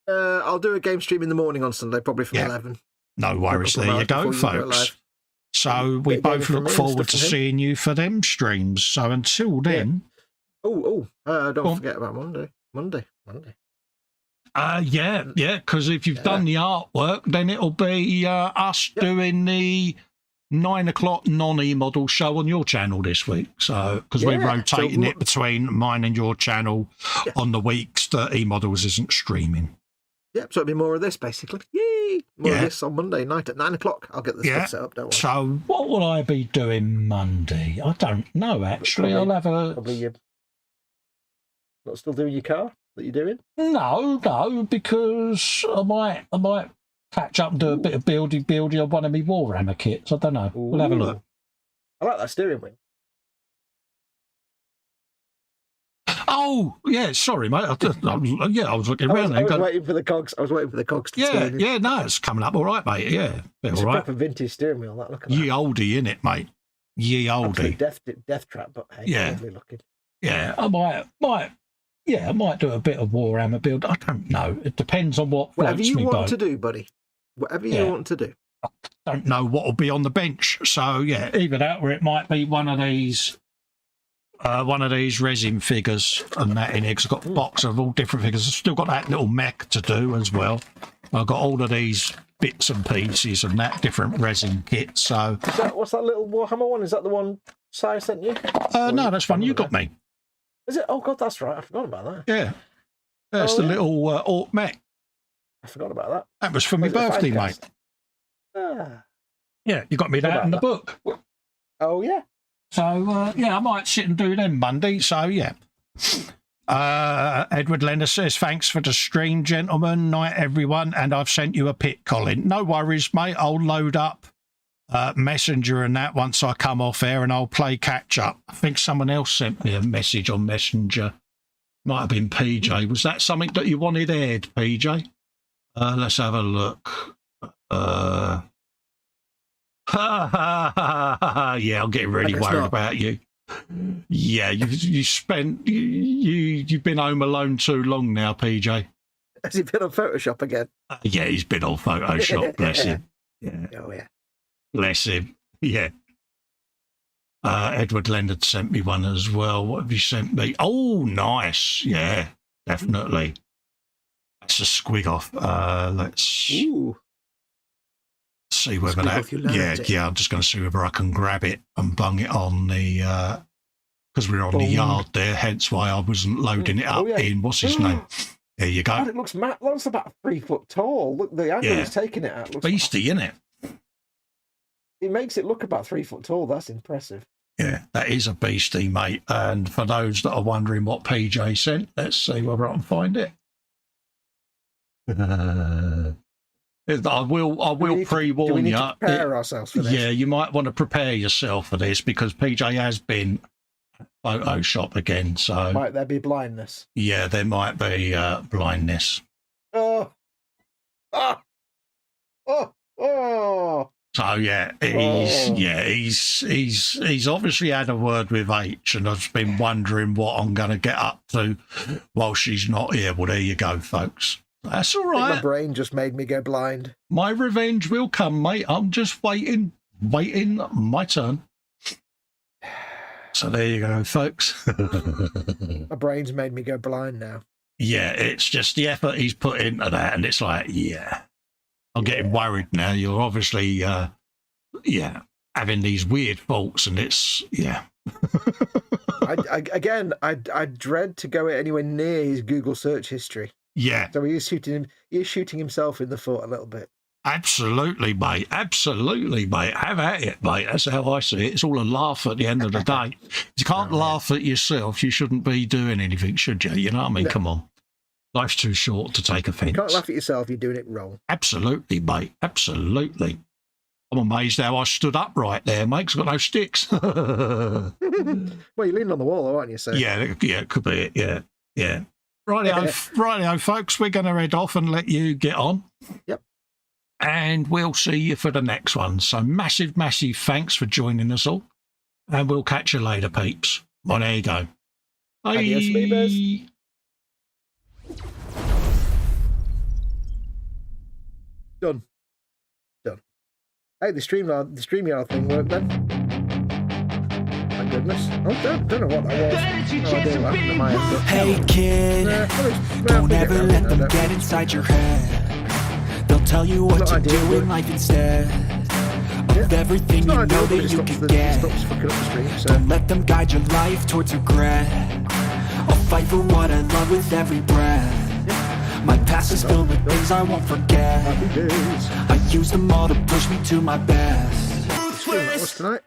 I'll do a game stream in the morning on Sunday, probably from 11. No worries, there you go, folks. So we both look forward to seeing you for them streams. So until then... Don't forget about Monday. Yeah, because if you've done the artwork, then it'll be us doing the 9 o'clock non-E-model show on your channel this week. So, because we're rotating it between mine and your channel on the weeks that E-models isn't streaming. Yep, so it'll be more of this, basically. Yay! More of this on Monday night at 9 o'clock. I'll get the stuff set up, don't worry. So what will I be doing Monday? I don't know, actually. I'll have a... Probably you're not still doing your car that you're doing? No, because I might catch up and do a bit of buildy on one of my Warhammer kits. I don't know. We'll have a look. I like that steering wheel. Oh, yeah, sorry, mate. I was looking around. I was waiting for the cogs. I was waiting for the cogs to turn. Yeah, no, it's coming up all right, mate. Yeah, it's all right. A proper vintage steering wheel. Look at that. Ye oldie, innit, mate? Ye oldie. Death trap, but hey, lovely looking. Yeah, I might do a bit of Warhammer build. I don't know. It depends on what Whatever you want to do, buddy. Whatever you want to do. I don't know what will be on the bench. So, yeah, either that or it might be one of these resin figures and that in it. Cause I've got a box of all different figures. I've still got that little mech to do as well. I've got all of these bits and pieces and that different resin kit. So what's that little Warhammer one? Is that the one Si sent you? No, that's one you got me. Is it? Oh God, that's right. I forgot about that. Yeah, that's the little Orc mech. I forgot about that. That was for my birthday, mate. Yeah, you got me that in the book. Oh yeah. So, I might sit and do them Monday. So, yeah. Edward Lenner says, thanks for the stream, gentlemen. Night, everyone. And I've sent you a pic, Colin. No worries, mate. I'll load up Messenger and that once I come off air, and I'll play catch-up. I think someone else sent me a message on Messenger. Might have been PJ. Was that something that you wanted aired, PJ? Let's have a look. Yeah, I'm getting really worried about you. Yeah, you've been home alone too long now, PJ. Has he been on Photoshop again? Yeah, he's been on Photoshop, bless him. Yeah. Oh, yeah. Bless him. Yeah. Edward Leonard sent me one as well. What have you sent me? Oh, nice. Yeah, definitely. That's a squig off. Let's see whether yeah, I'm just going to see whether I can grab it and bung it on the, because we're on the yard there, hence why I wasn't loading it up in, what's his name? There you go. God, it looks that's about 3 foot tall. Look, the angle he's taking it at looks beastie, isn't it? It makes it look about 3 foot tall. That's impressive. Yeah, that is a beastie, mate. And for those that are wondering what PJ sent, let's see whether I can find it. I will pre-warn you. Do we need to prepare ourselves for this? Yeah, you might want to prepare yourself for this because PJ has been Photoshop again. So might there be blindness? Yeah, there might be blindness. Oh. So yeah, he's obviously had a word with H, and I've been wondering what I'm going to get up to while she's not here. Well, there you go, folks. That's all right. My brain just made me go blind. My revenge will come, mate. I'm just waiting my turn. So there you go, folks. My brain's made me go blind now. Yeah, it's just the effort he's put into that, and it's like, yeah. I'm getting worried now. You're obviously, having these weird faults, and it's, yeah. I dread to go anywhere near his Google search history. Yeah. So he is shooting himself in the foot a little bit. Absolutely, mate. Absolutely, mate. Have at it, mate. That's how I see it. It's all a laugh at the end of the day. If you can't laugh at yourself, you shouldn't be doing anything, should you? You know what I mean? No. Come on. Life's too short to take offence. You can't laugh at yourself, you're doing it wrong. Absolutely, mate. Absolutely. I'm amazed how I stood upright there, mate, 'cause I've got no sticks. Well, you're leaning on the wall, aren't you, sir? Yeah, it could be it. Yeah, yeah. Rightio, folks, we're going to head off and let you get on. Yep. And we'll see you for the next one. So massive, massive thanks for joining us all. And we'll catch you later, peeps. Well, there you go. Bye. Adios, beavers. Done. Hey, the StreamYard thing worked then. My goodness. Oh, don't know what that was. No idea what happened to my effort. Hey kid, don't ever let them get inside your head. They'll tell you what to do in life instead of everything you know that you can get. Don't let them guide your life towards regret. I'll fight for what I love with every breath. My past is filled with things I won't forget. I use them all to push me to my best. What's tonight?